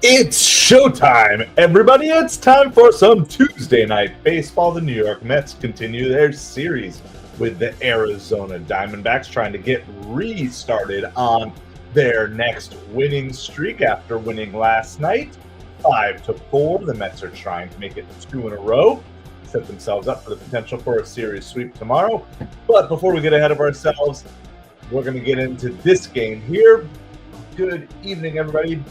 It's showtime, everybody. It's time for some Tuesday night baseball. The New York Mets continue their series with the Arizona Diamondbacks, trying to get restarted on their next winning streak after winning last night 5-4. The Mets are trying to make it 2 in a row, set themselves up for the potential for a series sweep tomorrow. But before we get ahead of ourselves, we're going to get into this game here. Good evening, everybody.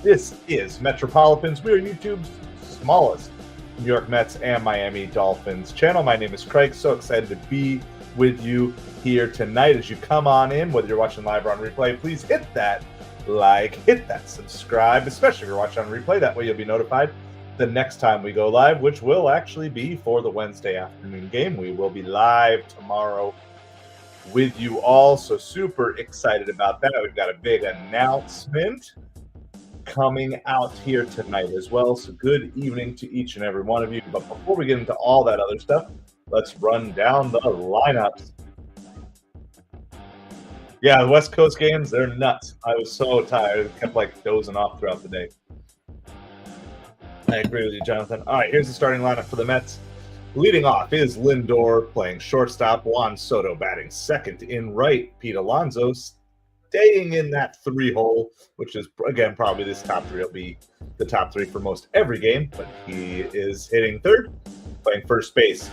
This is MetropoliFins. We are YouTube's smallest New York Mets and Miami Dolphins channel. My name is Craig. So excited to be with you here tonight. As you come on in, whether you're watching live or on replay, please hit that like, hit that subscribe, especially if you're watching on replay. That way you'll be notified the next time we go live, which will actually be for the Wednesday afternoon game. We will be live tomorrow with you all. So super excited about that. We've got a big announcement coming out here tonight as well. So good evening to each and every one of you. But before we get into all that other stuff, let's run down the lineups. Yeah, the West Coast games, they're nuts. I was so tired. I kept dozing off throughout the day. I agree with you, Jonathan. All right, here's the starting lineup for the Mets. Leading off is Lindor playing shortstop, Juan Soto batting second in right, Pete Alonso staying in that 3-hole, which is, again, probably this top three will be the top three for most every game, but he is hitting third, playing first base.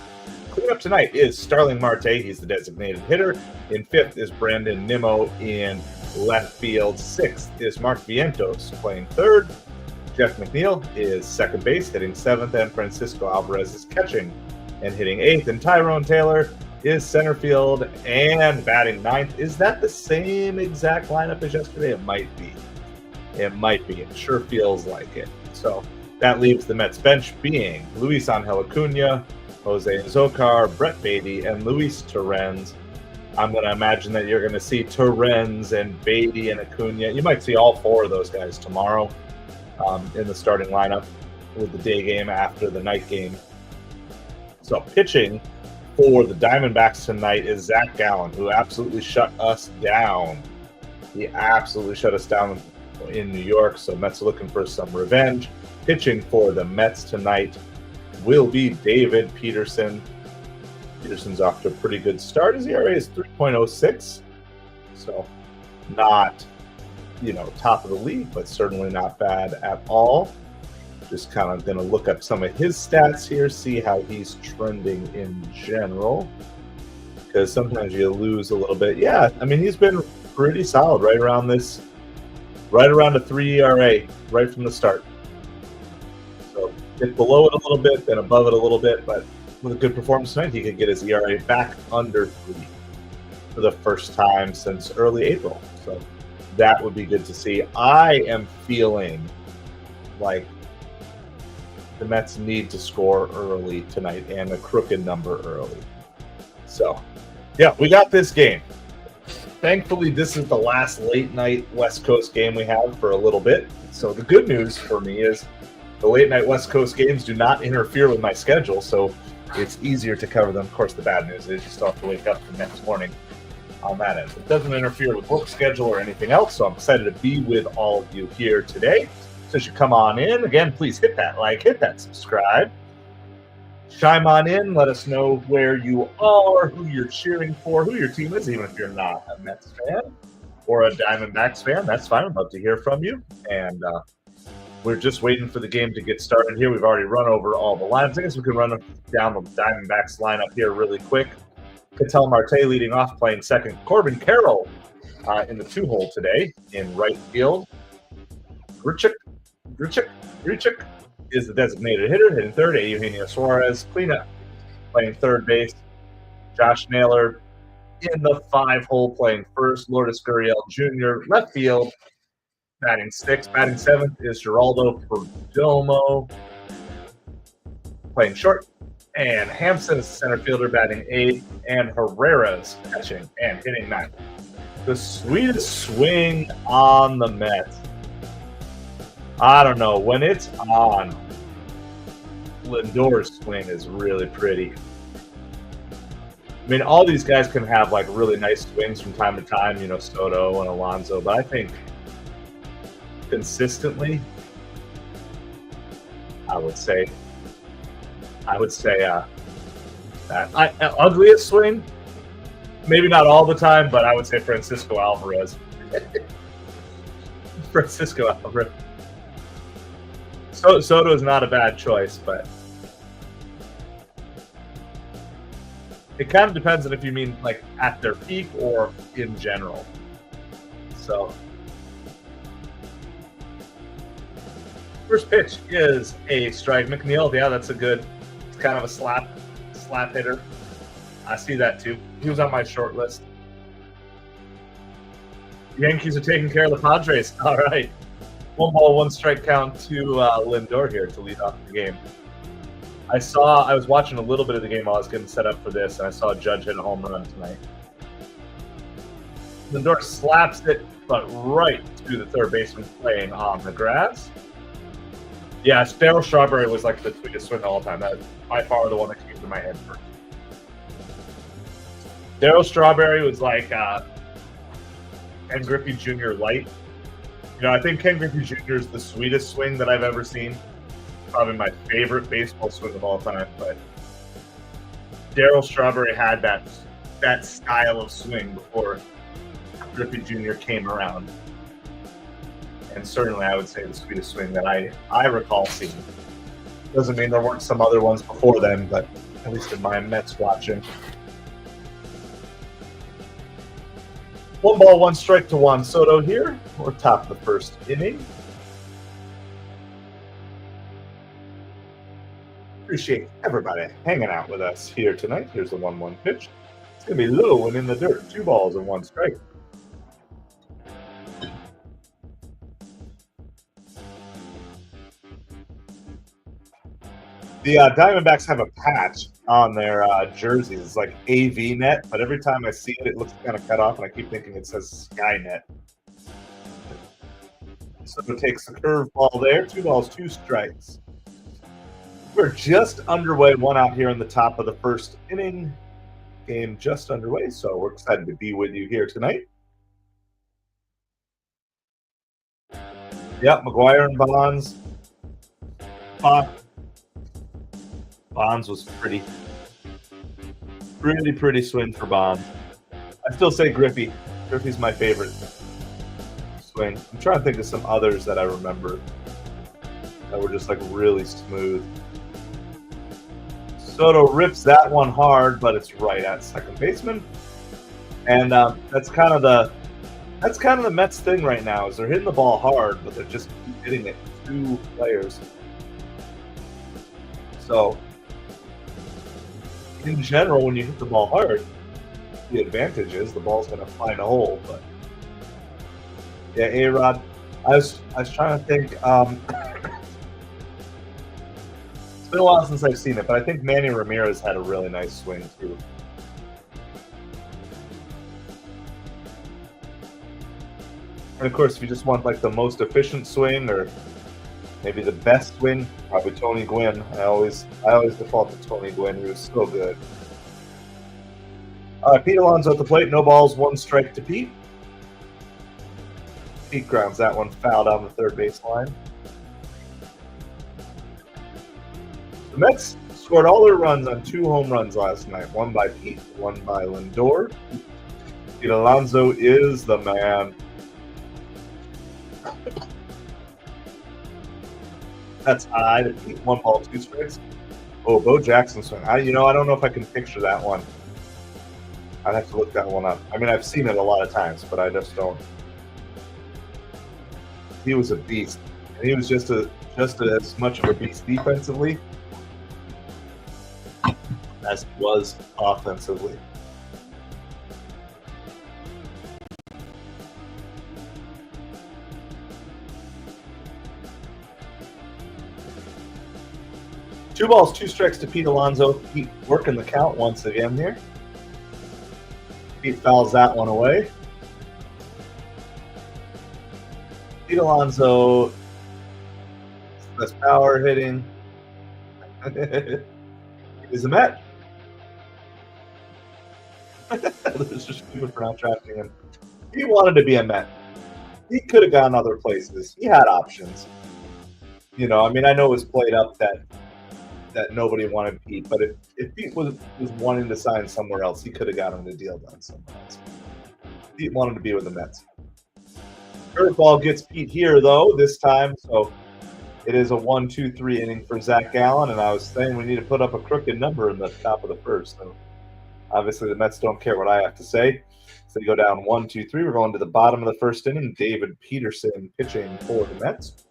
Cleanup tonight is Starling Marte. He's the designated hitter. In fifth is Brandon Nimmo in left field. Sixth is Mark Vientos playing third. Jeff McNeil is second base, hitting seventh, and Francisco Alvarez is catching and hitting eighth. And Tyrone Taylor is center field and batting ninth. Is that the same exact lineup as yesterday? It might be. It might be. It sure feels like it. So that leaves the Mets bench being Luis Angel Acuna, Jose Azocar, Brett Beatty, and Luis Torrens. I'm going to imagine that you're going to see Torrens and Beatty and Acuna. You might see all four of those guys tomorrow in the starting lineup with the day game after the night game. So pitching for the Diamondbacks tonight is Zach Gallen, who absolutely shut us down. He absolutely shut us down in New York, so Mets are looking for some revenge. Pitching for the Mets tonight will be David Peterson. Peterson's off to a pretty good start. His ERA is 3.06, so not, top of the league, but certainly not bad at all. Just kind of going to look up some of his stats here, see how he's trending in general, because sometimes you lose a little bit. Yeah, I mean, he's been pretty solid right around a 3 ERA right from the start. So get below it a little bit, then above it a little bit, but with a good performance tonight, he could get his ERA back under 3 for the first time since early April. So that would be good to see. I am feeling like the Mets need to score early tonight, and a crooked number early. So, yeah, we got this game. Thankfully, this is the last late-night West Coast game we have for a little bit. So the good news for me is the late-night West Coast games do not interfere with my schedule, so it's easier to cover them. Of course, the bad news is you still have to wake up the next morning on that end. It doesn't interfere with work schedule or anything else, so I'm excited to be with all of you here today. So as you come on in, again, please hit that like, hit that subscribe. Chime on in, let us know where you are, who you're cheering for, who your team is, even if you're not a Mets fan or a Diamondbacks fan. That's fine. I'd love to hear from you. And we're just waiting for the game to get started here. We've already run over all the lines. I guess we can run down the Diamondbacks lineup here really quick. Ketel Marte leading off, playing second. Corbin Carroll in the 2-hole today in right field. Grichuk is the designated hitter, hitting third. Eugenio Suarez, cleanup, playing third base. Josh Naylor in the 5-hole, playing first. Lourdes Gurriel Jr., left field, batting sixth. Batting seventh is Geraldo Perdomo, playing short. And Hampson is the center fielder, batting eighth. And Herrera's catching and hitting ninth. The sweetest swing on the Mets. I don't know. When it's on, Lindor's swing is really pretty. I mean, all these guys can have really nice swings from time to time, Soto and Alonso, but I think consistently I would say that ugliest swing. Maybe not all the time, but I would say Francisco Alvarez. Francisco Alvarez. Soto is not a bad choice, but it kind of depends on if you mean like at their peak or in general. So, first pitch is a strike. McNeil, yeah, that's a good. It's kind of a slap hitter. I see that too. He was on my short list. Yankees are taking care of the Padres. All right. 1 ball, 1 strike count to Lindor here to lead off the game. I was watching a little bit of the game while I was getting set up for this, and I saw Judge hit a home run tonight. Lindor slaps it, but right to the third baseman playing on the grass. Yeah, Darryl Strawberry was like the sweetest swing of all time. That's by far the one that came to my head first. Darryl Strawberry was like Ken Griffey Jr. light. You know, I think Ken Griffey Jr. is the sweetest swing that I've ever seen. Probably my favorite baseball swing of all time. But Darryl Strawberry had that style of swing before Griffey Jr. came around. And certainly I would say the sweetest swing that I recall seeing. Doesn't mean there weren't some other ones before then, but at least in my Mets watching. 1 ball, 1 strike to Juan Soto here. We're top of the first inning. Appreciate everybody hanging out with us here tonight. Here's the 1-1 pitch. It's going to be low and in the dirt. 2 balls and 1 strike. The Diamondbacks have a patch on their jerseys. It's like AV net, but every time I see it, it looks kind of cut off, and I keep thinking it says Skynet. So it takes a curveball there. 2 balls, 2 strikes. We're just underway. 1 out here in the top of the first inning. Game just underway, so we're excited to be with you here tonight. Yep, McGuire and Bonds. Bonds was pretty swing for Bonds. I still say Griffey. Griffey's my favorite swing. I'm trying to think of some others that I remember that were just like really smooth. Soto rips that one hard, but it's right at second baseman. And that's kind of the Mets thing right now is they're hitting the ball hard, but they're just hitting it 2 players. So in general, when you hit the ball hard, the advantage is the ball's going to find a hole. But yeah, A-Rod, I was trying to think. It's been a while since I've seen it, but I think Manny Ramirez had a really nice swing too. And of course, if you just want like the most efficient swing or maybe the best swing, probably Tony Gwynn. I always default to Tony Gwynn. He was so good. All right, Pete Alonso at the plate. No balls, 1 strike to Pete. Pete grounds that one foul down the third base line. The Mets scored all their runs on 2 home runs last night. 1 by Pete, 1 by Lindor. Pete Alonso is the man. That's high to Pete. 1 ball, 2 strikes. Oh, Bo Jackson swing. I don't know if I can picture that one. I'd have to look that one up. I mean, I've seen it a lot of times, but I just don't. He was a beast. And he was just as much of a beast defensively as he was offensively. Two balls, 2 strikes to Pete Alonso. Pete working the count once again here. Pete fouls that one away. Pete Alonso, best power hitting. He's a Met. This is just stupid for not drafting him. He wanted to be a Met. He could have gone other places. He had options. You know, I mean, I know it was played up that nobody wanted Pete, but if Pete was wanting to sign somewhere else, he could have gotten a deal done somewhere else. Pete wanted to be with the Mets. Curveball gets Pete here though this time, so it is a 1-2-3 inning for Zach Gallen, and I was saying we need to put up a crooked number in the top of the first. So obviously the Mets don't care what I have to say. So you go down 1-2-3. We're going to the bottom of the first inning. David Peterson pitching for the Mets.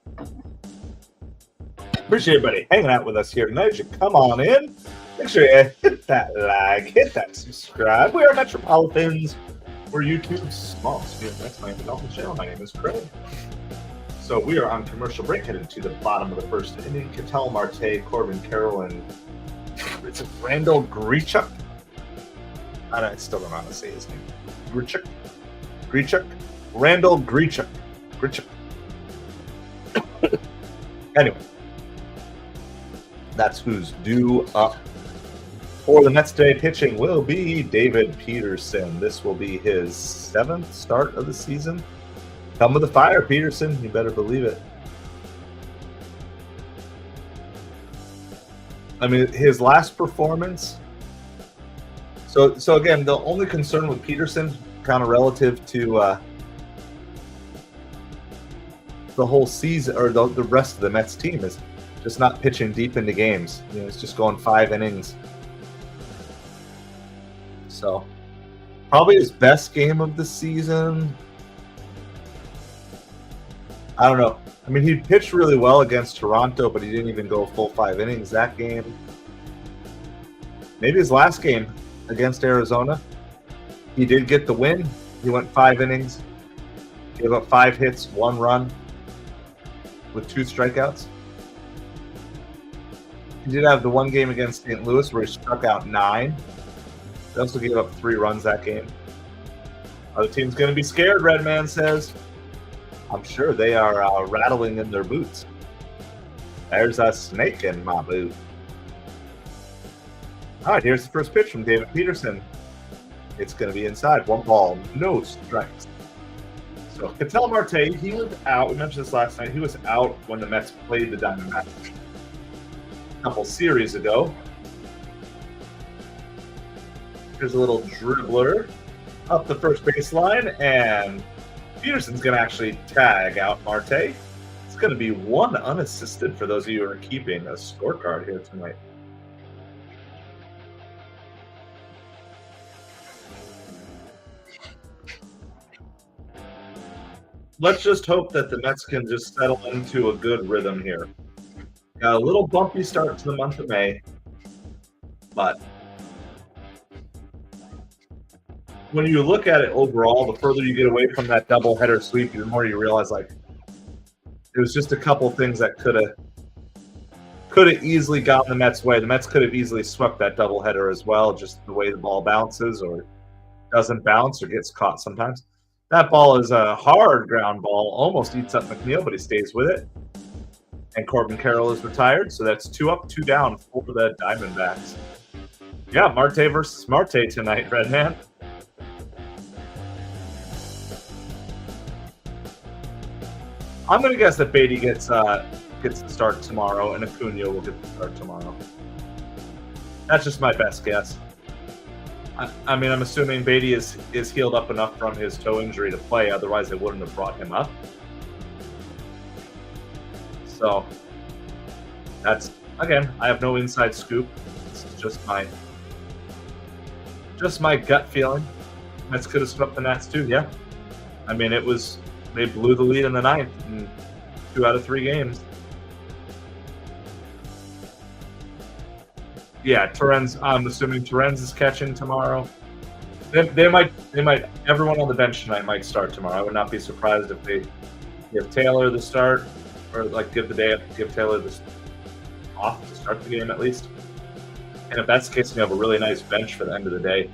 Appreciate everybody hanging out with us here tonight. You should come on in. Make sure you hit that like, hit that subscribe. We are MetropoliFins. We're YouTube's smallest Mets Miami Dolphins channel. My name is Craig. So we are on commercial break, headed to the bottom of the first inning. Ketel Marte, Corbin Carroll, and it's Randall Grichuk. I still don't know how to say his name. Grichuk? Randall Grichuk. Anyway, that's who's due up. For the Mets today, pitching will be David Peterson. This will be his 7th start of the season. Come with the fire, Peterson. You better believe it. I mean, his last performance. So again, the only concern with Peterson, kind of relative to the whole season or the rest of the Mets team, is just not pitching deep into games. You know, it's just going 5 innings. So probably his best game of the season. I don't know. I mean, he pitched really well against Toronto, but he didn't even go full 5 innings that game. Maybe his last game against Arizona, he did get the win. He went 5 innings, gave up 5 hits, 1 run, with 2 strikeouts. He did have the one game against St. Louis where he struck out 9. He also gave up 3 runs that game. Other team's going to be scared, Redman says. I'm sure they are rattling in their boots. There's a snake in my boot. All right, here's the first pitch from David Peterson. It's going to be inside. 1 ball, no strikes. So Ketel Marte, he was out. We mentioned this last night. He was out when the Mets played the Diamondbacks a couple series ago. Here's a little dribbler up the first baseline, and Peterson's going to actually tag out Marte. It's going to be 1 unassisted for those of you who are keeping a scorecard here tonight. Let's just hope that the Mets can just settle into a good rhythm here. Got a little bumpy start to the month of May, but when you look at it overall, the further you get away from that doubleheader sweep, the more you realize, like, it was just a couple things that could have easily gotten the Mets' way. The Mets could have easily swept that doubleheader as well, just the way the ball bounces or doesn't bounce or gets caught sometimes. That ball is a hard ground ball, almost eats up McNeil, but he stays with it. And Corbin Carroll is retired, so that's 2 up, 2 down for the Diamondbacks. Yeah, Marte versus Marte tonight, Redman. I'm going to guess that Beatty gets the start tomorrow, and Acuna will get the start tomorrow. That's just my best guess. I mean, I'm assuming Beatty is healed up enough from his toe injury to play. Otherwise, they wouldn't have brought him up. So, that's, again, I have no inside scoop. This is just my gut feeling. Mets could have swept the Nats too, yeah. I mean, they blew the lead in the 9th in 2 out of 3 games. Yeah, Torrens. I'm assuming Torrens is catching tomorrow. They might. Everyone on the bench tonight might start tomorrow. I would not be surprised if they give Taylor the start, or like give Taylor this off to start the game at least. And if that's the case, you have a really nice bench for the end of the day.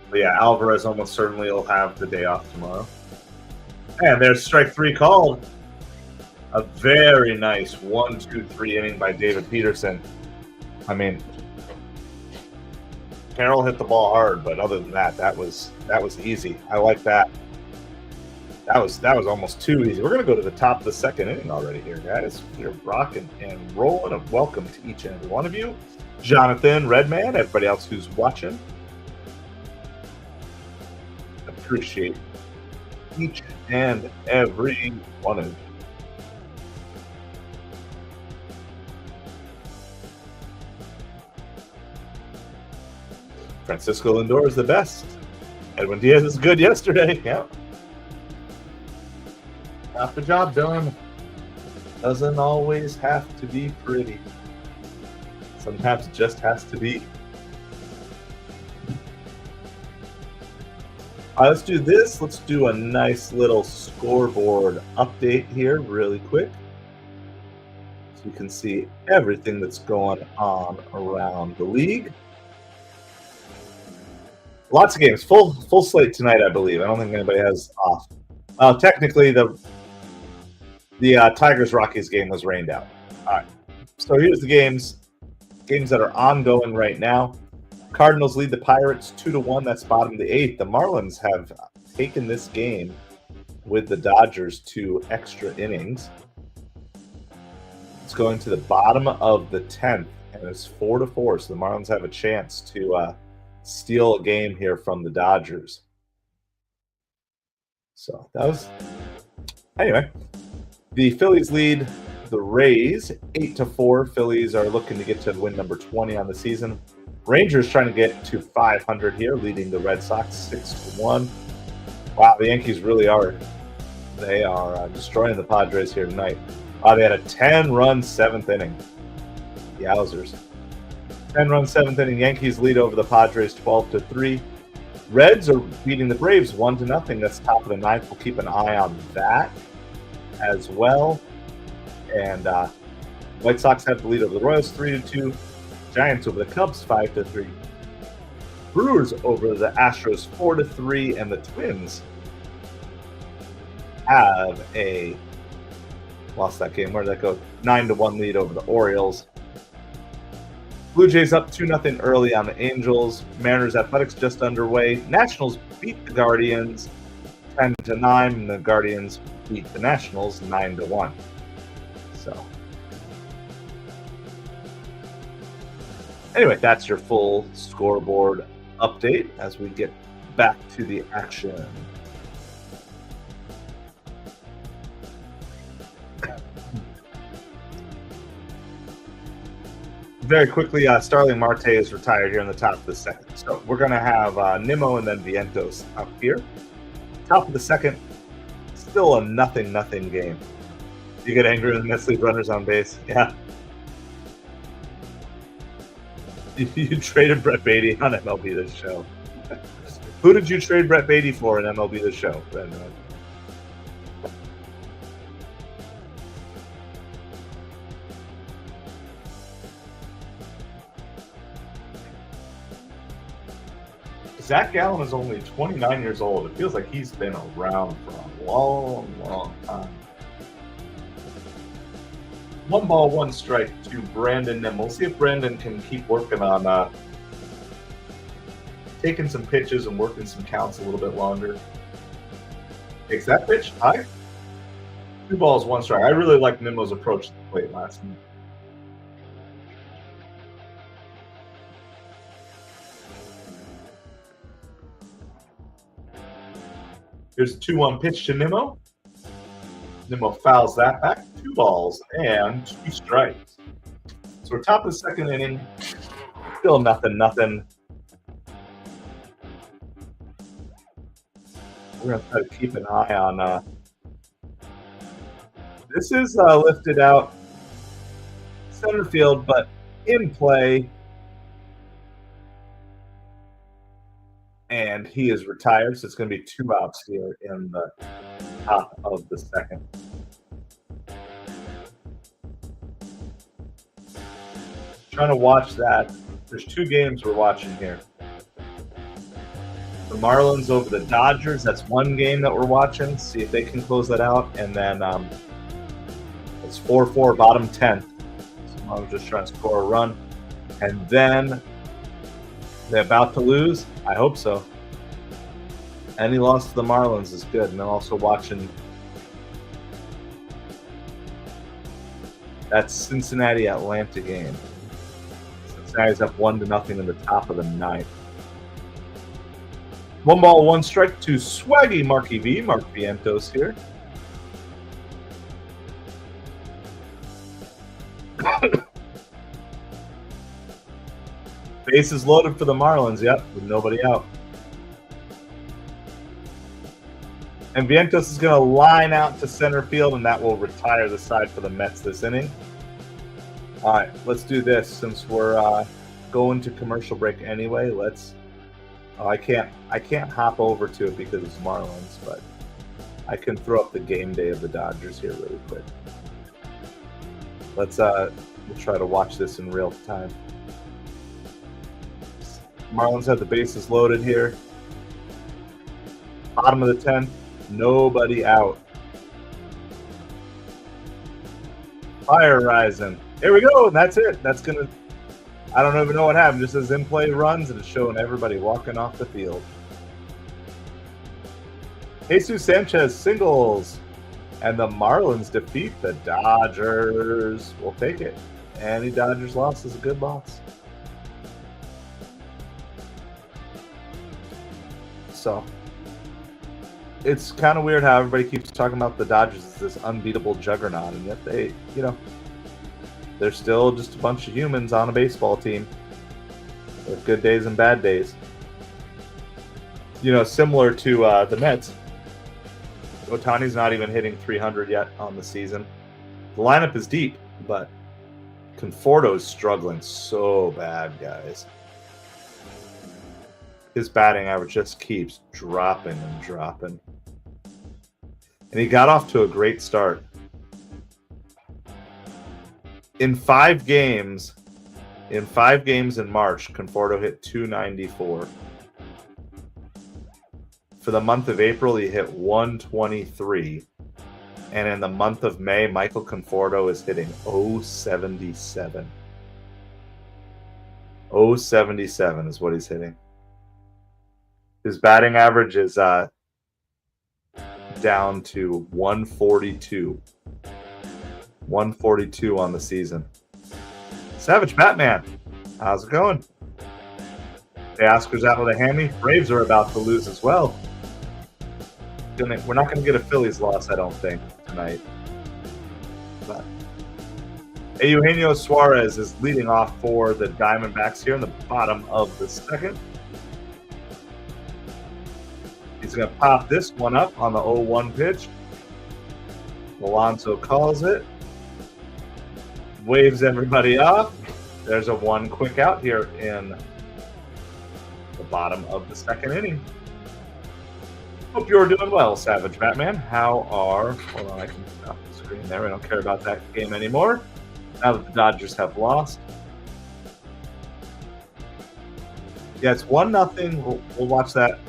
But yeah, Alvarez almost certainly will have the day off tomorrow. And there's strike 3 called. A very nice 1-2-3 inning by David Peterson. I mean, Carroll hit the ball hard, but other than that, that was easy. I like that. That was almost too easy. We're going to go to the top of the second inning already here, guys. We're rocking and rolling. And welcome to each and every one of you. Jonathan, Redman, everybody else who's watching. Appreciate each and every one of you. Francisco Lindor is the best. Edwin Diaz is good yesterday. Yeah. Got the job done. Doesn't always have to be pretty. Sometimes it just has to be. All right, let's do this. Let's do a nice little scoreboard update here really quick. So you can see everything that's going on around the league. Lots of games. Full slate tonight, I believe. I don't think anybody has off. Technically, the Tigers-Rockies game was rained out. All right. So here's the games that are ongoing right now. Cardinals lead the Pirates 2-1. That's bottom of the 8th. The Marlins have taken this game with the Dodgers to extra innings. It's going to the bottom of the 10th, and it's 4-4. So the Marlins have a chance to steal a game here from the Dodgers. So that was anyway. The Phillies lead the Rays 8-4. Phillies are looking to get to win number 20 on the season. Rangers trying to get to 500 here, leading the Red Sox 6-1. Wow, the Yankees really are. They are destroying the Padres here tonight. They had a 10-run seventh inning. The Yowzers. 10-run seventh inning. Yankees lead over the Padres 12-3. Reds are beating the Braves 1-0. That's top of the ninth. We'll keep an eye on that as well. And White Sox have the lead over the Royals 3-2. Giants over the Cubs 5-3. Brewers over the Astros 4-3, and the Twins have lost that game. Where did that go? 9-1 lead over the Orioles. Blue Jays up 2-0 early on the Angels. Mariners Athletics just underway. Nationals beat the Guardians 10-9, and the Guardians beat the Nationals 9-1. So anyway, that's your full scoreboard update as we get back to the action. Very quickly, Starling Marte is retired here in the top of the second. So we're going to have Nimmo and then Vientos up here. Top of the second, still a 0-0 game. You get angry when the Mets leave runners on base? Yeah. You traded Brett Beatty on MLB The Show. Who did you trade Brett Beatty for in MLB The Show? Zach Gallen is only 29 years old. It feels like he's been around for a long, long time. 1 ball, 1 strike to Brandon Nim. We'll see if Brandon can keep working on taking some pitches and working some counts a little bit longer. Takes that pitch high. 2 balls, 1 strike. I really like Nimmo's approach to the plate last night. Here's a 2-1 pitch to Nimmo. Nimmo fouls that back. 2 balls and 2 strikes. So we're top of the second inning. Still 0-0. We're going to try to keep an eye on this is lifted out center field, but in play. And he is retired, so it's going to be 2 outs here in the top of the second. Trying to watch that. There's 2 games we're watching here. The Marlins over the Dodgers. That's 1 game that we're watching. See if they can close that out. And then it's 4-4, bottom 10th. So I'm just trying to score a run. And then they're about to lose. I hope so. Any loss to the Marlins is good. And then also watching that Cincinnati-Atlanta game. Cincinnati's up 1-0 in the top of the ninth. 1 ball, 1 strike to Swaggy Marky V. Mark Vientos here. Bases loaded for the Marlins, yep, with nobody out. And Vientos is going to line out to center field, and that will retire the side for the Mets this inning. All right, let's do this since we're going to commercial break anyway. Let's. Oh, I can't hop over to it because it's Marlins, but I can throw up the game day of the Dodgers here really quick. Let's we'll try to watch this in real time. Marlins have the bases loaded here. Bottom of the 10th, nobody out. Fire rising. Here we go, and that's it. That's gonna. I don't even know what happened. Just as in play runs, and it's showing everybody walking off the field. Jesus Sanchez singles, and the Marlins defeat the Dodgers. We'll take it. Any Dodgers loss is a good loss. So it's kind of weird how everybody keeps talking about the Dodgers as this unbeatable juggernaut, and yet they, they're still just a bunch of humans on a baseball team with good days and bad days. Similar to the Mets, Ohtani's not even hitting 300 yet on the season. The lineup is deep, but Conforto's struggling so bad, guys. His batting average just keeps dropping and dropping. And he got off to a great start. In 5 games in March, Conforto hit 294. For the month of April, he hit 123. And in the month of May, Michael Conforto is hitting 077. 077 is what he's hitting. His batting average is down to 142. 142 on the season. Savage Batman, how's it going? Oscar's out with a hammy. Braves are about to lose as well. We're not going to get a Phillies loss, I don't think, tonight. But Eugenio Suarez is leading off for the Diamondbacks here in the bottom of the second. He's going to pop this one up on the 0-1 pitch. Alonso calls it. Waves everybody off. There's a 1 quick out here in the bottom of the second inning. Hope you're doing well, Savage Batman. Hold on, I can stop the screen there. We don't care about that game anymore. Now that the Dodgers have lost. Yeah, it's 1-0. We'll watch that.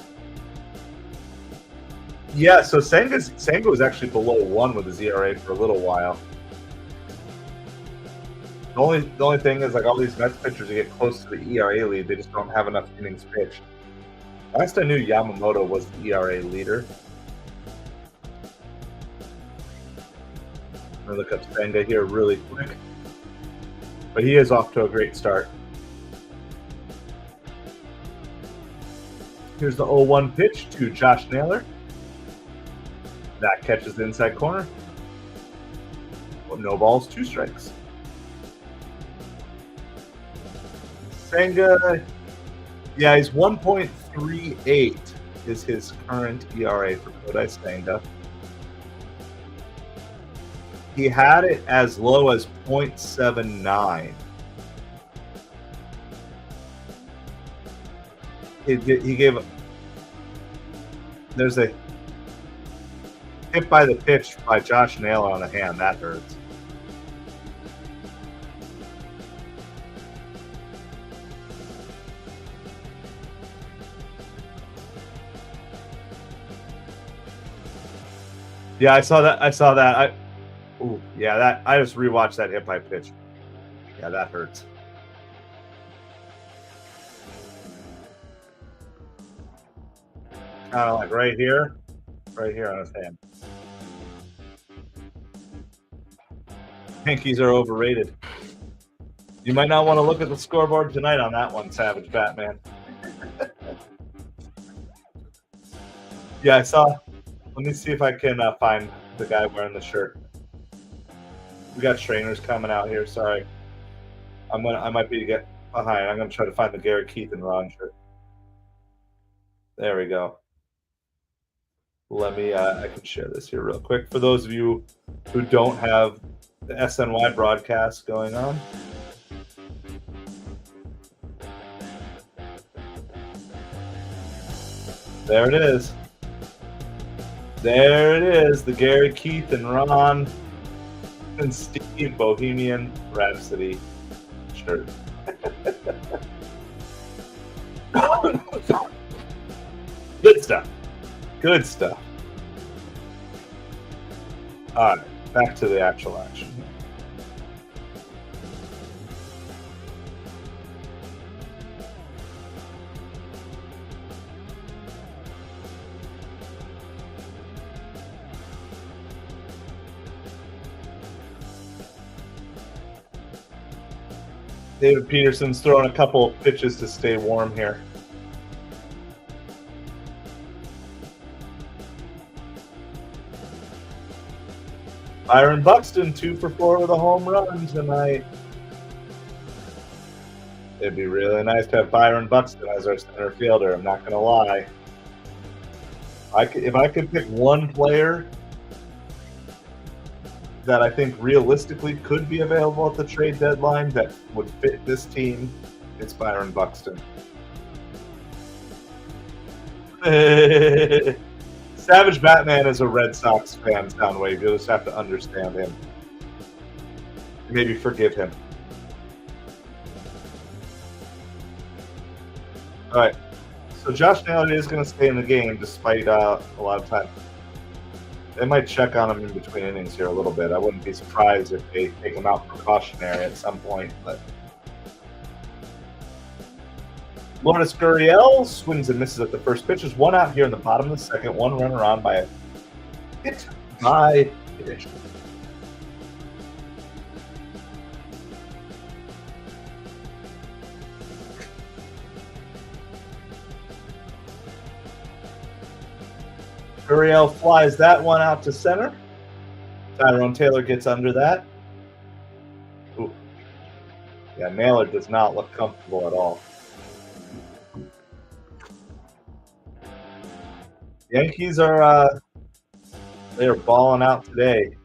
Yeah, so Senga was actually below 1 with his ERA for a little while. The only thing is, like, all these Mets pitchers that get close to the ERA lead, they just don't have enough innings pitched. Last I knew, Yamamoto was the ERA leader. I'm going to look up Senga here really quick. But he is off to a great start. Here's the 0-1 pitch to Josh Naylor. That catches the inside corner. Well, no balls, 2 strikes. Senga, yeah, he's 1.38 is his current ERA for Kodai Senga. He had it as low as 0.79. He gave. There's a hit by the pitch by Josh Naylor on the hand. That hurts. Yeah, I saw that. I just rewatched that hit by pitch. Yeah, that hurts. kind of like right here on his hand. Yankees are overrated. You might not want to look at the scoreboard tonight on that one, Savage Batman. Yeah, I saw. Let me see if I can find the guy wearing the shirt. We got trainers coming out here. Sorry, I might be to get behind. I'm gonna try to find the Gary, Keith, and Ron shirt. There we go. Let me. I can share this here real quick for those of you who don't have the SNY broadcast going on. There it is. There it is. The Gary, Keith, and Ron and Steve Bohemian Rhapsody shirt. Good stuff. Good stuff. All right, back to the actual action. David Peterson's throwing a couple of pitches to stay warm here. Byron Buxton, 2 for 4 with a home run tonight. It'd be really nice to have Byron Buxton as our center fielder, I'm not going to lie. If I could pick one player that I think realistically could be available at the trade deadline that would fit this team, it's Byron Buxton. Savage Batman is a Red Sox fan, Soundwave. You'll just have to understand him. Maybe forgive him. All right. So Josh Naylor is going to stay in the game despite a lot of time. They might check on him in between innings here a little bit. I wouldn't be surprised if they take him out precautionary at some point. But Lourdes Gurriel swings and misses at the first pitch. There's one out here in the bottom of the second. One runner on by a hit by pitch. Gurriel flies that one out to center. Tyrone Taylor gets under that. Ooh. Yeah, Naylor does not look comfortable at all. Yankees are they are balling out today.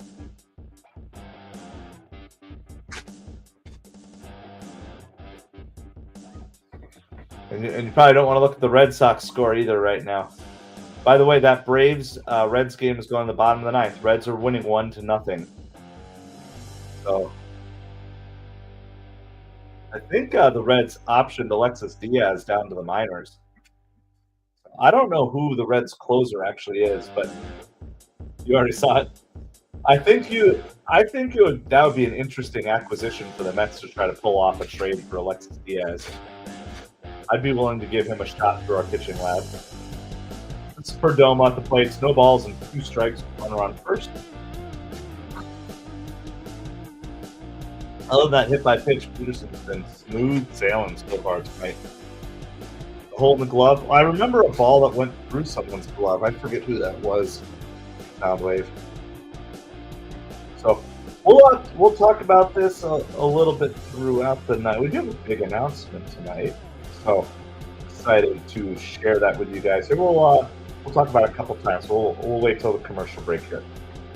And you probably don't want to look at the Red Sox score either right now. By the way, that Braves Reds game is going to the bottom of the ninth. Reds are winning 1-0. So I think the Reds optioned Alexis Diaz down to the minors. I don't know who the Reds closer actually is, but you already saw it. I think that would be an interesting acquisition for the Mets to try to pull off a trade for Alexis Diaz. I'd be willing to give him a shot through our pitching lab. It's Perdomo at the plate. No balls and 2 strikes. Runner on first. Other than that hit by pitch, Peterson's been smooth sailing so far tonight. The hole in the glove. Well, I remember a ball that went through someone's glove. I forget who that was. Soundwave. So we'll talk about this a little bit throughout the night. We do have a big announcement tonight, so excited to share that with you guys. Here we'll talk about it a couple times. We'll wait till the commercial break here.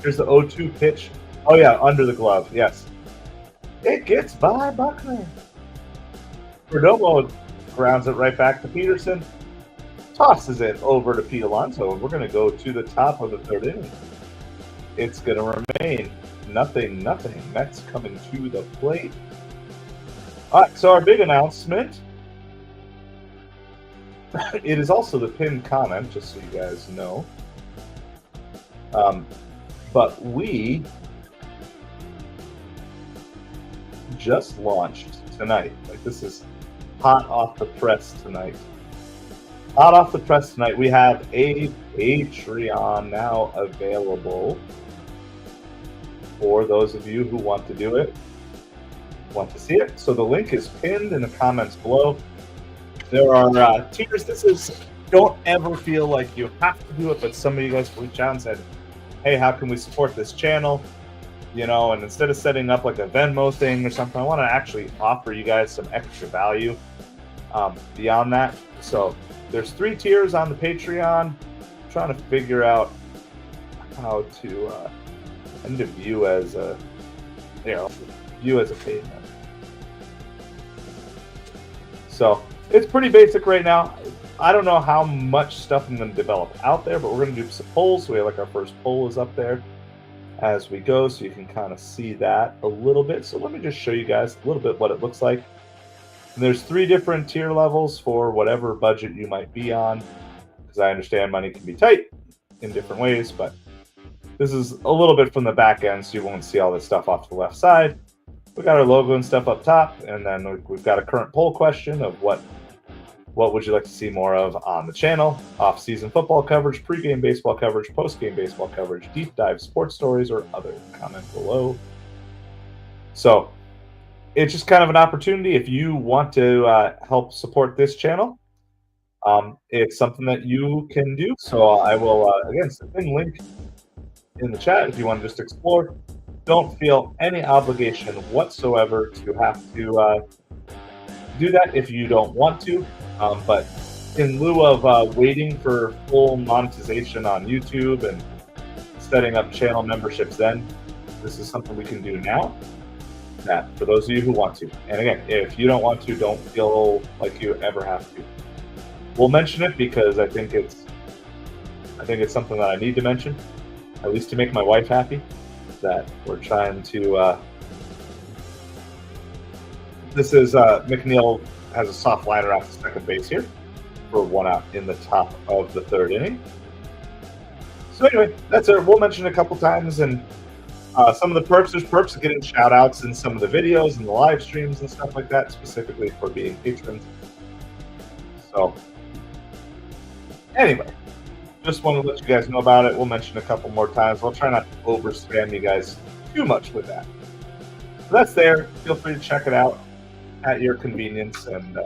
Here's the 0-2 pitch. Oh yeah, under the glove. Yes, it gets by Buckner. Perdomo grounds it right back to Peterson. Tosses it over to Pete Alonso, and we're going to go to the top of the third inning. It's going to remain 0-0. Mets coming to the plate. All right, so our big announcement. It is also the pinned comment, just so you guys know. But we just launched tonight. Like, this is hot off the press tonight. Hot off the press tonight, we have a Patreon now available for those of you who want to do it, want to see it. So the link is pinned in the comments below. There are tiers. Don't ever feel like you have to do it, but some of you guys reached out and said, hey, how can we support this channel? You know, and instead of setting up like a Venmo thing or something, I want to actually offer you guys some extra value beyond that. So there's 3 tiers on the Patreon. I'm trying to figure out how to view as a paid member. So it's pretty basic right now. I don't know how much stuff I'm going to develop out there, but we're going to do some polls. So we have like our first poll is up there as we go, so you can kind of see that a little bit. So let me just show you guys a little bit what it looks like. And there's 3 different tier levels for whatever budget you might be on, because I understand money can be tight in different ways, but this is a little bit from the back end, so you won't see all this stuff off to the left side. We got our logo and stuff up top, and then we've got a current poll question of what would you like to see more of on the channel? Off-season football coverage, pre-game baseball coverage, post-game baseball coverage, deep dive sports stories, or other. Comment below. So it's just kind of an opportunity if you want to help support this channel. It's something that you can do. So I will, again, send link in the chat if you want to just explore. Don't feel any obligation whatsoever to have to do that if you don't want to. But in lieu of waiting for full monetization on YouTube and setting up channel memberships then, this is something we can do now. That for those of you who want to. And again, if you don't want to, don't feel like you ever have to. We'll mention it because I think it's something that I need to mention, at least to make my wife happy, that we're trying to this is McNeil has a soft liner out to second base here for 1 out in the top of the 3rd inning. So anyway, that's it. We'll mention it a couple times, and some of the perks. There's perks of getting shout outs in some of the videos and the live streams and stuff like that, specifically for being patrons. So anyway, just want to let you guys know about it. We'll mention a couple more times. We'll try not to over spam you guys too much with that. So that's there. Feel free to check it out at your convenience, and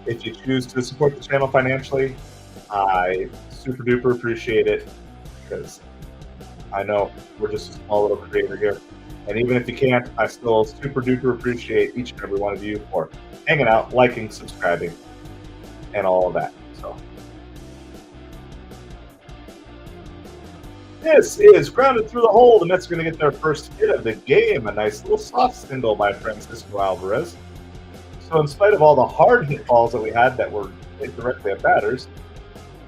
if you choose to support the channel financially, I super duper appreciate it, because I know we're just a small little creator here, and even if you can't, I still super duper appreciate each and every one of you for hanging out, liking, subscribing, and all of that. So this is Grounded Through the Hole. The Mets are going to get their first hit of the game. A nice little soft single by Francisco Alvarez. So in spite of all the hard hit balls that we had that were hit directly at batters,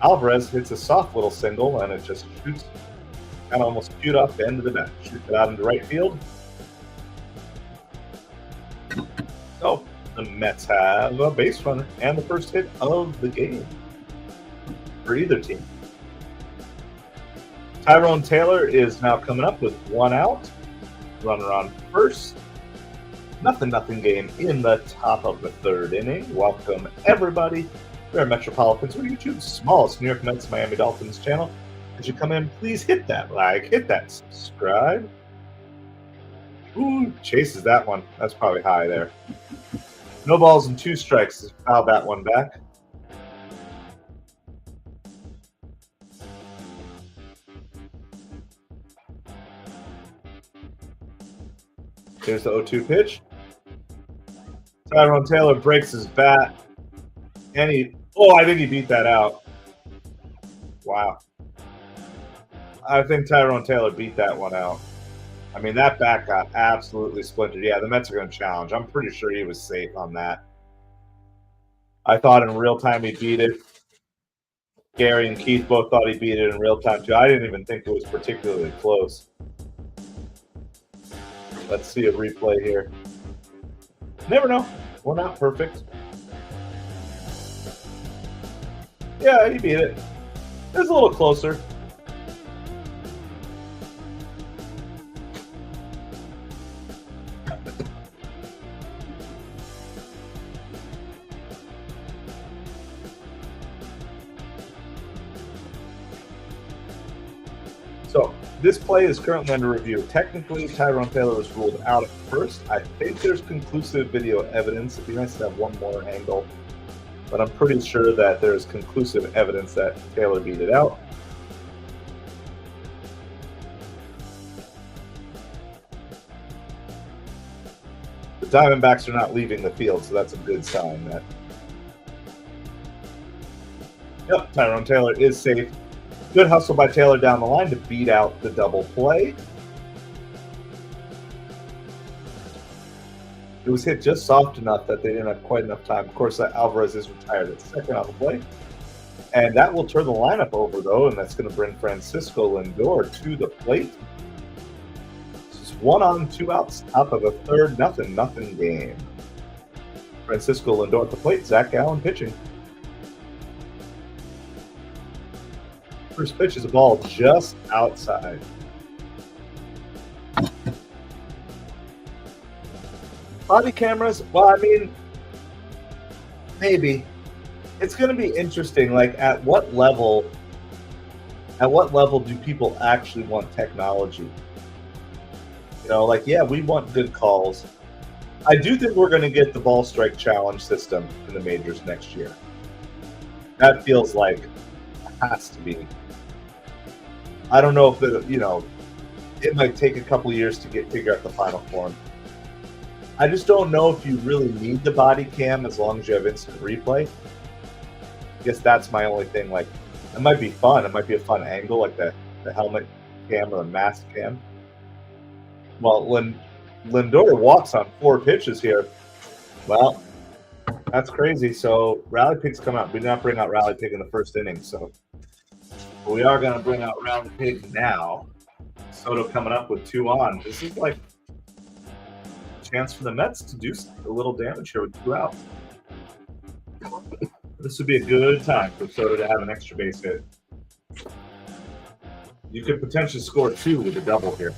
Alvarez hits a soft little single, and it just shoots, kind of almost shoot off the end of the bat. Shoots it out into right field. So the Mets have a base runner and the first hit of the game for either team. Tyrone Taylor is now coming up with 1 out. Runner on first. Nothing game in the top of the 3rd inning. Welcome, everybody. We're MetropoliFins. We're YouTube's smallest New York Mets Miami Dolphins channel. As you come in, please hit that like, hit that subscribe. Ooh, chases that one. That's probably high there. No balls and 2 strikes. Fouled that one back. Here's the 0-2 pitch. Tyrone Taylor breaks his bat. And I think he beat that out. Wow. I think Tyrone Taylor beat that one out. I mean, that bat got absolutely splintered. Yeah, the Mets are going to challenge. I'm pretty sure he was safe on that. I thought in real time he beat it. Gary and Keith both thought he beat it in real time, too. I didn't even think it was particularly close. Let's see a replay here. Never know. We're not perfect. Yeah, he beat it. It was a little closer. This play is currently under review. Technically, Tyrone Taylor was ruled out at first. I think there's conclusive video evidence. It'd be nice to have one more angle, but I'm pretty sure that there's conclusive evidence that Taylor beat it out. The Diamondbacks are not leaving the field, so that's a good sign. That yep, Tyrone Taylor is safe. Good hustle by Taylor down the line to beat out the double play. It was hit just soft enough that they didn't have quite enough time. Of course, Alvarez is retired at second on the play. And that will turn the lineup over, though, and that's going to bring Francisco Lindor to the plate. This is 1 on, 2 outs, top of a third, nothing game. Francisco Lindor at the plate, Zach Gallen pitching. First pitch is a ball just outside. Body cameras, well, I mean, maybe. It's going to be interesting, like, at what level do people actually want technology? You know, like, yeah, we want good calls. I do think we're going to get the ball strike challenge system in the majors next year. That feels like it has to be. I don't know if it, you know, it might take a couple years to figure out the final form. I just don't know if you really need the body cam as long as you have instant replay. I guess that's my only thing. Like, it might be fun. It might be a fun angle, like the helmet cam or the mask cam. Well, Lindor walks on 4 pitches here. Well, that's crazy. So Rally Pig's come out. We did not bring out Rally Pig in the first inning, so we are going to bring out Rally Pig now. Soto coming up with 2 on. This is like a chance for the Mets to do a little damage here with 2 outs. This would be a good time for Soto to have an extra base hit. You could potentially score 2 with a double here.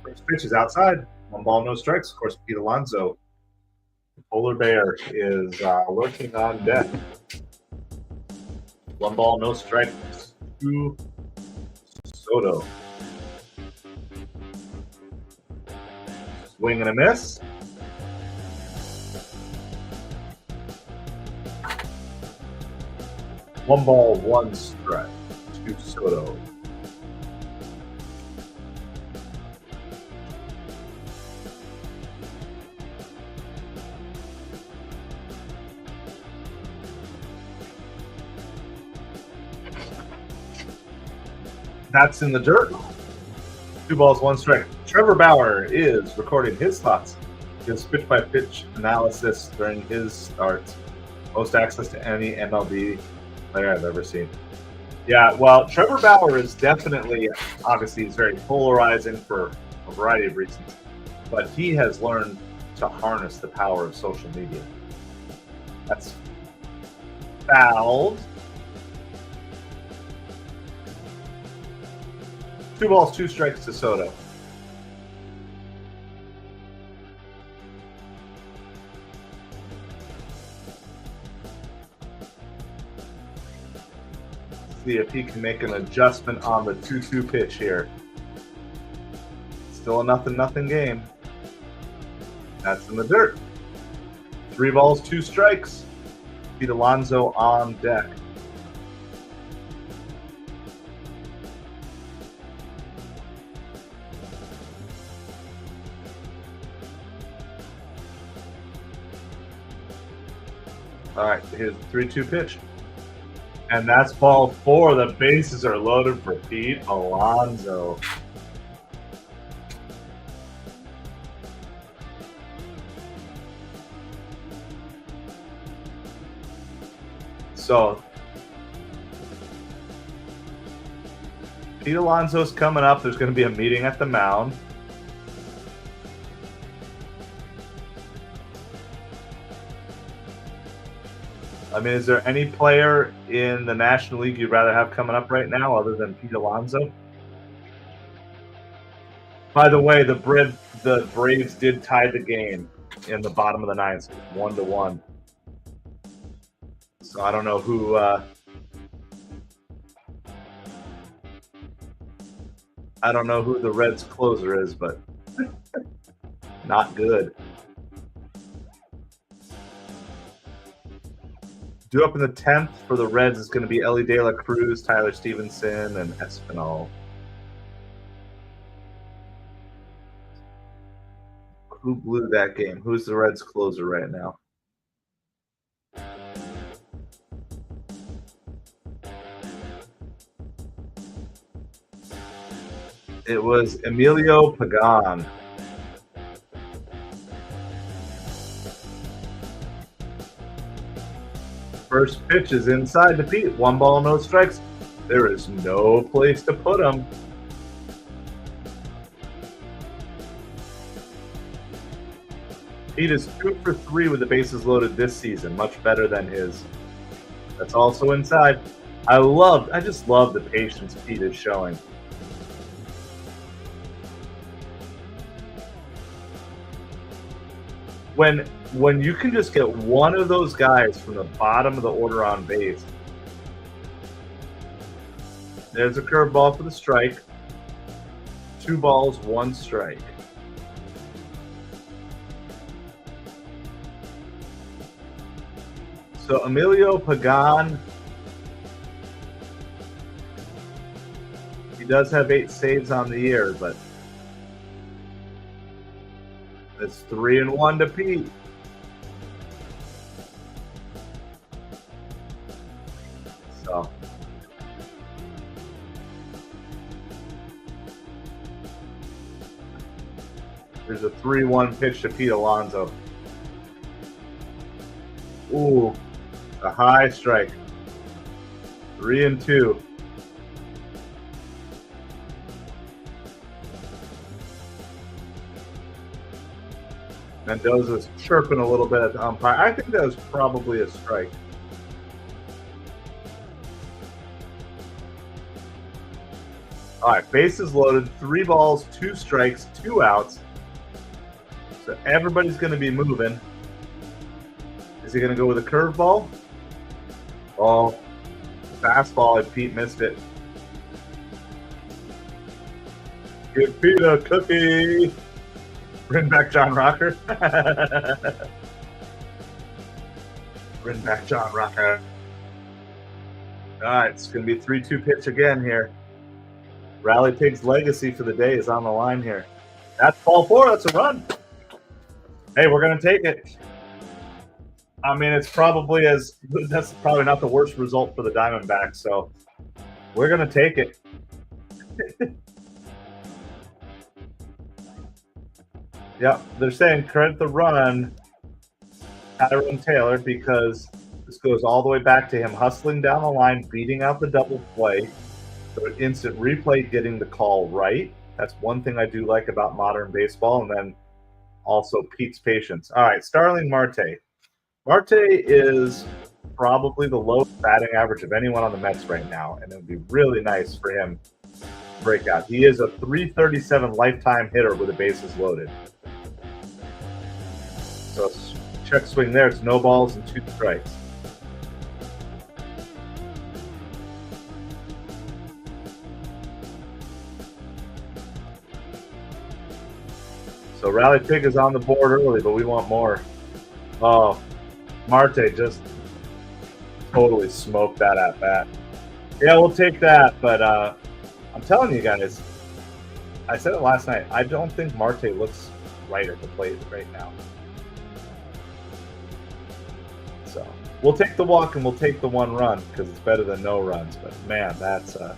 First pitch is outside. 1 ball, no strikes. Of course, Pete Alonso, the polar bear, is lurking on deck. 1 ball, no strikes to Soto. Swing and a miss. One ball, 1 strike to Soto. That's in the dirt. 2 balls, 1 strike. Trevor Bauer is recording his thoughts, his pitch-by-pitch analysis during his starts. Most access to any MLB player I've ever seen. Yeah, well, Trevor Bauer is definitely, obviously, he's very polarizing for a variety of reasons, but he has learned to harness the power of social media. That's fouled. 2 balls, 2 strikes to Soto. See if he can make an adjustment on the 2-2 pitch here. Still a nothing game. That's in the dirt. 3 balls, 2 strikes. Pete Alonso on deck. All right, here's the 3-2 pitch. And that's ball 4. The bases are loaded for Pete Alonso. So, Pete Alonso's coming up. There's going to be a meeting at the mound. I mean, is there any player in the National League you'd rather have coming up right now other than Pete Alonso? By the way, the Braves did tie the game in the bottom of the 9th, 1-1. So I don't know who I don't know who the Reds closer is, but not good. Due up in the 10th for the Reds is going to be Ellie De La Cruz, Tyler Stevenson, and Espinal. Who blew that game? Who's the Reds closer right now? It was Emilio Pagan. First pitch is inside to Pete. 1 ball, no strikes. There is no place to put him. Pete is 2 for 3 with the bases loaded this season. Much better than his. That's also inside. I just love the patience Pete is showing. When you can just get one of those guys from the bottom of the order on base. There's a curveball for the strike. 2 balls, 1 strike. So Emilio Pagan, he does have 8 saves on the year, but it's 3-1 to Pete. So there's a 3-1 pitch to Pete Alonso. Ooh, a high strike. 3-2. Mendoza's chirping a little bit at the umpire. I think that was probably a strike. All right, bases loaded, 3 balls, 2 strikes, 2 outs. So everybody's going to be moving. Is he going to go with a curveball? Oh, fastball, and Pete missed it. Give Pete a cookie. Bring back John Rocker. Bring back John Rocker. All right, it's going to be 3-2 pitch again here. Rally Pig's legacy for the day is on the line here. That's ball 4. That's a run. Hey, we're going to take it. I mean, that's probably not the worst result for the Diamondbacks, so we're going to take it. Yep, they're saying credit the run, Tyrone Taylor, because this goes all the way back to him hustling down the line, beating out the double play. So an instant replay, getting the call right. That's one thing I do like about modern baseball. And then also Pete's patience. All right, Starling Marte. Marte is probably the lowest batting average of anyone on the Mets right now, and it would be really nice for him to break out. He is a .337 lifetime hitter with the bases loaded. So check swing there. It's no balls and 2 strikes. So Rally Pig is on the board early, but we want more. Oh, Marte just totally smoked that at bat. Yeah, we'll take that, but I'm telling you guys, I said it last night, I don't think Marte looks right at the plate right now. So we'll take the walk and we'll take the 1 run because it's better than no runs. But man, that's a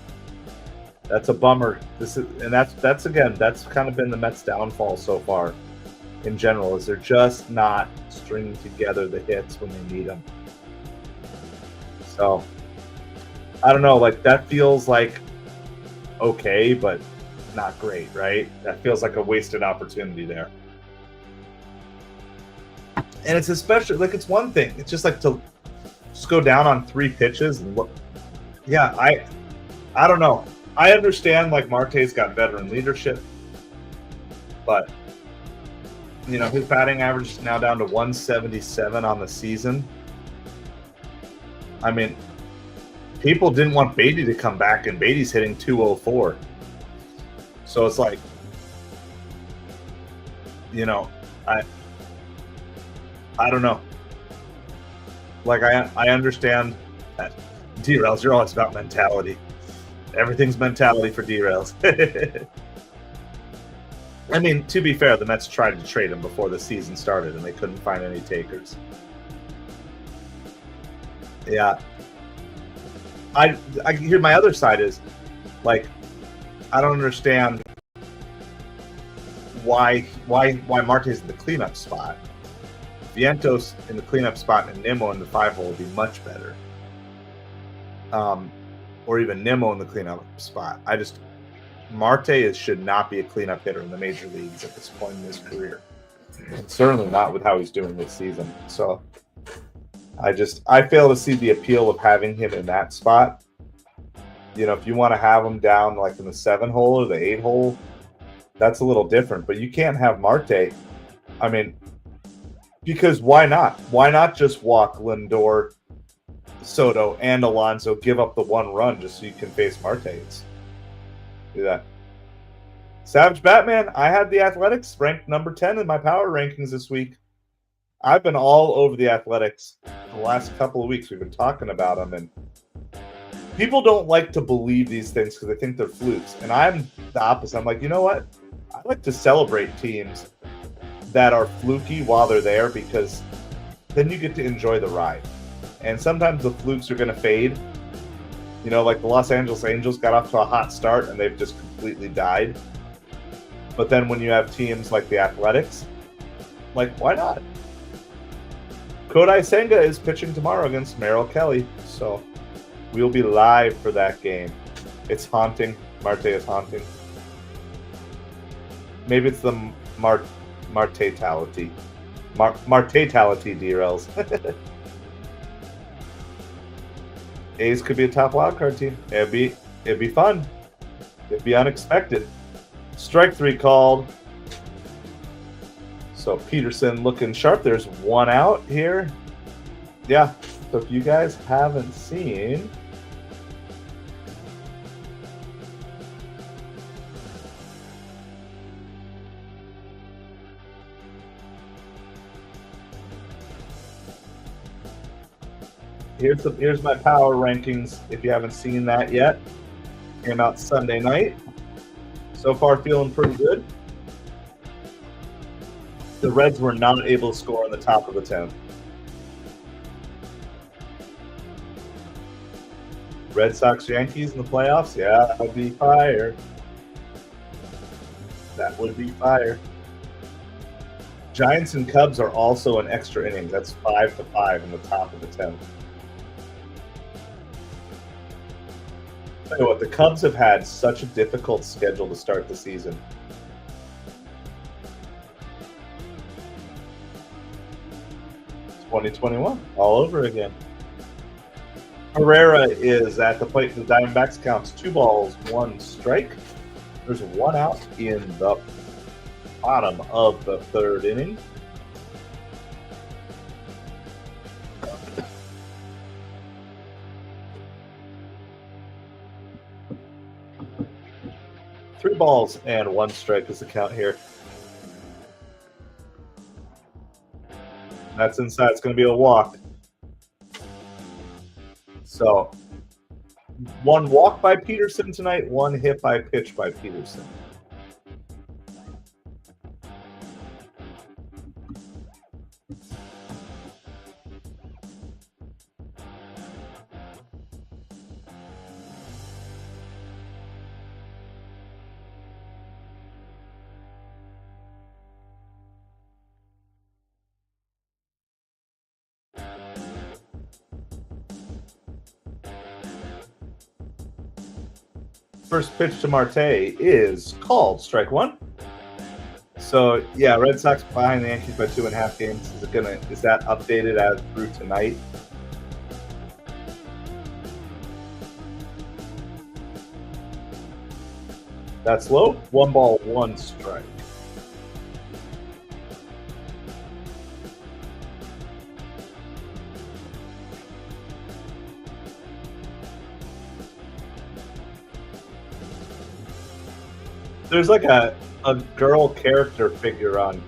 bummer. That's kind of been the Mets' downfall so far in general, is they're just not stringing together the hits when they need them. So I don't know, like that feels like okay, but not great, right? That feels like a wasted opportunity there. And it's especially like, it's one thing. It's just like to just go down on 3 pitches and look. Yeah, I don't know. I understand like Marte's got veteran leadership, but you know, his batting average is now down to 177 on the season. I mean, people didn't want Beatty to come back, and Beatty's hitting 204. So it's like, you know, I don't know. Like I understand that derails. You're always about mentality. Everything's mentality for derails. I mean, to be fair, the Mets tried to trade him before the season started, and they couldn't find any takers. Yeah, I hear my other side is like I don't understand why Marte's in the cleanup spot. Vientos in the cleanup spot and Nimmo in the 5-hole would be much better. Or even Nimmo in the cleanup spot. Marte should not be a cleanup hitter in the major leagues at this point in his career. And certainly not with how he's doing this season. So I fail to see the appeal of having him in that spot. You know, if you want to have him down like in the 7-hole or the 8-hole, that's a little different. But you can't have Marte. I mean, because why not? Why not just walk Lindor, Soto, and Alonso, give up the 1 run just so you can face Marte? Do that. Savage Batman, I had the Athletics ranked number 10 in my power rankings this week. I've been all over the Athletics the last couple of weeks. We've been talking about them, and people don't like to believe these things because they think they're flukes. And I'm the opposite. I'm like, you know what? I like to celebrate teams that are fluky while they're there, because then you get to enjoy the ride. And sometimes the flukes are going to fade. You know, like the Los Angeles Angels got off to a hot start and they've just completely died. But then when you have teams like the Athletics, like, why not? Kodai Senga is pitching tomorrow against Merrill Kelly, so we'll be live for that game. It's haunting. Marte is haunting. Maybe it's the Martatality. Martatality derails. A's could be a top wildcard team. It'd be fun. It'd be unexpected. Strike 3 called. So Peterson looking sharp. There's 1 out here. Yeah. So if you guys haven't seen, here's my power rankings. If you haven't seen that yet, came out Sunday night. So far, feeling pretty good. The Reds were not able to score on the top of the 10. Red Sox Yankees in the playoffs? Yeah, that would be fire. That would be fire. Giants and Cubs are also an extra inning. That's 5-5 in the top of the 10. Tell you what, the Cubs have had such a difficult schedule to start the season. It's 2021, all over again. Herrera is at the plate for the Diamondbacks. Counts 2 balls, 1 strike. There's 1 out in the bottom of the 3rd inning. Three balls and 1 strike is the count here. That's inside. It's going to be a walk. So, 1 walk by Peterson tonight, 1 hit by pitch by Peterson. First pitch to Marte is called, strike 1. So yeah, Red Sox behind the Yankees by 2.5 games. Is that updated as through tonight? That's low. 1 ball, 1 strike. There's like a girl character figure on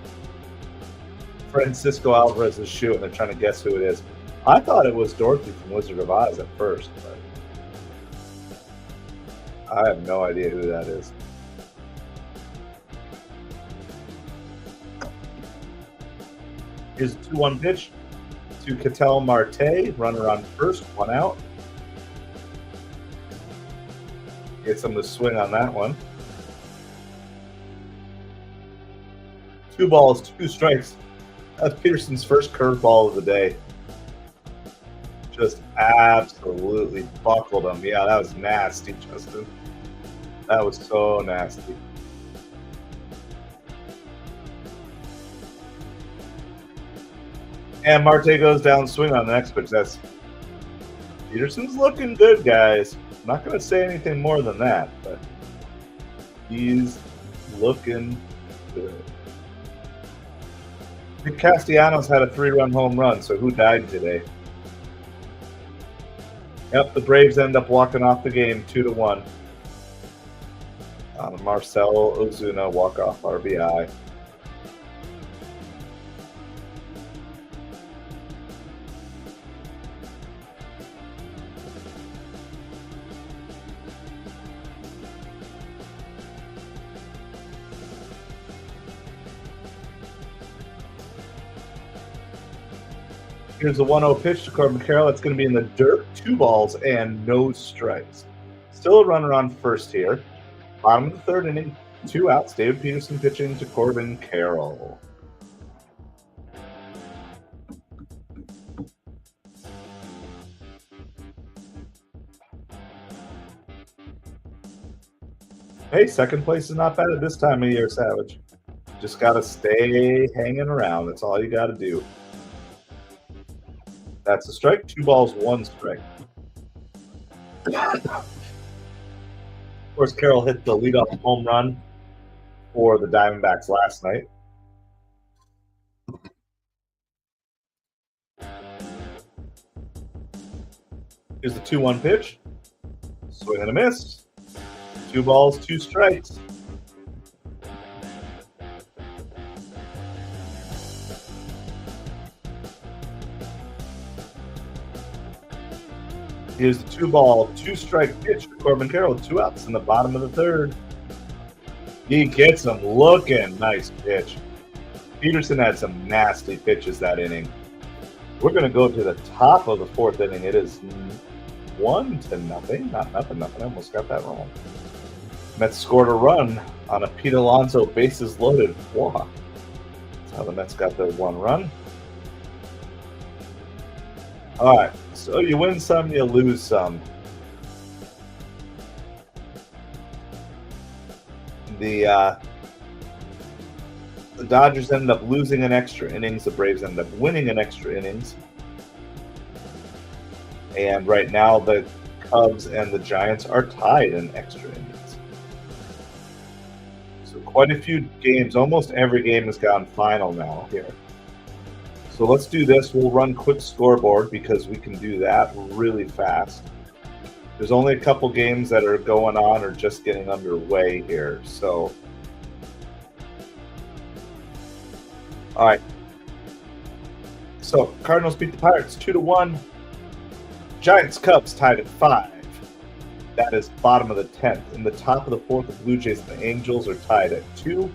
Francisco Alvarez's shoe, and they're trying to guess who it is. I thought it was Dorothy from Wizard of Oz at first, but I have no idea who that is. Here's a 2-1 pitch to Ketel Marte, runner on first, 1 out. Gets him to swing on that one. 2 balls, 2 strikes. That's Peterson's first curveball of the day. Just absolutely buckled him. Yeah, that was nasty, Justin. That was so nasty. And Marte goes down, swing on the next pitch. That's Peterson's looking good, guys. I'm not going to say anything more than that, but he's looking good. Nick Castellanos had a 3-run home run, so who died today? Yep, the Braves end up walking off the game 2-1. On a Marcell Ozuna walk-off RBI. Here's a 1-0 pitch to Corbin Carroll. It's going to be in the dirt. 2 balls and no strikes. Still a runner on first here. Bottom of the 3rd inning. 2 outs. David Peterson pitching to Corbin Carroll. Hey, second place is not bad at this time of year, Savage. Just got to stay hanging around. That's all you got to do. That's a strike. 2 balls, 1 strike. Of course, Carroll hit the leadoff home run for the Diamondbacks last night. Here's the 2-1 pitch. Swing and a miss. 2 balls, 2 strikes. Here's the 2-ball, 2-strike pitch to Corbin Carroll. 2 outs in the bottom of the 3rd. He gets him looking. Nice pitch. Peterson had some nasty pitches that inning. We're going to go to the top of the 4th inning. It is 1-0. Not nothing. I almost got that wrong. Mets scored a run on a Pete Alonso bases loaded walk. That's how the Mets got their 1 run. All right, so you win some, you lose some. The Dodgers ended up losing in extra innings. The Braves ended up winning in extra innings. And right now, the Cubs and the Giants are tied in extra innings. So quite a few games, almost every game has gone final now here. So let's do this. We'll run quick scoreboard because we can do that really fast. There's only a couple games that are going on or just getting underway here. So, all right. So Cardinals beat the Pirates 2-1. Giants Cubs tied at 5. That is bottom of the 10th. In the top of the 4th, the Blue Jays and the Angels are tied at 2. Of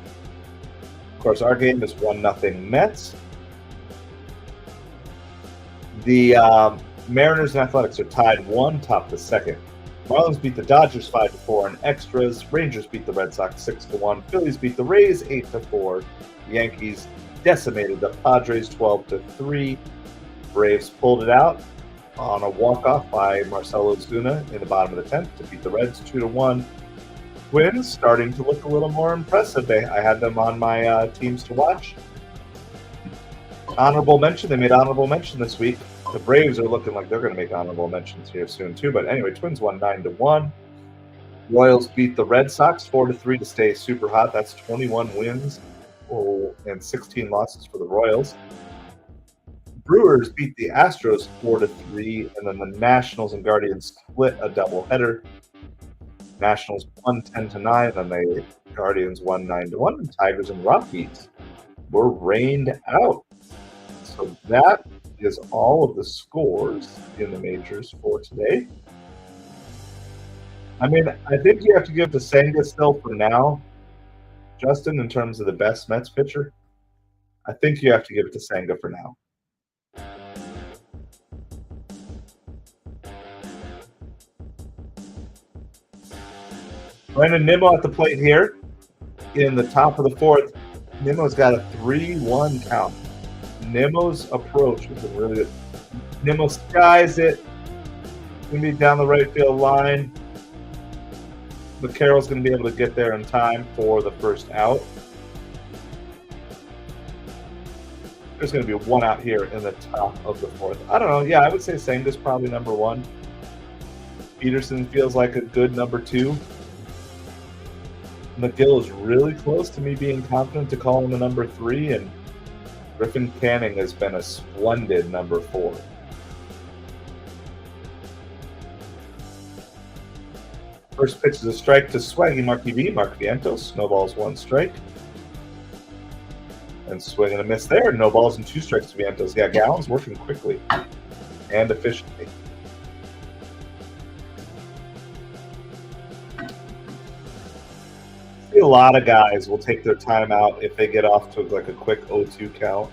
course, our game is 1-0 Mets. The Mariners and Athletics are tied 1, top of the 2nd. Marlins beat the Dodgers 5-4 in extras. Rangers beat the Red Sox 6-1. Phillies beat the Rays 8-4. The Yankees decimated the Padres 12-3. Braves pulled it out on a walk-off by Marcell Ozuna in the bottom of the 10th to beat the Reds 2-1. Twins starting to look a little more impressive. I had them on my teams to watch. Honorable mention. They made honorable mention this week. The Braves are looking like they're going to make honorable mentions here soon, too. But anyway, Twins won 9-1. Royals beat the Red Sox 4-3 to stay super hot. That's 21 wins and 16 losses for the Royals. Brewers beat the Astros 4-3, and then the Nationals and Guardians split a doubleheader. Nationals won 10-9, and they Guardians won 9-1, and Tigers and Rockies were rained out. So that is all of the scores in the majors for today. I mean, I think you have to give to Senga still for now, Justin, in terms of the best Mets pitcher. I think you have to give it to Senga for now. Brandon Nimmo at the plate here in the top of the fourth. Nimmo's got a 3-1 count. Nimmo's approach is really good. Nimmo skies it. Going to be down the right field line. But Carroll's going to be able to get there in time for the first out. There's going to be one out here in the top of the fourth. I don't know. Yeah, I would say Senga's probably number one. Peterson feels like a good number two. McGill is really close to me being confident to call him a number three, and Griffin Canning has been a splendid number four. First pitch is a strike to Swaggy Marky V. Mark Vientos. No balls, one strike. And swing and a miss there. No balls and 2 strikes to Vientos. Yeah, Gallen's working quickly and efficiently. A lot of guys will take their time out if they get off to like a quick 0-2 count.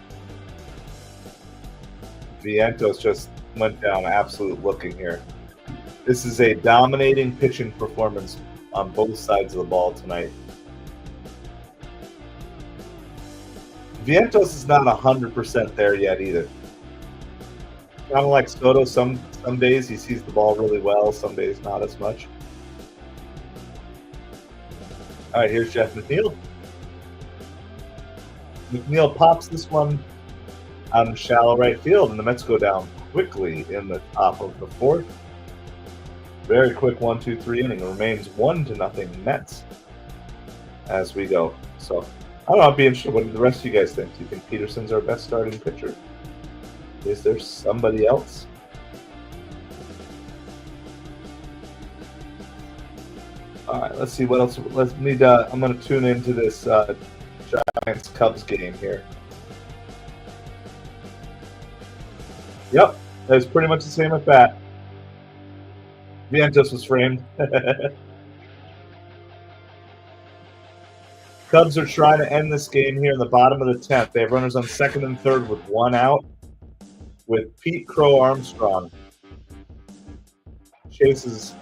Vientos just went down absolute looking here. This is a dominating pitching performance on both sides of the ball tonight. Vientos is not 100% there yet either. Kind of like Soto, some days he sees the ball really well, some days not as much. All right, here's Jeff McNeil. McNeil pops this one out in shallow right field, and the Mets go down quickly in the top of the fourth. Very quick 1-2-3 inning. It remains 1-0 Mets as we go. So, I don't know. I'd be interested. What do the rest of you guys think? Do you think Peterson's our best starting pitcher? Is there somebody else? All right, let's see what else. I'm going to tune into this Giants-Cubs game here. Yep, it's pretty much the same at bat. Vientos was framed. Cubs are trying to end this game here in the bottom of the 10th. They have runners on second and third with one out, with Pete Crow Armstrong. Chases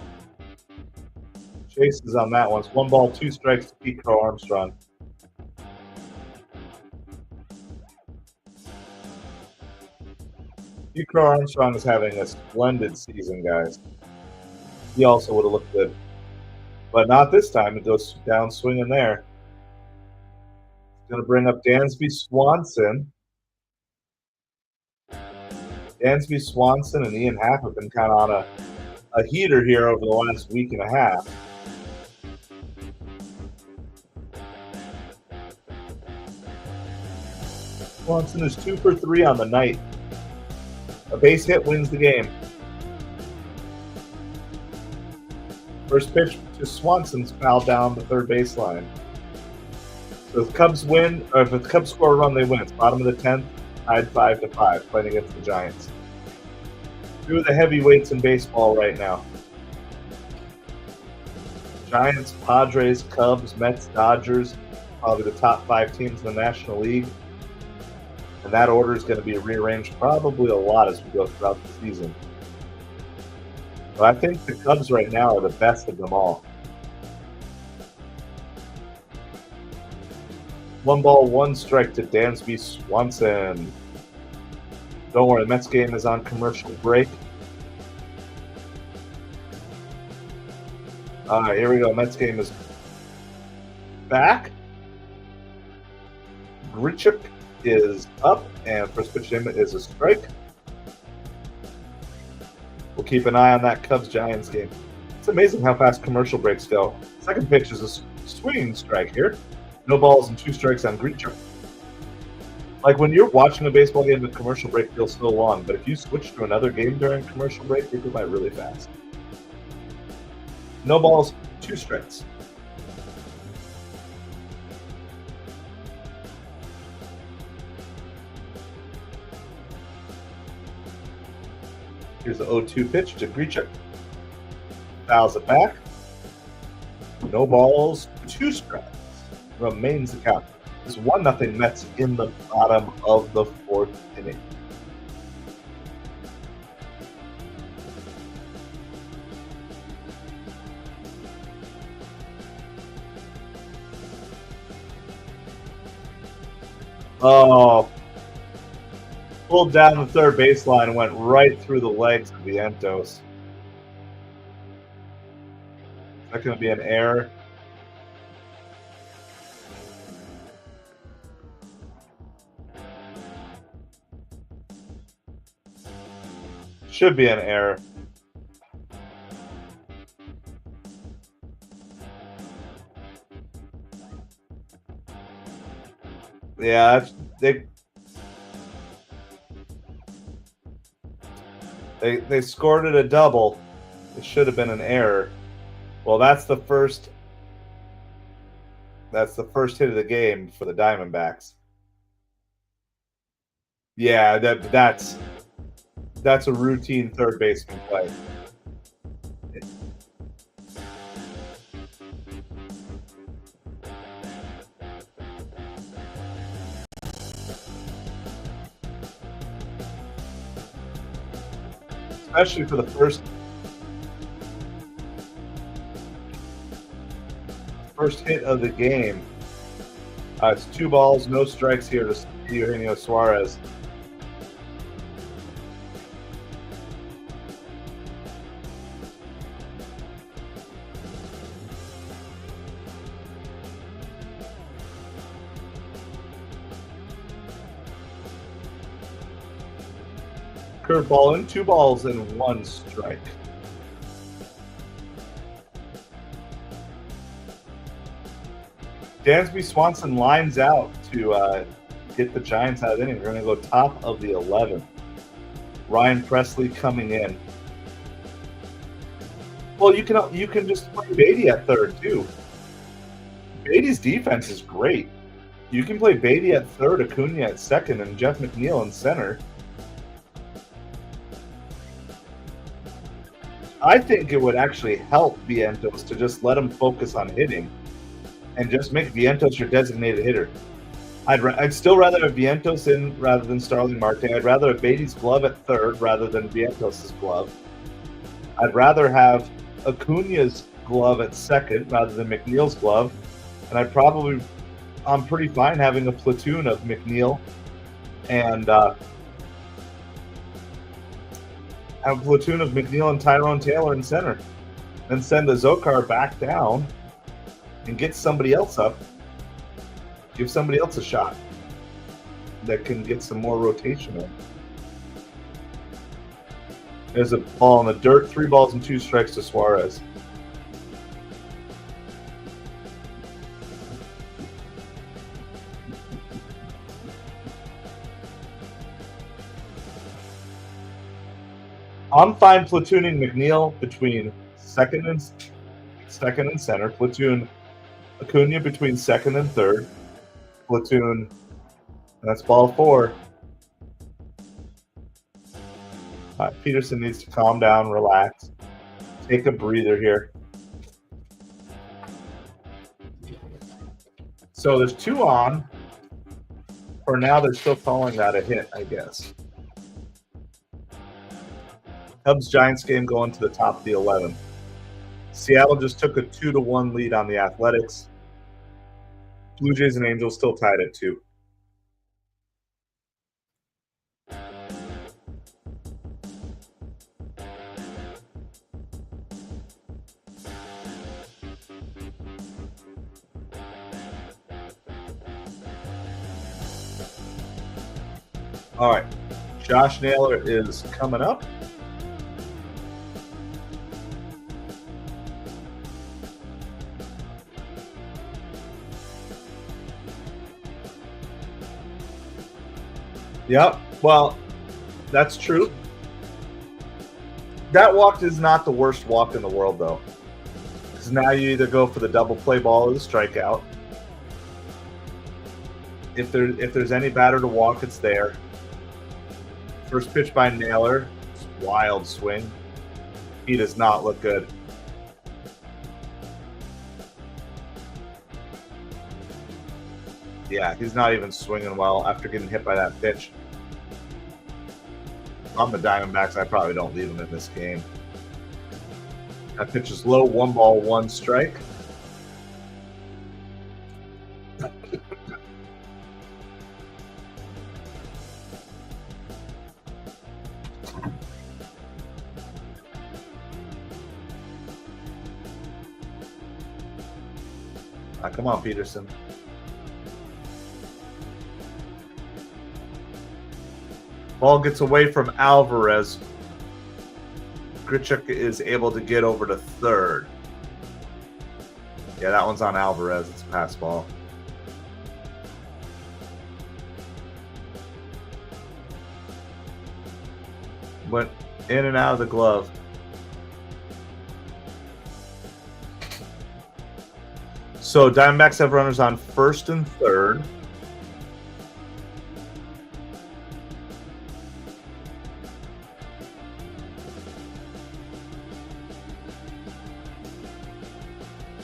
on that one. It's 1 ball, 2 strikes to Pete Crow Armstrong. Pete Crow Armstrong is having a splendid season, guys. He also would have looked good. But not this time. It goes down swinging there. Going to bring up Dansby Swanson. Dansby Swanson and Ian Happ have been kind of on a heater here over the last week and a half. Swanson is 2 for 3 on the night. A base hit wins the game. First pitch to Swanson's fouled down the third baseline. So if the Cubs win, or if the Cubs score a run, they win. It's bottom of the 10th, tied 5-5, playing against the Giants. 2 of the heavyweights in baseball right now. Giants, Padres, Cubs, Mets, Dodgers, probably the top 5 teams in the National League. And that order is going to be rearranged probably a lot as we go throughout the season. But I think the Cubs right now are the best of them all. 1 ball, 1 strike to Dansby Swanson. Don't worry, the Mets game is on commercial break. All right, here we go. Mets game is back. Grichuk is up, and first pitch to him is a strike. We'll keep an eye on that Cubs-Giants game. It's amazing how fast commercial breaks go. Second pitch is a swinging strike here. No balls and 2 strikes on Grichuk. Like when you're watching a baseball game, the commercial break feels so long, but if you switch to another game during commercial break, they go by really fast. No balls, 2 strikes. Here's the 0-2 pitch to Grichuk. Fouls it back. No balls, 2 strikes. Remains the count. It's 1-0 Mets in the bottom of the 4th inning. Oh, pulled down the third baseline and went right through the legs of Vientos. Is that going to be an error? Should be an error. Yeah, they scored it a double. It should have been an error. Well, that's the first hit of the game for the Diamondbacks. Yeah, that's a routine third baseman play. Especially for the first hit of the game. It's 2 balls, no strikes here to Eugenio Suarez. Curveball in, 2 balls and 1 strike. Dansby Swanson lines out to get the Giants out of the inning. We're going to go top of the 11th. Ryan Presley coming in. Well, you can just play Beatty at third too. Beatty's defense is great. You can play Beatty at third, Acuna at second, and Jeff McNeil in center. I think it would actually help Vientos to just let him focus on hitting and just make Vientos your designated hitter. I'd still rather have Vientos in rather than Starling Marte. I'd rather have Beatty's glove at third rather than Vientos' glove. I'd rather have Acuna's glove at second rather than McNeil's glove. And I'm pretty fine having a platoon of McNeil and Tyrone Taylor in center. Then send the Zokar back down and get somebody else up. Give somebody else a shot that can get some more rotation in. There's a ball in the dirt, 3 balls and 2 strikes to Suarez. I'm fine platooning McNeil between second and center. Platoon Acuna between second and third. Platoon, that's ball 4. All right, Peterson needs to calm down, relax, take a breather here. So there's 2 on. For now, they're still calling that a hit, I guess. Cubs-Giants game going to the top of the 11th. Seattle just took a 2-1 lead on the Athletics. Blue Jays and Angels still tied at 2. All right, Josh Naylor is coming up. Yep. Well, that's true. That walk is not the worst walk in the world, though. Because now you either go for the double play ball or the strikeout. If there's any batter to walk, it's there. First pitch by Naylor. Wild swing. He does not look good. Yeah, he's not even swinging well after getting hit by that pitch. On the Diamondbacks, I probably don't leave him in this game. That pitch is low, 1 ball, 1 strike. Come on, Peterson. Ball gets away from Alvarez. Grichuk is able to get over to third. Yeah, that one's on Alvarez. It's a pass ball. Went in and out of the glove. So Diamondbacks have runners on first and third.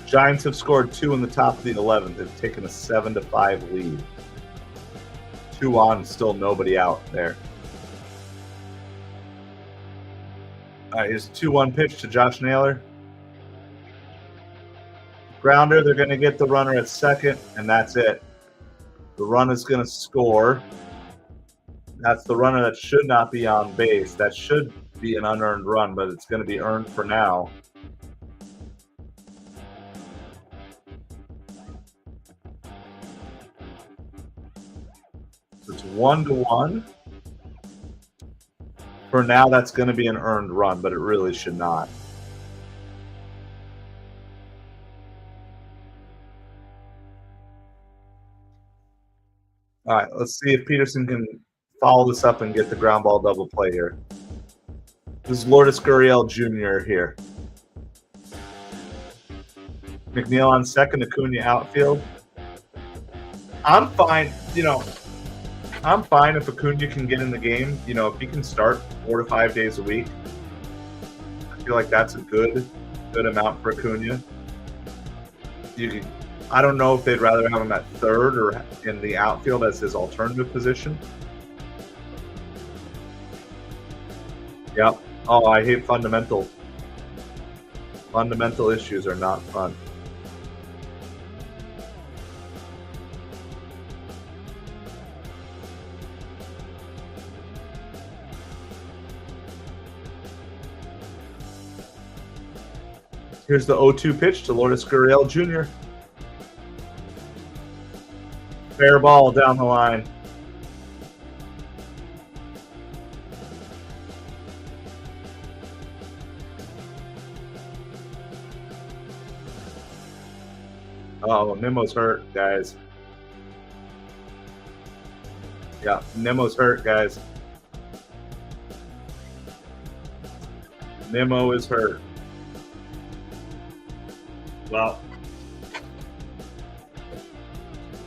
Giants have scored 2 in the top of the 11th. They've taken a 7-5 lead. 2 on, still nobody out there. All right, here's a 2-1 pitch to Josh Naylor. Grounder, they're going to get the runner at second, and that's it. The run is going to score. That's the runner that should not be on base. That should be an unearned run, but it's going to be earned for now. So it's 1-1. For now, that's going to be an earned run, but it really should not. All right, let's see if Peterson can follow this up and get the ground ball double play here. This is Lourdes Gurriel Jr. here. McNeil on second, Acuna outfield. I'm fine, I'm fine if Acuna can get in the game. If he can start 4 to 5 days a week, I feel like that's a good amount for Acuna. I don't know if they'd rather have him at third or in the outfield as his alternative position. Yep. Oh, I hate fundamental. Fundamental issues are not fun. Here's the 0-2 pitch to Lourdes Gurriel Jr. Fair ball down the line. Oh, Nemo's hurt, guys. Yeah, Nemo's hurt, guys. Nemo is hurt.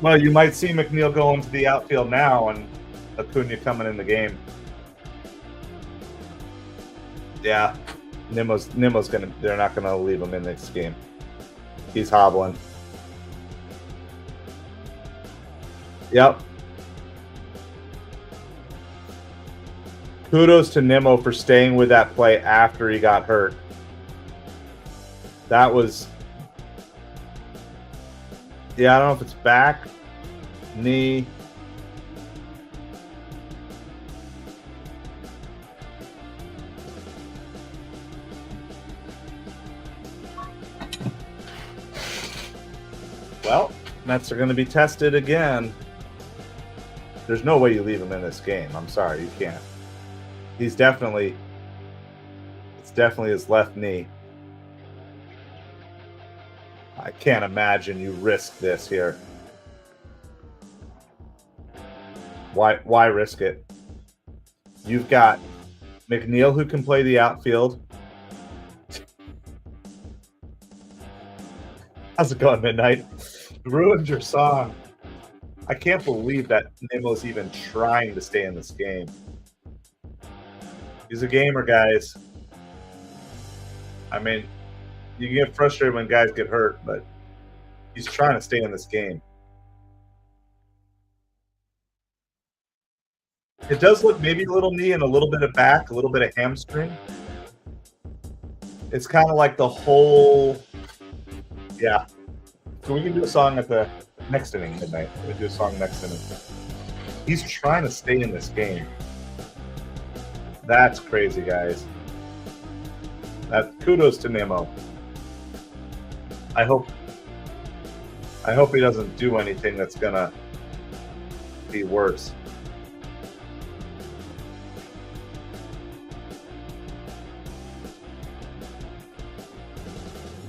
Well, you might see McNeil go into the outfield now and Acuna coming in the game. Yeah, Nemo's gonna. They're not gonna leave him in this game. He's hobbling. Yep. Kudos to Nemo for staying with that play after he got hurt. That was. Yeah, I don't know if it's back, knee. Well, Mets are going to be tested again. There's no way you leave him in this game. I'm sorry, you can't. It's definitely his left knee. I can't imagine you risk this here. Why risk it? You've got McNeil who can play the outfield. How's it going, Midnight? Ruined your song. I can't believe that Nemo's even trying to stay in this game. He's a gamer, guys. I mean, you get frustrated when guys get hurt, but he's trying to stay in this game. It does look maybe a little knee and a little bit of back, a little bit of hamstring. It's kind of like the whole, yeah. So we can do a song at the next inning midnight. We can do a song next inning. He's trying to stay in this game. That's crazy, guys. Kudos to Nemo. I hope he doesn't do anything that's gonna be worse.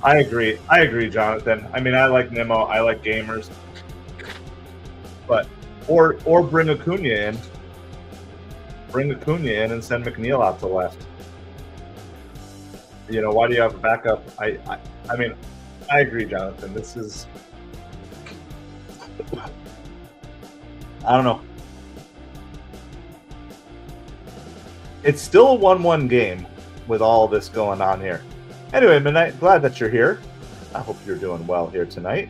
I agree, Jonathan. I mean, I like Nemo. I like gamers. But or bring Acuna in. Bring Acuna in and send McNeil out to left. You know, why do you have a backup? I mean, I agree, Jonathan. This is, I don't know. It's still a 1-1 game with all this going on here. Anyway, Midnight, glad that you're here. I hope you're doing well here tonight.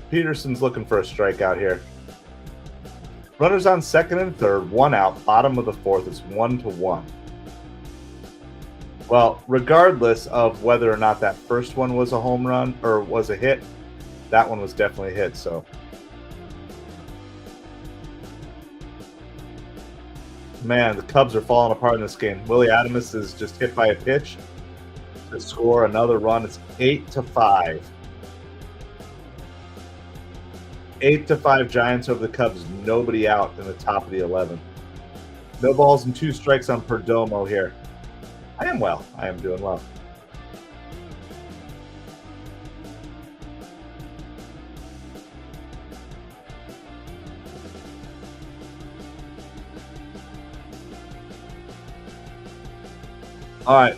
Peterson's looking for a strikeout here. Runners on second and third, one out, bottom of the fourth. It's 1-1. Well, regardless of whether or not that first one was a home run or was a hit, that one was definitely a hit. So, man, the Cubs are falling apart in this game. Willie Adames is just hit by a pitch to score another run. It's 8-5. 8-5 Giants over the Cubs. Nobody out in the top of the 11. No balls and 2 strikes on Perdomo here. I am well. I am doing well. All right.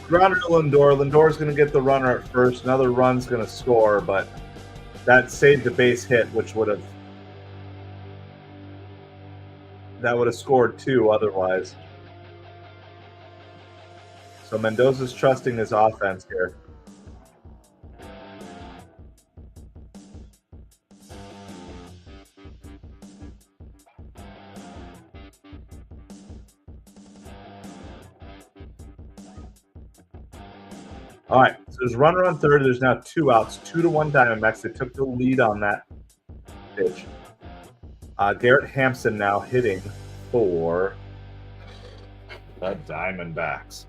Grounder to Lindor. Lindor's going to get the runner at first. Another run's going to score, but that saved a base hit, which would have scored 2 otherwise. So Mendoza's trusting his offense here. All right, so there's runner on third. There's now 2 outs, 2-1 Diamondbacks. They took the lead on that pitch. Garrett Hampson now hitting for the Diamondbacks.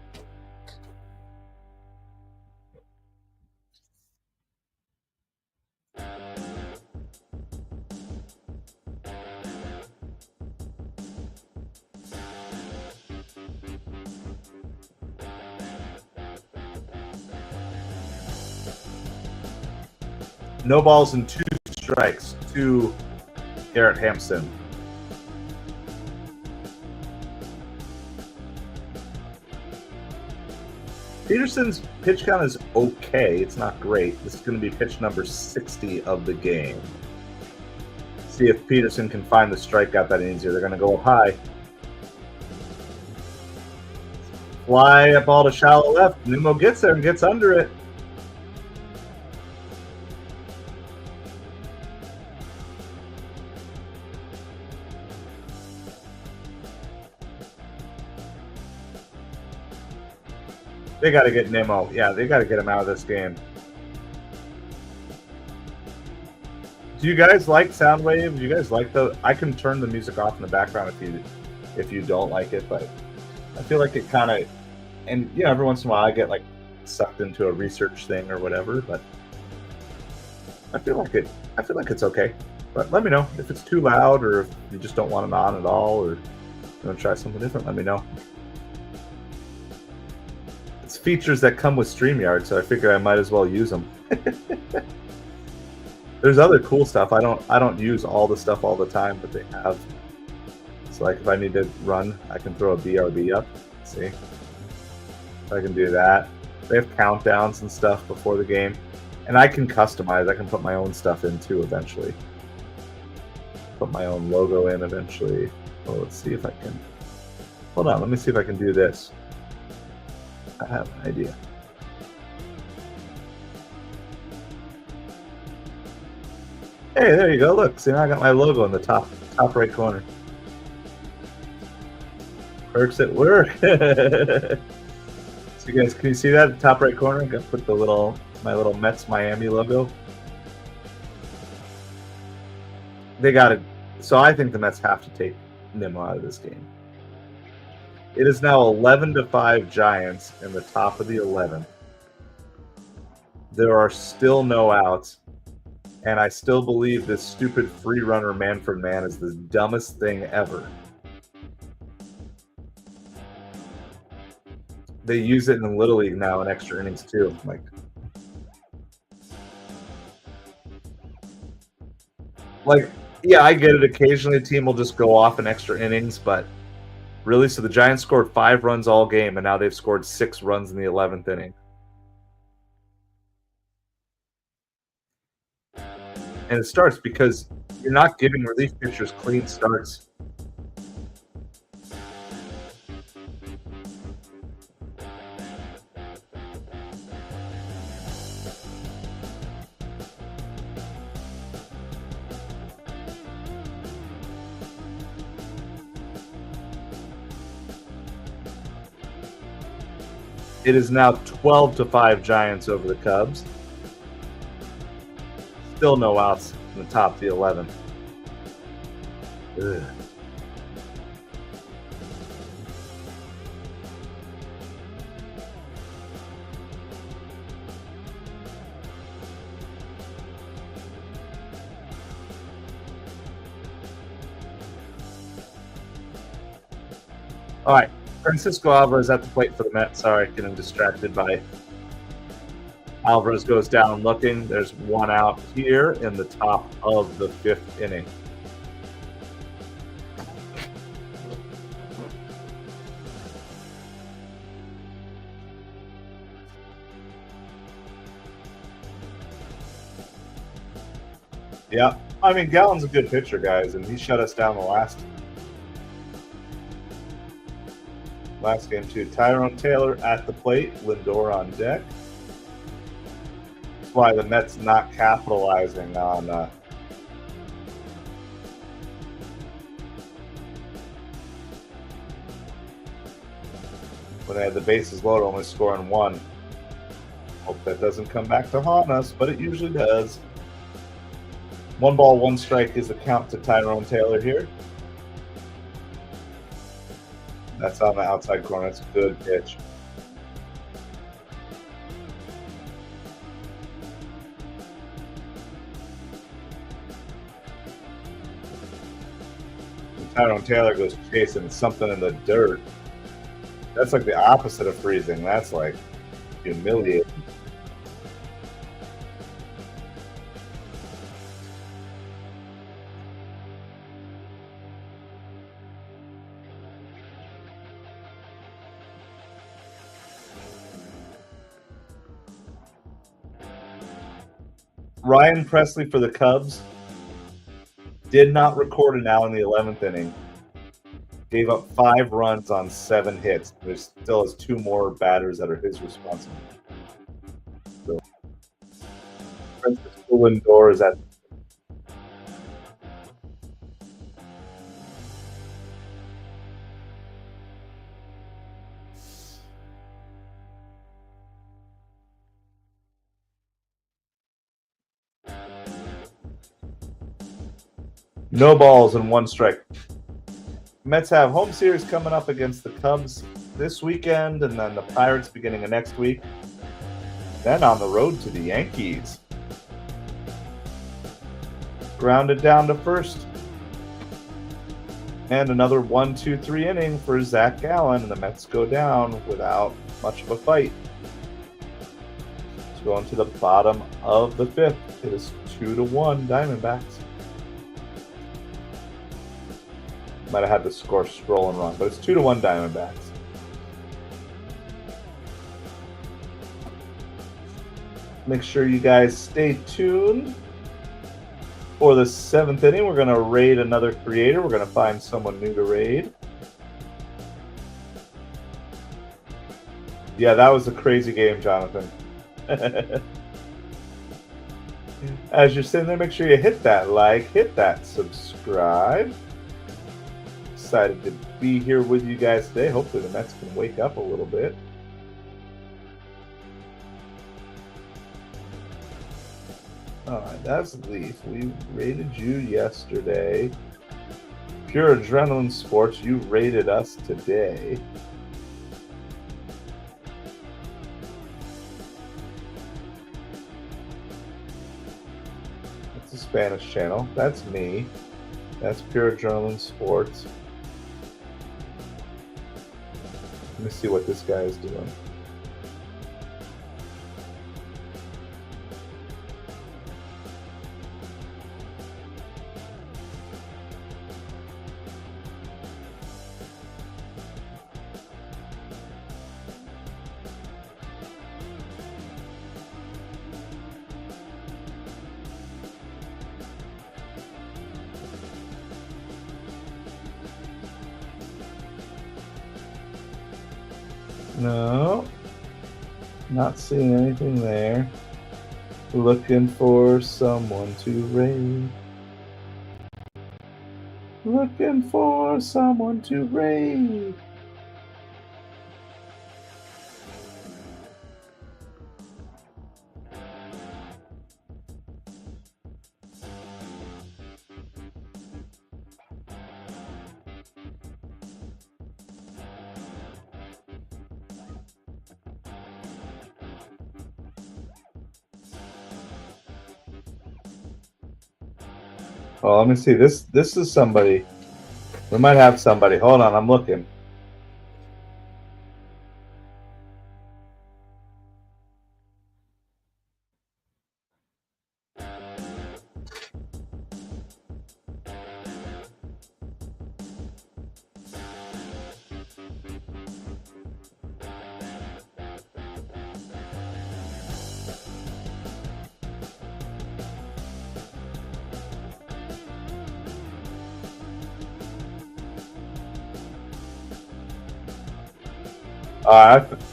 No balls and 2 strikes to Garrett Hampson. Peterson's pitch count is okay. It's not great. This is going to be pitch number 60 of the game. See if Peterson can find the strikeout that he needs here. They're going to go up high. Fly up ball to shallow left. Nemo gets there and gets under it. They got to get Nemo. Yeah, they got to get him out of this game. Do you guys like Soundwave? Do you guys like the? I can turn the music off in the background if you don't like it, but I feel like it kind of, and you know, every once in a while I get like sucked into a research thing or whatever, but I feel like it's okay. But let me know if it's too loud or if you just don't want it on at all, or you want to try something different. Let me know. It's features that come with StreamYard, so I figure I might as well use them. There's other cool stuff. I don't use all the stuff all the time, but they have. So like if I need to run, I can throw a BRB up. Let's see. I can do that. They have countdowns and stuff before the game. And I can customize. I can put my own stuff in too eventually. put my own logo in eventually. Well, let's see if I can. Hold on, let me see if I can do this. I have an idea. Hey, there you go. Look, see, now I got my logo in the top right corner. Perks at work. So you guys, can you see that top right corner? I'm gonna put the my little Mets Miami logo. They got it. So I think the Mets have to take Nimmo out of this game. It is now 11-5 Giants in the top of the 11th. There are still no outs, and I still believe this stupid free runner Manfred man is the dumbest thing ever. They use it in Little League now in extra innings too. Like, yeah, I get it. Occasionally a team will just go off in extra innings, but really, so the Giants scored 5 runs all game, and now they've scored 6 runs in the 11th inning. And it starts because you're not giving relief pitchers clean starts. It is now 12-5 Giants over the Cubs. Still no outs in the top of the 11th. Ugh. All right. Francisco Alvarez at the plate for the Mets. Sorry, getting distracted by Alvarez goes down looking. There's 1 out here in the top of the 5th inning. Yeah, I mean, Gallen's a good pitcher, guys, and he shut us down the last game too. Tyrone Taylor at the plate, Lindor on deck. That's why the Mets not capitalizing on when they had the bases loaded, only scoring 1. Hope that doesn't come back to haunt us, but it usually does. 1 ball, 1 strike is the count to Tyrone Taylor here. That's on the outside corner. That's a good pitch. And Tyrone Taylor goes chasing something in the dirt. That's like the opposite of freezing. That's like humiliating. Ryan Presley for the Cubs did not record an out in the 11th inning. Gave up 5 runs on 7 hits. There still has 2 more batters that are his responsibility. So, Francisco Lindor is at. No balls and 1 strike. Mets have home series coming up against the Cubs this weekend, and then the Pirates beginning of next week. Then on the road to the Yankees. Grounded down to first. And another 1-2-3 inning for Zach Gallen, and the Mets go down without much of a fight. It's going to the bottom of the 5th. It is 2-1 Diamondbacks. Might have had the score scrolling wrong, but it's 2-1 Diamondbacks. Make sure you guys stay tuned For the 7th inning, we're going to raid another creator. We're going to find someone new to raid. Yeah, that was a crazy game, Jonathan. As you're sitting there, make sure you hit that like, hit that subscribe. Excited to be here with you guys today. Hopefully the Mets can wake up a little bit. Alright, that's Leaf. We rated you yesterday. Pure Adrenaline Sports, you rated us today. That's a Spanish channel. That's me. That's Pure Adrenaline Sports. Let me see what this guy is doing. No, not seeing anything there. Looking for someone to raid. Looking for someone to raid. Oh, let me see. This is somebody. We might have somebody. Hold on, I'm looking.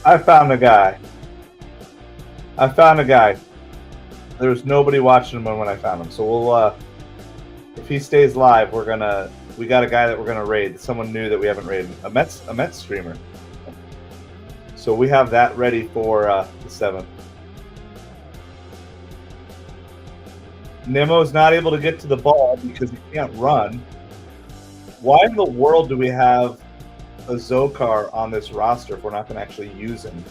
I found a guy. There was nobody watching him when I found him. So we'll, if he stays live, we got a guy that we're gonna raid. Someone new that we haven't raided. A Mets streamer. So we have that ready for the 7th. Nemo's not able to get to the ball because he can't run. Why in the world do we have a Zokar on this roster if we're not going to actually use him?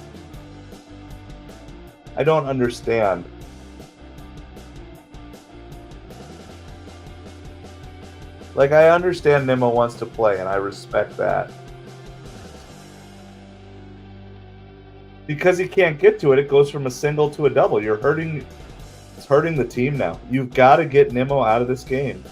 I don't understand. Like, I understand Nemo wants to play, and I respect that. Because he can't get to it, it goes from a single to a double. It's hurting the team now. You've got to get Nemo out of this game.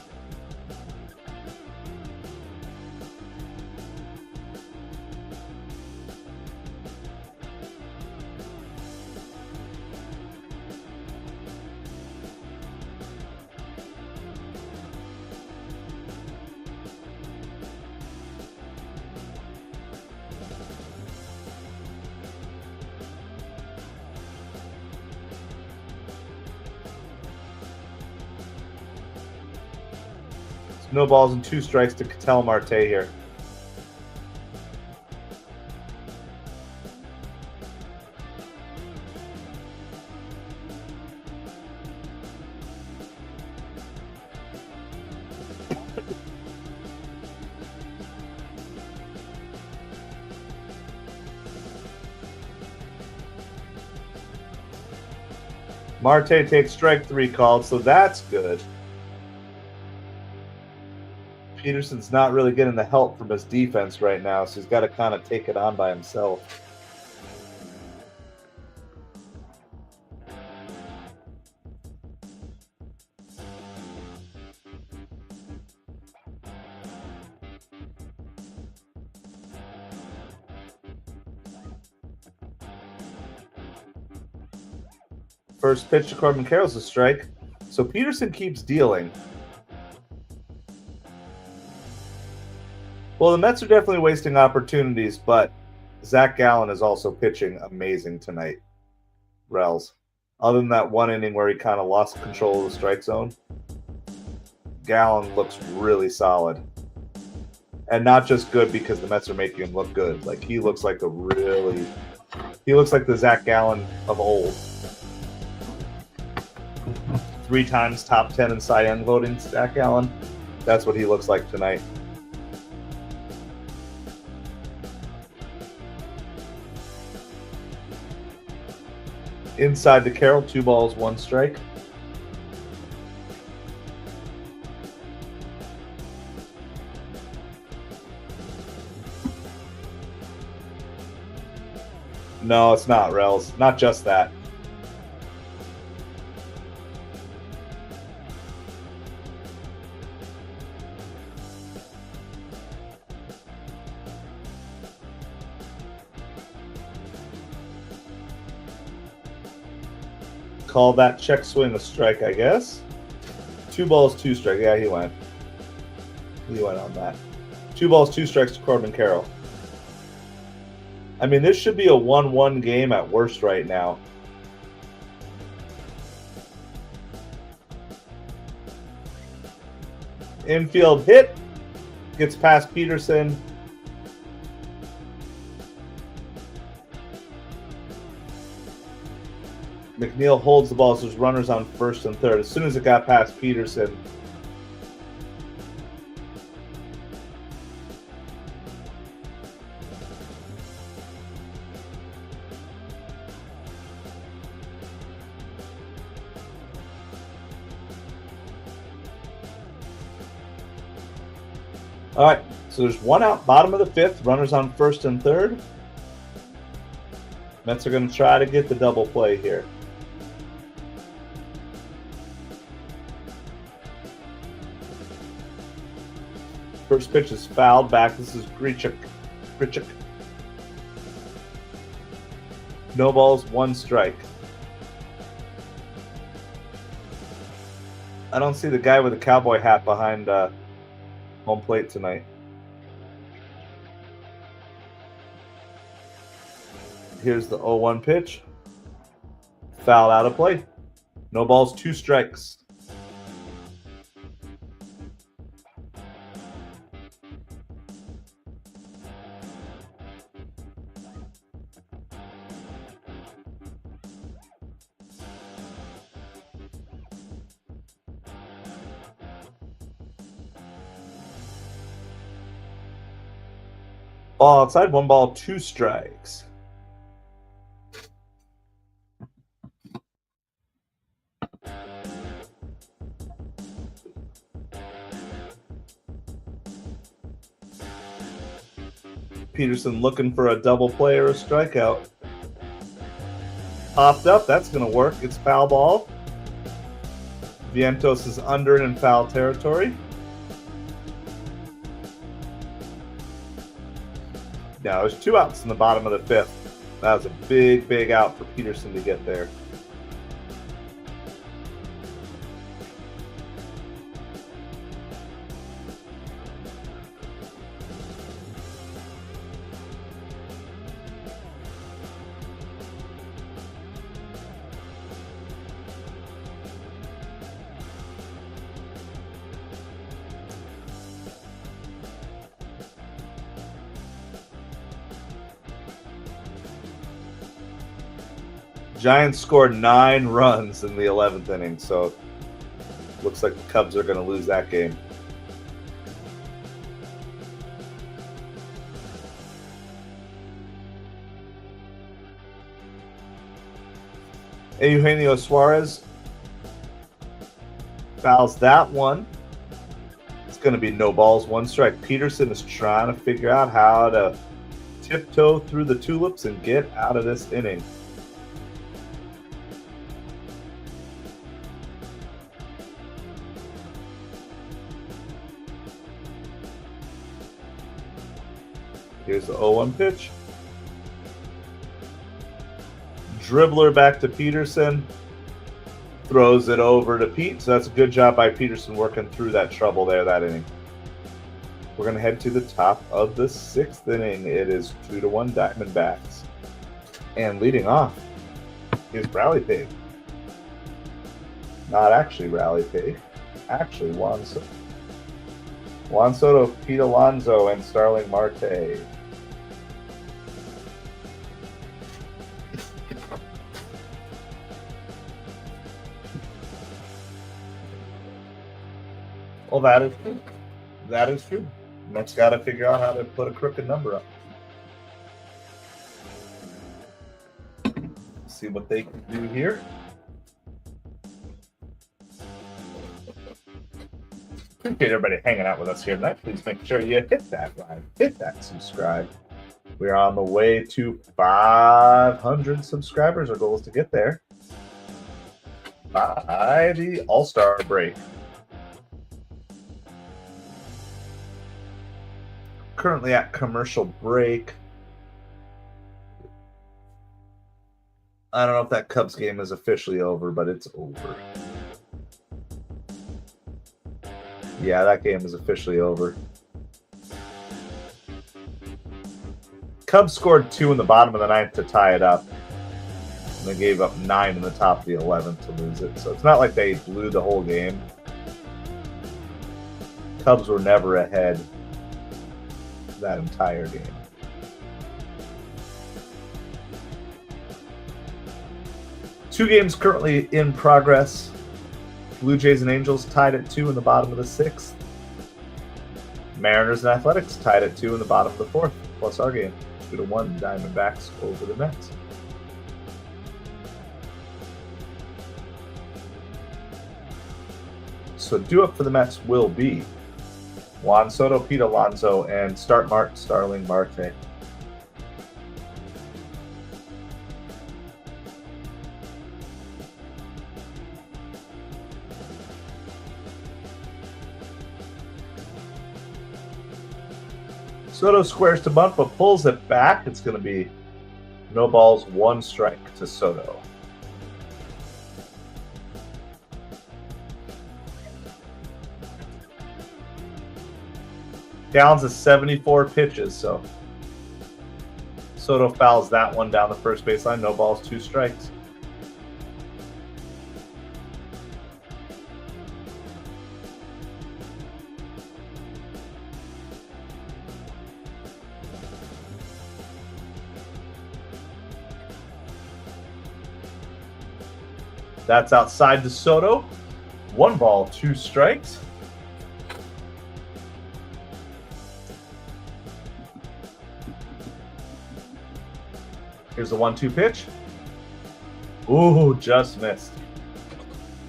No balls and 2 strikes to Ketel Marte here. Marte takes strike 3 called, so that's good. Peterson's not really getting the help from his defense right now, so he's got to kind of take it on by himself. First pitch to Corbin Carroll's a strike. So Peterson keeps dealing. Well, the Mets are definitely wasting opportunities, but Zach Gallen is also pitching amazing tonight. Rels. Other than that one inning where he kind of lost control of the strike zone, Gallen looks really solid. And not just good because the Mets are making him look good. Like, he looks like the Zach Gallen of old. 3 times top 10 in Cy Young voting, Zach Gallen. That's what he looks like tonight. Inside the Carroll, 2 balls, 1 strike. No, it's not, Rels. Not just that. Call that check swing a strike, I guess. 2 balls, 2 strikes. Yeah, he went. He went on that. 2 balls, 2 strikes to Corbin Carroll. I mean, this should be a 1-1 game at worst right now. Infield hit. Gets past Peterson. McNeil holds the ball, so there's runners on first and third. As soon as it got past Peterson, all right, so there's 1 out, bottom of the 5th, runners on first and third. Mets are going to try to get the double play here. First pitch is fouled back. This is Grichuk. No balls, 1 strike. I don't see the guy with the cowboy hat behind home plate tonight. Here's the 0-1 pitch. Foul out of play. No balls, 2 strikes. Ball outside, 1 ball, 2 strikes. Peterson looking for a double play or a strikeout. Popped up, that's going to work. It's foul ball. Vientos is under it in foul territory. Now, there's 2 outs in the bottom of the 5th. That was a big, big out for Peterson to get there. Giants scored 9 runs in the 11th inning, so looks like the Cubs are going to lose that game. Eugenio Suarez fouls that one. It's going to be no balls, 1 strike. Peterson is trying to figure out how to tiptoe through the tulips and get out of this inning. Here's the 0-1 pitch. Dribbler back to Peterson. Throws it over to Pete. So that's a good job by Peterson working through that trouble there that inning. We're going to head to the top of the 6th inning. It is 2-1 Diamondbacks. And leading off is Rally Pig. Not actually Rally Pig. Actually Juan Soto. Juan Soto, Pete Alonso, and Starling Marte. Well, that is true. That is true. Mets got to figure out how to put a crooked number up. See what they can do here. Appreciate everybody hanging out with us here tonight. Please make sure you hit that like, hit that subscribe. We're on the way to 500 subscribers. Our goal is to get there by the All-Star break. Currently at commercial break. I don't know if that Cubs game is officially over, but it's over. Yeah, that game is officially over. Cubs scored 2 in the bottom of the 9th to tie it up. And they gave up 9 in the top of the 11th to lose it. So it's not like they blew the whole game. Cubs were never ahead that entire game. Two games currently in progress. Blue Jays and Angels tied at 2 in the bottom of the 6th. Mariners and Athletics tied at 2 in the bottom of the 4th. Plus our game, 2-1 Diamondbacks over the Mets. So due up for the Mets will be Juan Soto, Pete Alonso, and Starling Marte. Soto squares to bunt, but pulls it back. It's going to be no balls, 1 strike to Soto. Downs is 74 pitches, so Soto fouls that one down the first baseline. No balls, 2 strikes. That's outside to Soto. 1 ball, 2 strikes. Here's the 1-2 pitch. Ooh, just missed.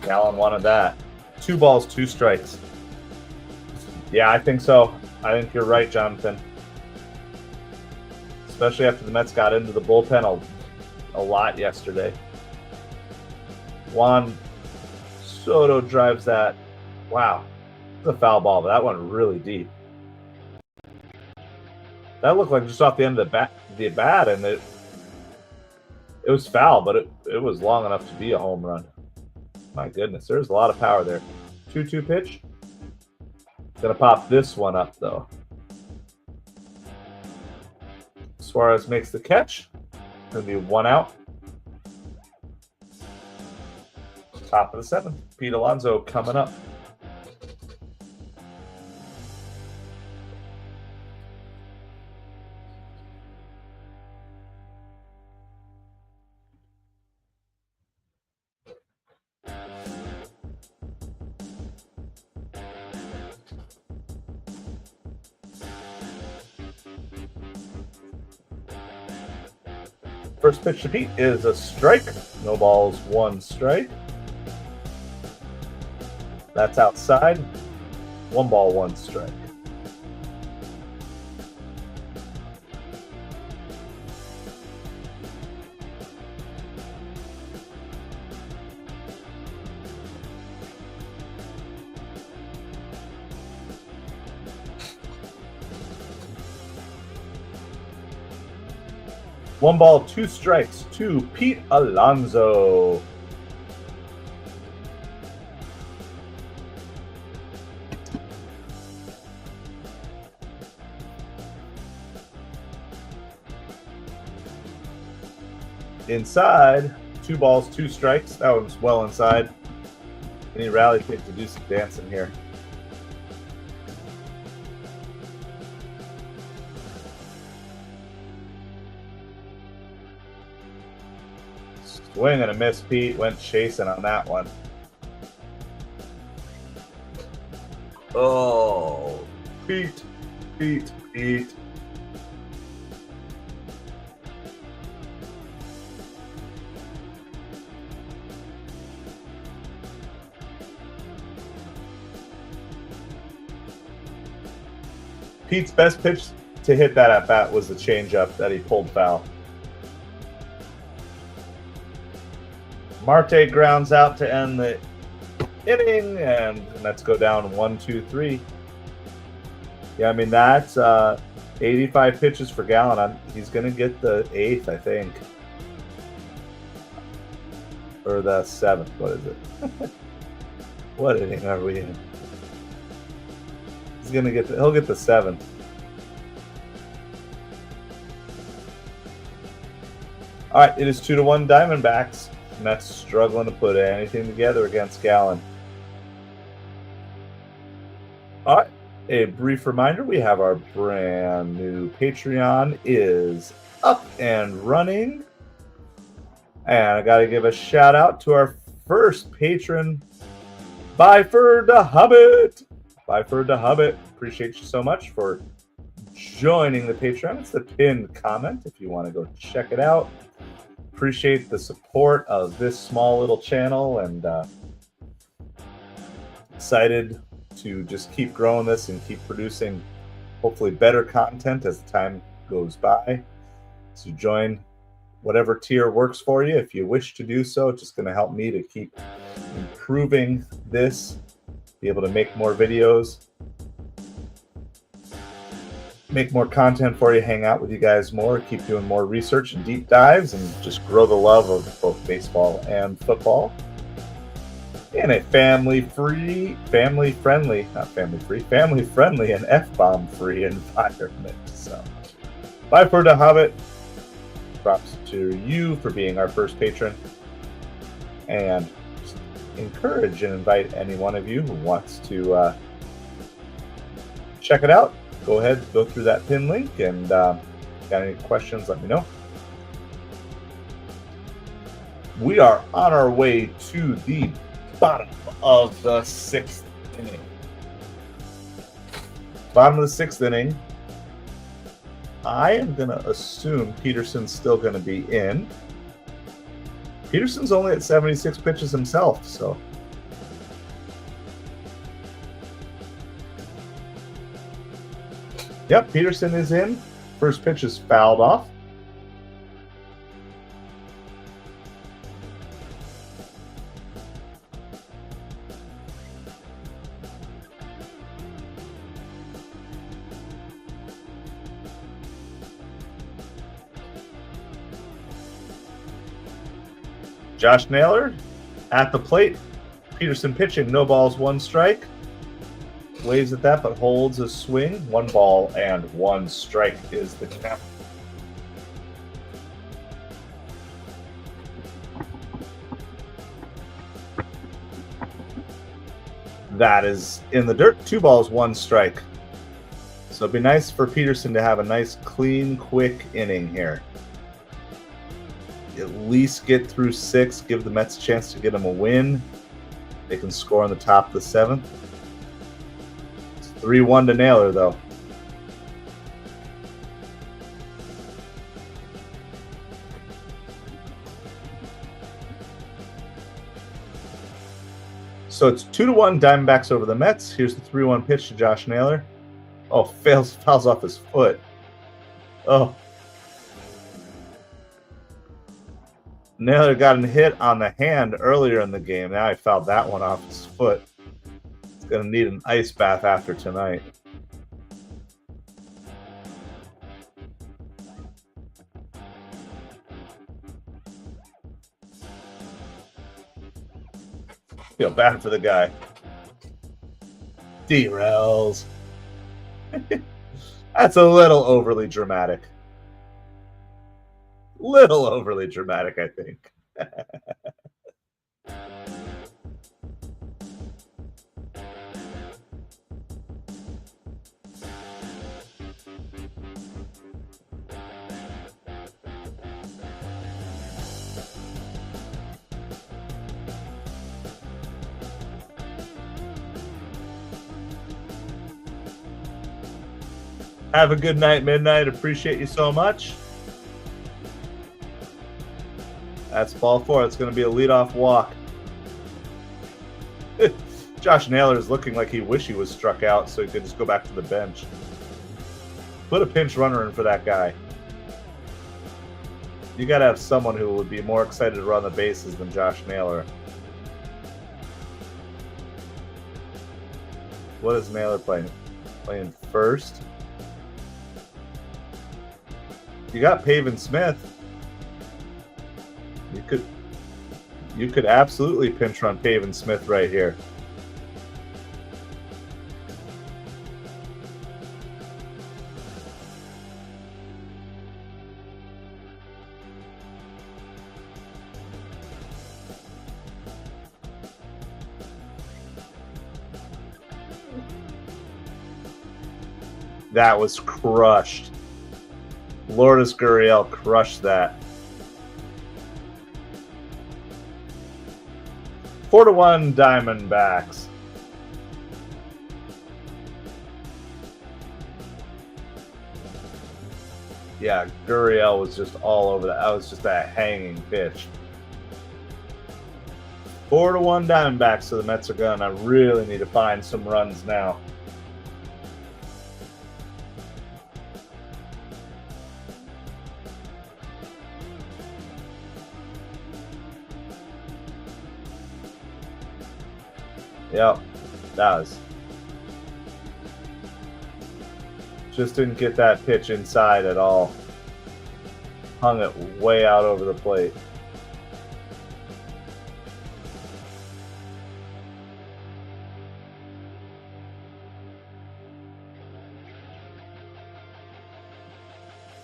Gallen wanted that. 2 balls, 2 strikes. Yeah, I think so. I think you're right, Jonathan. Especially after the Mets got into the bullpen a lot yesterday. Juan Soto drives that. Wow. It's a foul ball, but that went really deep. That looked like just off the end of the bat, and it was foul, but it was long enough to be a home run. My goodness, there's a lot of power there. 2-2 pitch. Gonna pop this one up, though. Suarez makes the catch. Gonna be 1 out. Top of the 7th. Pete Alonso coming up. First pitch to Pete is a strike. No balls, 1 strike. That's outside. 1 ball, 1 strike. One ball, 2 strikes to Pete Alonso. Inside, 2 balls, 2 strikes. That one's well inside. Any rally pick to do some dancing here. Swing and a miss, Pete. Went chasing on that one. Oh, Pete. Pete's best pitch to hit that at bat was the changeup that he pulled foul. Marte grounds out to end the inning, and let's go down 1-2-3. Yeah, I mean, that's 85 pitches for Gallon. He's going to get the 8th, I think. Or the 7th. What is it? What inning are we in? He's going to get he'll get the 7th. All right, it is 2-1 Diamondbacks. Mets struggling to put anything together against Gallon. All right, a brief reminder, we have our brand new Patreon is up and running. And I got to give a shout out to our first patron, Byford the Hobbit. Byford the Hobbit, appreciate you so much for joining the Patreon. It's the pinned comment if you want to go check it out. Appreciate the support of this small little channel, and excited to just keep growing this and keep producing hopefully better content as the time goes by. So join whatever tier works for you if you wish to do so. It's just going to help me to keep improving this, be able to make more videos, make more content for you, hang out with you guys more, keep doing more research and deep dives, and just grow the love of both baseball and football in a family-friendly and F-bomb-free environment. So, bye for the Hobbit. Props to you for being our first patron, and just encourage and invite any one of you who wants to check it out. Go ahead, go through that pin link, and got any questions, let me know. We are on our way to the bottom of the 6th inning. Bottom of the 6th inning. I am going to assume Peterson's still going to be in. Peterson's only at 76 pitches himself, so. Yep, Peterson is in. First pitch is fouled off. Josh Naylor at the plate. Peterson pitching, no balls, 1 strike. Waves at that, but holds a swing. 1 ball and 1 strike is the count. That is in the dirt. 2 balls, 1 strike. So it'd be nice for Peterson to have a nice, clean, quick inning here. At least get through 6, give the Mets a chance to get them a win. They can score on the top of the 7th. 3-1 to Naylor, though. So it's 2-1 Diamondbacks over the Mets. Here's the 3-1 pitch to Josh Naylor. Oh, fouls off his foot. Oh. Naylor got a hit on the hand earlier in the game. Now he fouled that one off his foot. He's going to need an ice bath after tonight. Feel bad for the guy. Derails. That's a little overly dramatic. A Little overly dramatic, I think. Have a good night, Midnight. Appreciate you so much. That's ball 4. It's going to be a leadoff walk. Josh Naylor is looking like he wish he was struck out so he could just go back to the bench. Put a pinch runner in for that guy. You got to have someone who would be more excited to run the bases than Josh Naylor. What is Naylor playing? Playing first? You got Pavin Smith. You could absolutely pinch run Pavin Smith right here. That was crushed. Lourdes Gurriel crushed that. 4-1 Diamondbacks. Yeah, Gurriel was just all over that. That was just a hanging pitch. 4-1 Diamondbacks, so the Mets are gonna really need to find some runs now. Yep, does. Just didn't get that pitch inside at all. Hung it way out over the plate.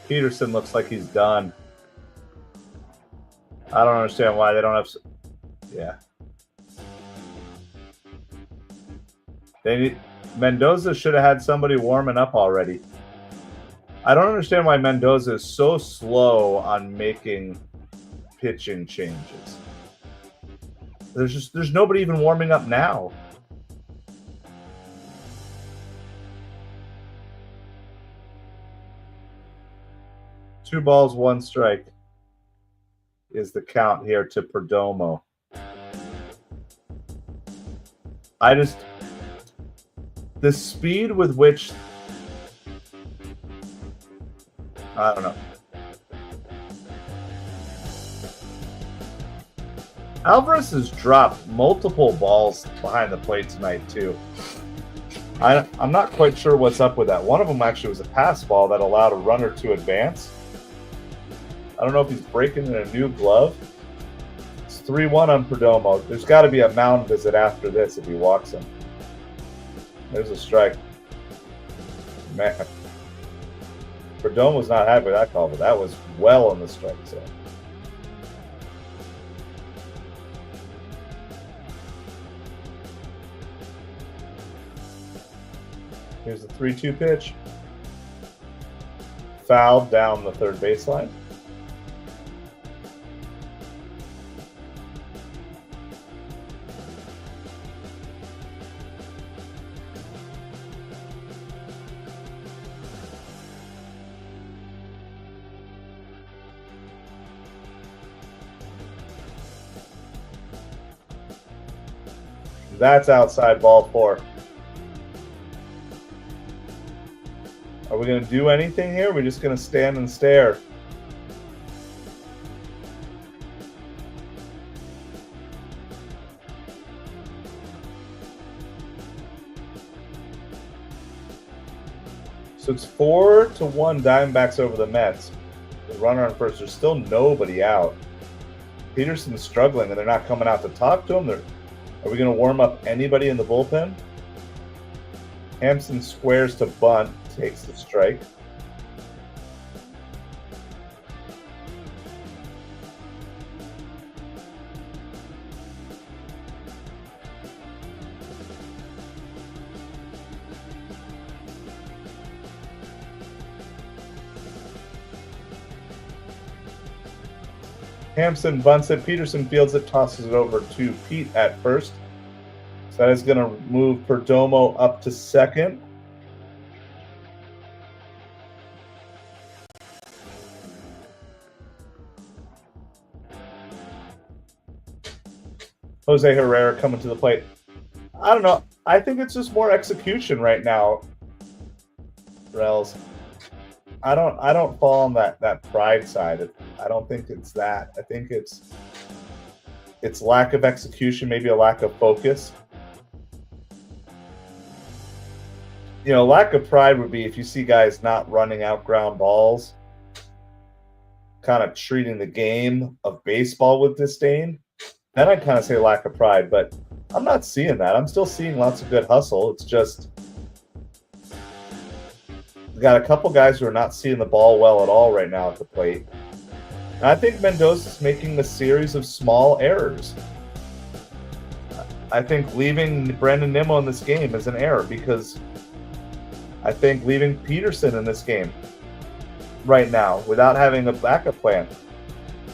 Peterson looks like he's done. I don't understand why they don't have... Yeah. Mendoza should have had somebody warming up already. I don't understand why Mendoza is so slow on making pitching changes. There's nobody even warming up now. Two balls, one strike is the count here to Perdomo. The speed with which, I don't know. Alvarez has dropped multiple balls behind the plate tonight too. I'm not quite sure what's up with that. One of them actually was a pass ball that allowed a runner to advance. I don't know if he's breaking in a new glove. It's 3-1 on Perdomo. There's got to be a mound visit after this if he walks him. There's a strike. Man. Perdomo was not happy with that call, but that was well on the strike zone. Here's the 3-2 pitch. Fouled down the third baseline. That's outside ball 4. Are we going to do anything here? We're just going to stand and stare. So it's 4-1 Diamondbacks over the Mets. The runner on first. There's still nobody out. Peterson's struggling, and they're not coming out to talk to him. Are we going to warm up anybody in the bullpen? Hampson squares to bunt, takes the strike. Hampson bunts it. Peterson fields it, tosses it over to Pete at first. So that is going to move Perdomo up to second. Jose Herrera coming to the plate. I don't know. I think it's just more execution right now, Rels. I don't fall on that pride side. I don't think it's that. I think it's lack of execution, maybe a lack of focus. You know, lack of pride would be if you see guys not running out ground balls, kind of treating the game of baseball with disdain. Then I'd kind of say lack of pride, but I'm not seeing that. I'm still seeing lots of good hustle. It's just we got a couple guys who are not seeing the ball well at all right now at the plate. And I think Mendoza's making a series of small errors. I think leaving Brandon Nimmo in this game is an error because I think leaving Peterson in this game right now without having a backup plan,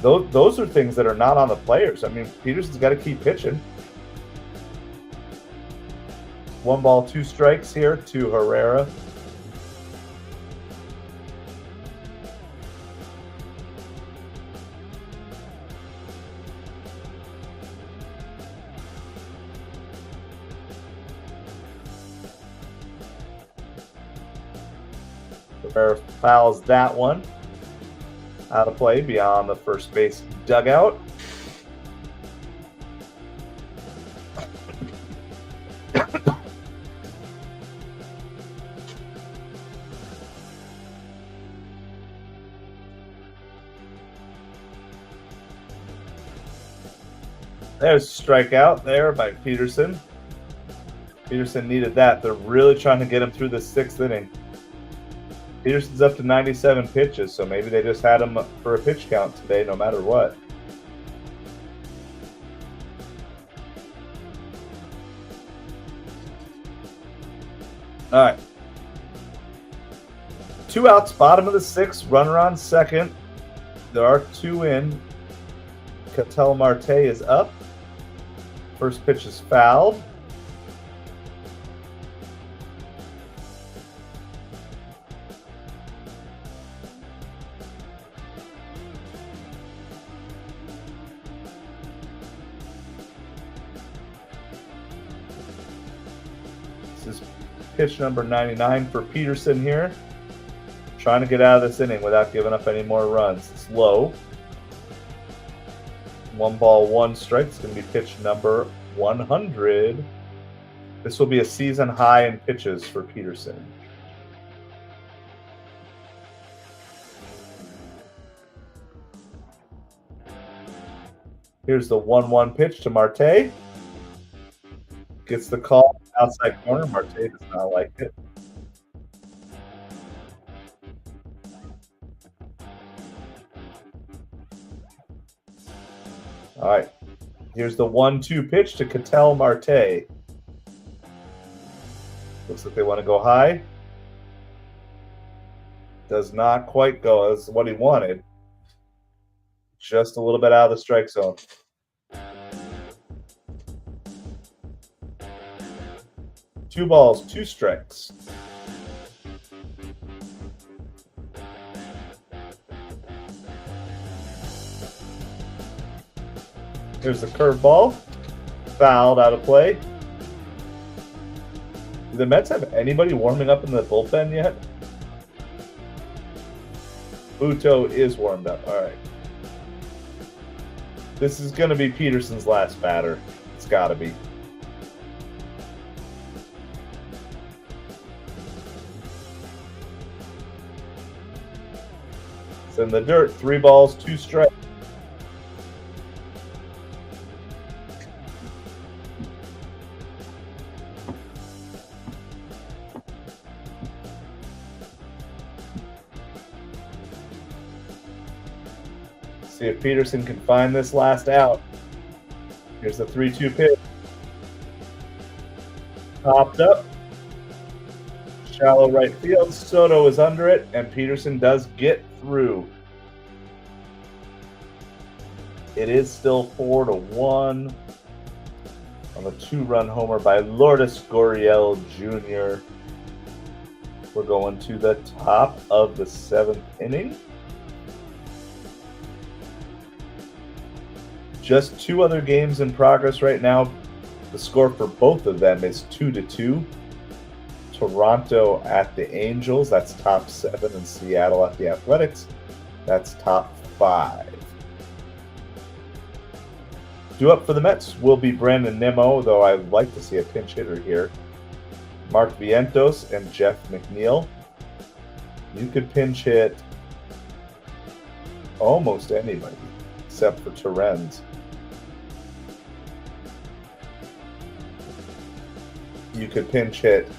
those are things that are not on the players. I mean, Peterson's got to keep pitching. 1 ball, 2 strikes here to Herrera. Herrera fouls that one out of play beyond the first base dugout. There's a strikeout there by Peterson. Peterson needed that. They're really trying to get him through the 6th inning. Peterson's up to 97 pitches, so maybe they just had him for a pitch count today, no matter what. All right. 2 outs, bottom of the 6th, runner on second. There are 2 in. Ketel Marte is up. First pitch is fouled. This is pitch number 99 for Peterson here. Trying to get out of this inning without giving up any more runs. It's low. 1 ball, 1 strike. It's going to be pitch number 100. This will be a season high in pitches for Peterson. Here's the 1-1 pitch to Marte. Gets the call outside corner. Marte does not like it. All right, here's the 1-2 pitch to Ketel Marte. Looks like they want to go high. Does not quite go. That's what he wanted. Just a little bit out of the strike zone. Two balls, 2 strikes. Here's the curveball. Fouled out of play. Do the Mets have anybody warming up in the bullpen yet? Buto is warmed up. All right. This is going to be Peterson's last batter. It's got to be. It's in the dirt. 3 balls, 2 strikes. See if Peterson can find this last out. Here's the 3-2 pitch. Popped up. Shallow right field. Soto is under it, and Peterson does get through. It is still 4-1 on a 2-run homer by Lourdes Gurriel Jr. We're going to the top of the 7th inning. Just 2 other games in progress right now. The score for both of them is 2-2. Toronto at the Angels, that's top 7, and Seattle at the Athletics, that's top 5. Due up for the Mets will be Brandon Nimmo, though I'd like to see a pinch hitter here. Mark Vientos and Jeff McNeil. You could pinch hit almost anybody except for Terrens. You could pinch hit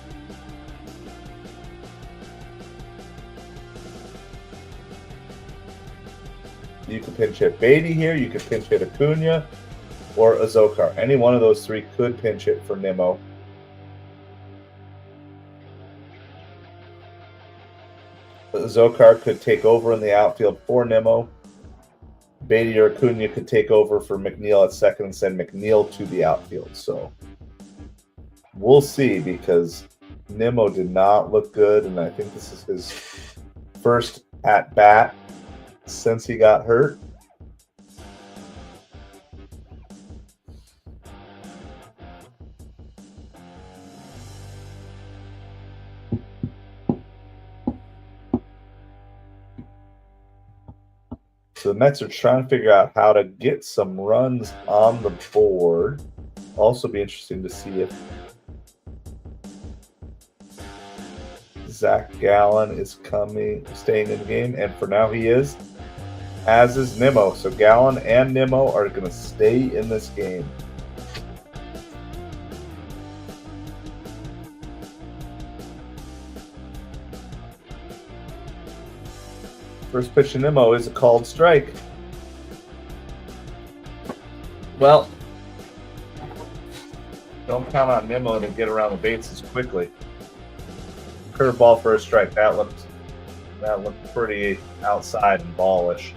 Beatty here. You could pinch hit Acuna or Azokar. Any one of those 3 could pinch hit for Nimmo. Azokar could take over in the outfield for Nimmo. Beatty or Acuna could take over for McNeil at second and send McNeil to the outfield. So we'll see, because Nimmo did not look good, and I think this is his first at-bat since he got hurt. So the Mets are trying to figure out how to get some runs on the board. Also be interesting to see if Zach Gallen is staying in the game, and for now he is, as is Nimmo. So Gallen and Nimmo are going to stay in this game. First pitch to Nimmo is a called strike. Well, don't count on Nimmo to get around the bases quickly. Curveball for a strike. That looked pretty outside and ballish.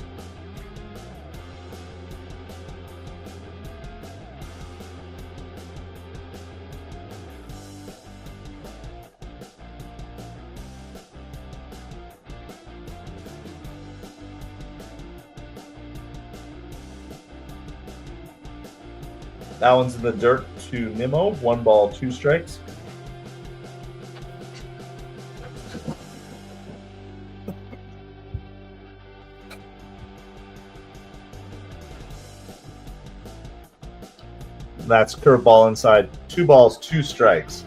That one's in the dirt to Nimmo. 1 ball, 2 strikes. That's curveball inside. 2 balls, 2 strikes.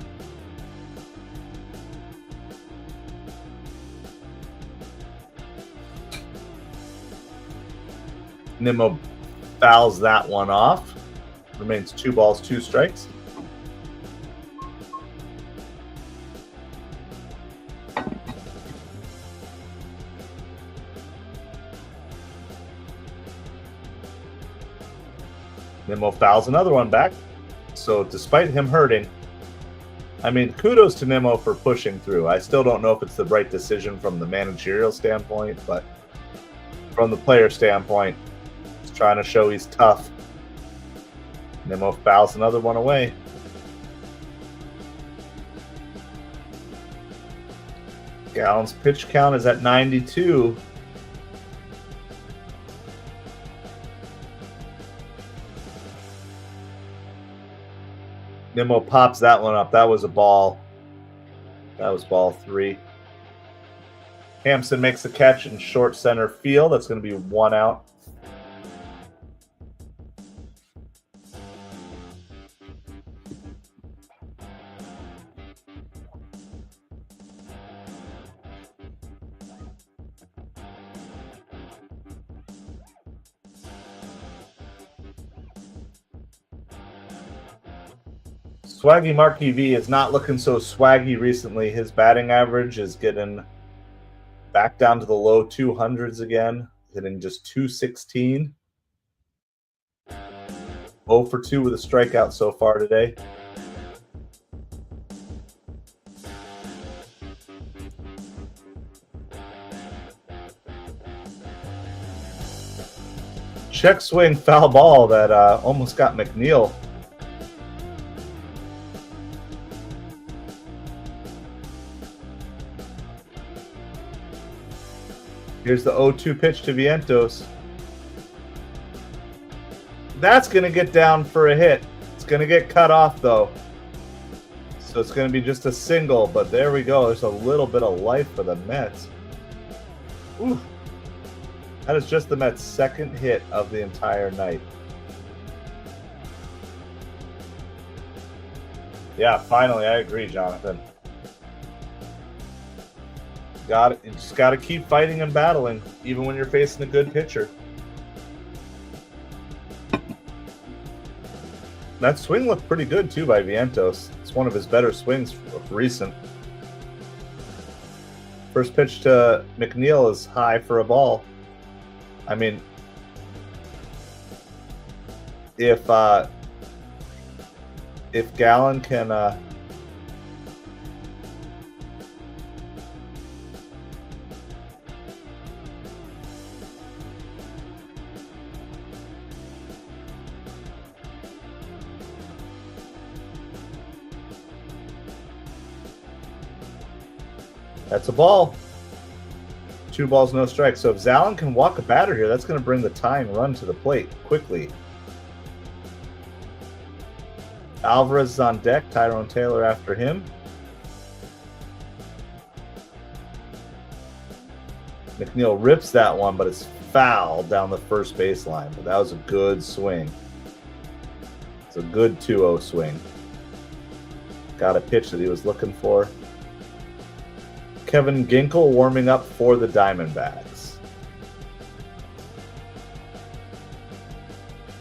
Nimmo fouls that one off. Remains 2 balls, 2 strikes. Nimmo fouls another one back. So despite him hurting, I mean, kudos to Nimmo for pushing through. I still don't know if it's the right decision from the managerial standpoint, but from the player standpoint, he's trying to show he's tough. Nimmo fouls another one away. Gallen's pitch count is at 92. Nimmo pops that one up. That was a ball. That was ball 3. Hampson makes the catch in short center field. That's going to be 1 out. Swaggy Marky V is not looking so swaggy recently. His batting average is getting back down to the low 200s again, hitting just 216. 0 for 2 with a strikeout so far today. Check swing foul ball that almost got McNeil. Here's the 0-2 pitch to Vientos. That's going to get down for a hit. It's going to get cut off, though. So it's going to be just a single, but there we go. There's a little bit of life for the Mets. Ooh. That is just the Mets' second hit of the entire night. Yeah, finally, I agree, Jonathan. You just got to keep fighting and battling, even when you're facing a good pitcher. That swing looked pretty good, too, by Vientos. It's one of his better swings of recent. First pitch to McNeil is high for a ball. I mean, if Gallen can... That's a ball. 2 balls, no strikes. So if Zallen can walk a batter here, that's going to bring the tying run to the plate quickly. Alvarez is on deck. Tyrone Taylor after him. McNeil rips that one, but it's foul down the first baseline. But that was a good swing. It's a good 2-0 swing. Got a pitch that he was looking for. Kevin Ginkel warming up for the Diamondbacks.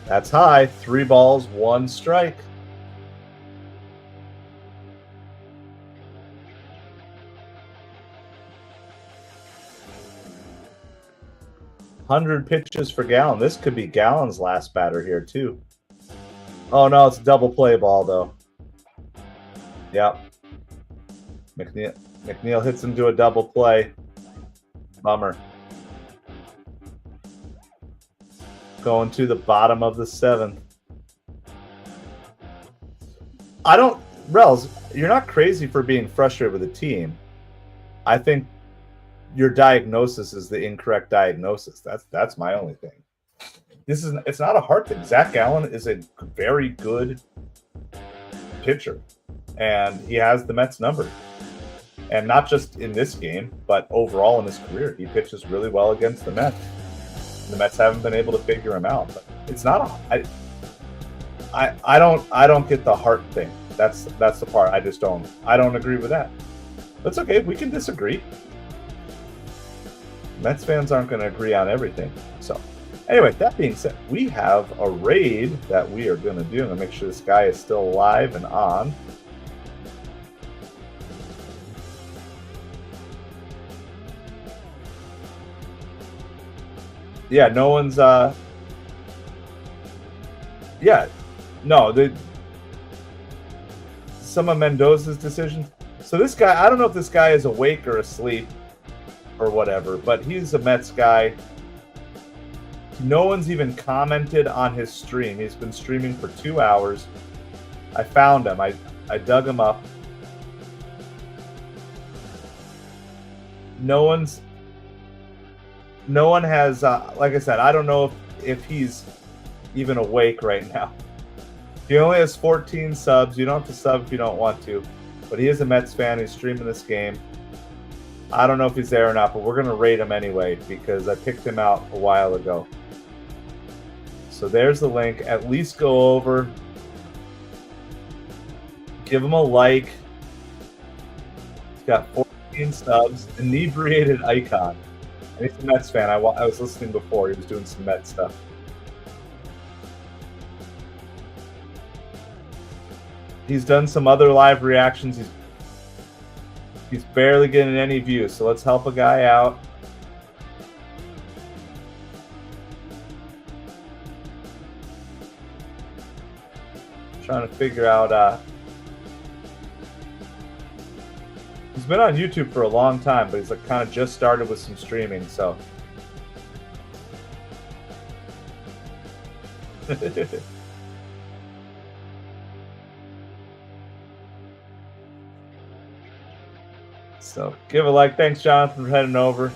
That's high. 3 balls, 1 strike. $100 pitches for Gallen. This could be Gallen's last batter here, too. Oh, no, it's a double play ball, though. Yep. McNeil hits him to a double play. Bummer. Going to the bottom of the 7th. Rels, you're not crazy for being frustrated with the team. I think your diagnosis is the incorrect diagnosis. That's my only thing. It's not a hard thing. Zach Gallen is a very good pitcher, and he has the Mets number. And not just in this game, but overall in his career, he pitches really well against the Mets. The Mets haven't been able to figure him out. But it's not I don't get the heart thing. That's the part I don't agree with that. That's okay. We can disagree. Mets fans aren't going to agree on everything. So anyway, that being said, we have a raid that we are going to do. I'm going to make sure this guy is still alive and on. Yeah, no one's some of Mendoza's decisions. So this guy, I don't know if this guy is awake or asleep or whatever, but he's a Mets guy. No one's even commented on his stream. He's been streaming for 2 hours. I found him. I dug him up. No one has, like I said, I don't know if he's even awake right now. He only has 14 subs. You don't have to sub if you don't want to. But he is a Mets fan. He's streaming this game. I don't know if he's there or not, but we're going to rate him anyway because I picked him out a while ago. So there's the link. At least go over. Give him a like. He's got 14 subs. Inebriated icon. And he's a Mets fan. I was listening before. He was doing some Mets stuff. He's done some other live reactions. He's barely getting any views. So let's help a guy out. Trying to figure out. He's been on YouTube for a long time, but he's like kind of just started with some streaming, so So give a like. Thanks, Jonathan, for heading over.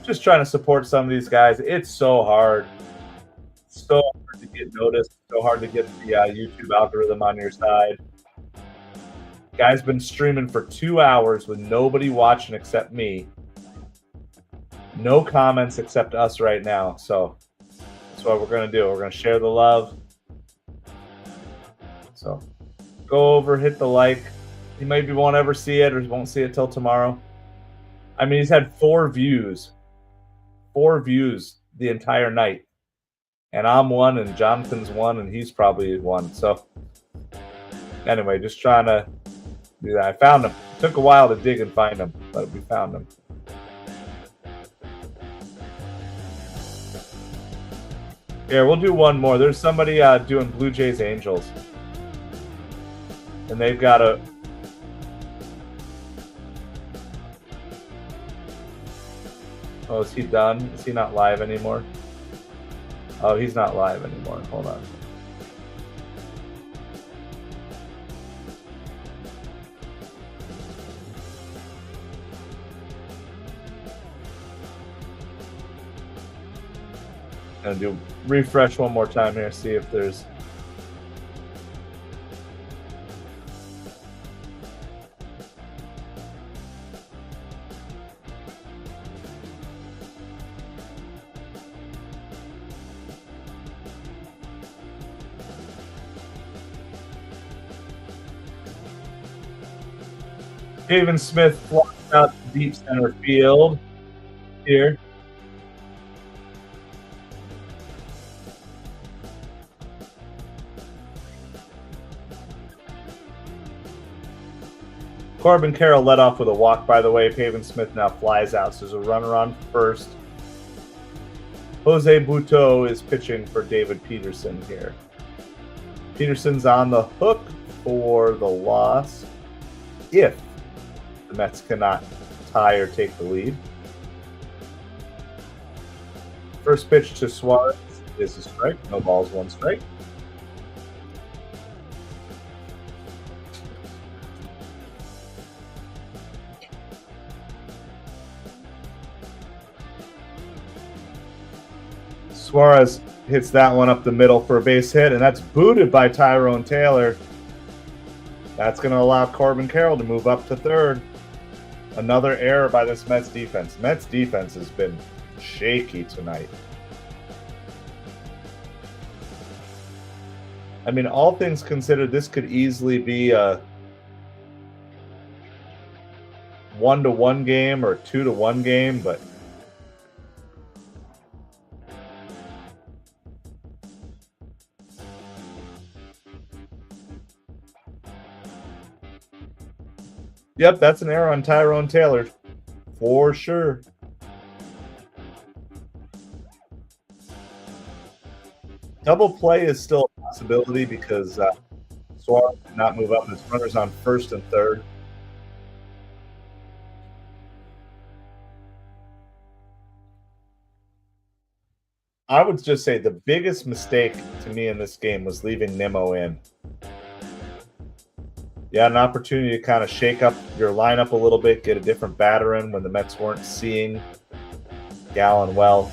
Just trying to support some of these guys. It's so hard. So hard to get noticed. So hard to get the YouTube algorithm on your side. Guy's been streaming for 2 hours with nobody watching except me. No comments except us right now. So that's what we're going to do. We're going to share the love. So go over, hit the like. He maybe won't ever see it or won't see it till tomorrow. I mean, he's had 4 views. 4 views the entire night. And I'm 1 and Jonathan's 1 and he's probably 1. So anyway, just trying to do that. I found him. It took a while to dig and find him, but we found him. Yeah, we'll do one more. There's somebody doing Blue Jays Angels. And they've got a... Oh, is he done? Is he not live anymore? Oh, he's not live anymore. Hold on. Gonna do refresh one more time here, see if there's... Steven Smith flies out to deep center field here. Corbin Carroll led off with a walk, by the way. Pavin Smith now flies out, so there's a runner on first. Jose Butto is pitching for David Peterson here. Peterson's on the hook for the loss if the Mets cannot tie or take the lead. First pitch to Suarez is a strike. No balls, 1 strike. Suarez hits that one up the middle for a base hit, and that's booted by Tyrone Taylor. That's going to allow Corbin Carroll to move up to third. Another error by this Mets defense. Mets defense has been shaky tonight. I mean, all things considered, this could easily be a 1-1 game or 2-1 game, but yep, that's an error on Tyrone Taylor, for sure. Double play is still a possibility because Suarez did not move up. His runner's on first and third. I would just say the biggest mistake to me in this game was leaving Nimmo in. You had an opportunity to kind of shake up your lineup a little bit, get a different batter in when the Mets weren't seeing Gallen well.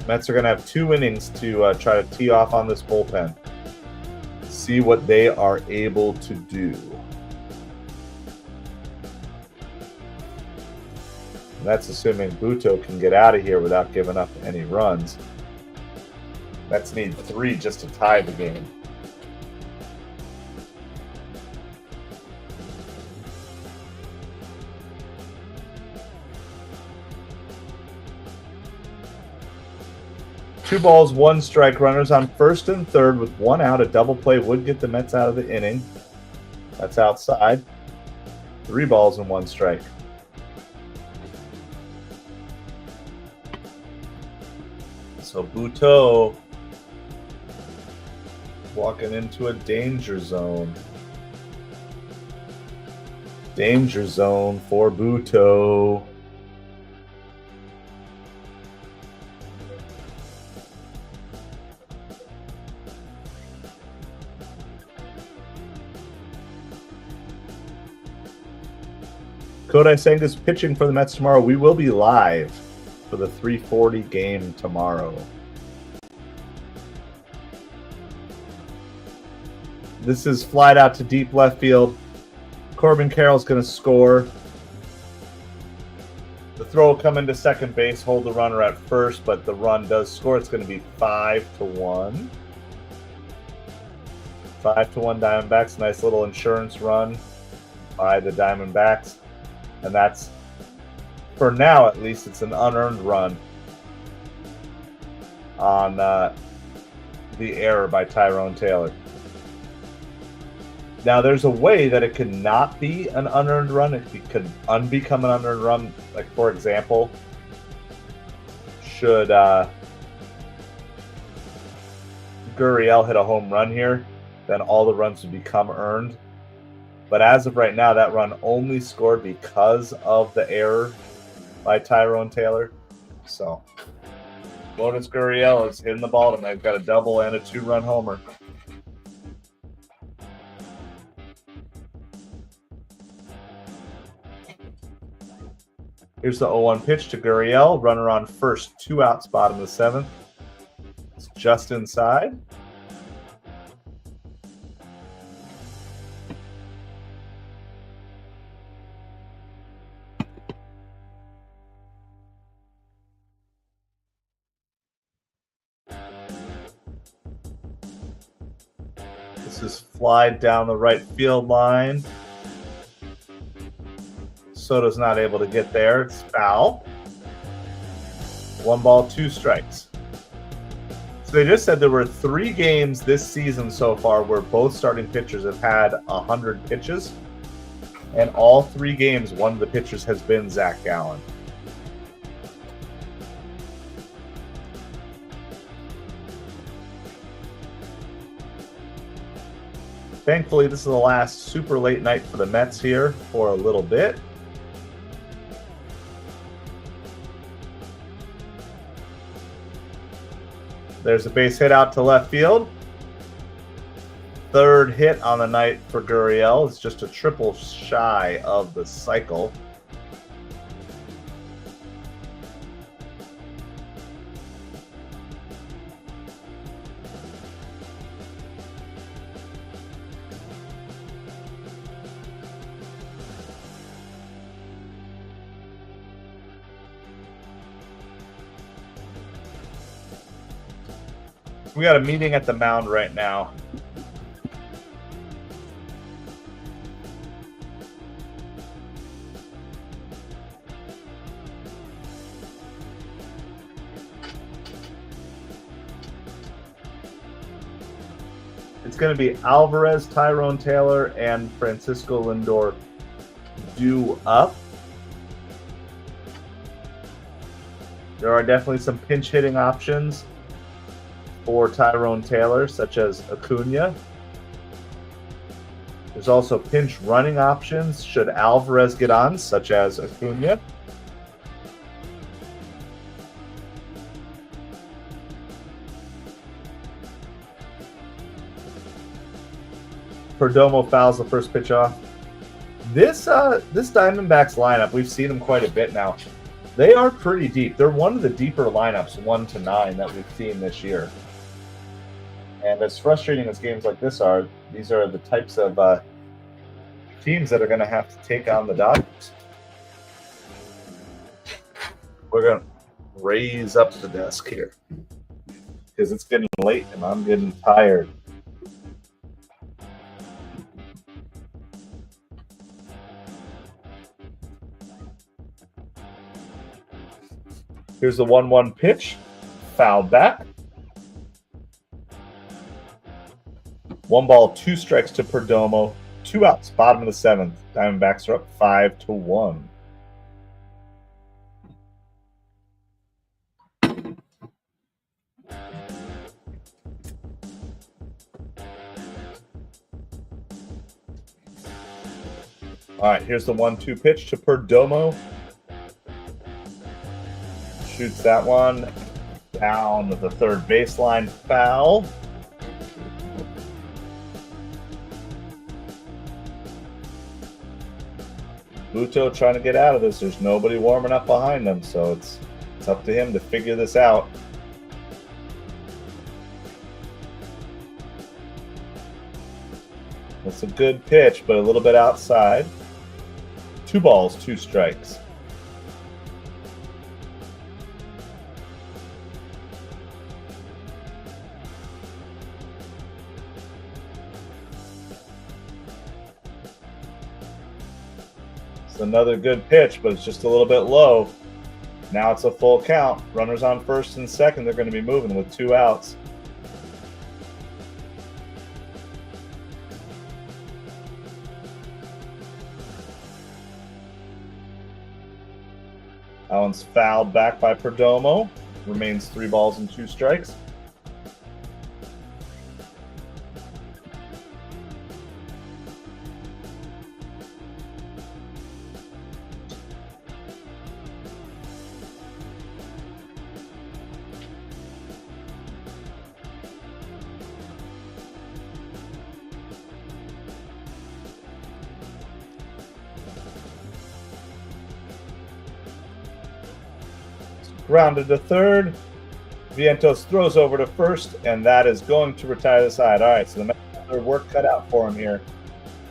Mets are going to have 2 innings to try to tee off on this bullpen. See what they are able to do. And that's assuming Butto can get out of here without giving up any runs. Mets need 3 just to tie the game. Two balls, 1 strike. Runners on first and third with 1 out. A double play would get the Mets out of the inning. That's outside. 3 balls and 1 strike. So Butto walking into a danger zone. Danger zone for Butto. Kodai Senga's pitching for the Mets tomorrow. We will be live for the 3:40 game tomorrow. This is flied out to deep left field. Corbin Carroll's going to score. The throw will come into second base, hold the runner at first, but the run does score. It's going to be 5-1. 5-1 Diamondbacks. Nice little insurance run by the Diamondbacks. And that's, for now at least, it's an unearned run on the error by Tyrone Taylor. Now, there's a way that it can not be an unearned run. It could unbecome an unearned run. Like, for example, should Gurriel hit a home run here, then all the runs would become earned. But as of right now, that run only scored because of the error by Tyrone Taylor. So, Lourdes Gurriel is hitting the ball, and they've got a double and a 2-run homer. Here's the 0-1 pitch to Gurriel. Runner on first, 2 outs, bottom of the 7th. It's just inside. This is flied down the right field line. Soto's not able to get there. It's foul. 1 ball, 2 strikes. So they just said there were 3 games this season so far where both starting pitchers have had 100 pitches. And all 3 games, one of the pitchers has been Zach Gallen. Thankfully, this is the last super late night for the Mets here for a little bit. There's a base hit out to left field. 3rd hit on the night for Gurriel. It's just a triple shy of the cycle. We got a meeting at the mound right now. It's going to be Alvarez, Tyrone Taylor, and Francisco Lindor due up. There are definitely some pinch hitting options for Tyrone Taylor, such as Acuna. There's also pinch running options should Alvarez get on, such as Acuna. Perdomo fouls the first pitch off. This Diamondbacks lineup, we've seen them quite a bit now. They are pretty deep. They're one of the deeper lineups, 1 to 9, that we've seen this year. And as frustrating as games like this are, these are the types of teams that are going to have to take on the Dodgers. We're going to raise up the desk here because it's getting late and I'm getting tired. Here's the 1-1 pitch. Foul back. 1 ball, 2 strikes to Perdomo. 2 outs, bottom of the 7th. Diamondbacks are up 5-1. All right, here's the 1-2 pitch to Perdomo. Shoots that one down the 3rd baseline, foul. Buto trying to get out of this. There's nobody warming up behind him, so it's up to him to figure this out. That's a good pitch, but a little bit outside. 2 balls, 2 strikes. It's another good pitch, but it's just a little bit low. Now it's a full count. Runners on first and second. They're going to be moving with 2 outs. That one's fouled back by Perdomo. Remains 3 balls and 2 strikes. Grounded to third. Vientos throws over to first, and that is going to retire the side. All right, so the Mets have their work cut out for him here.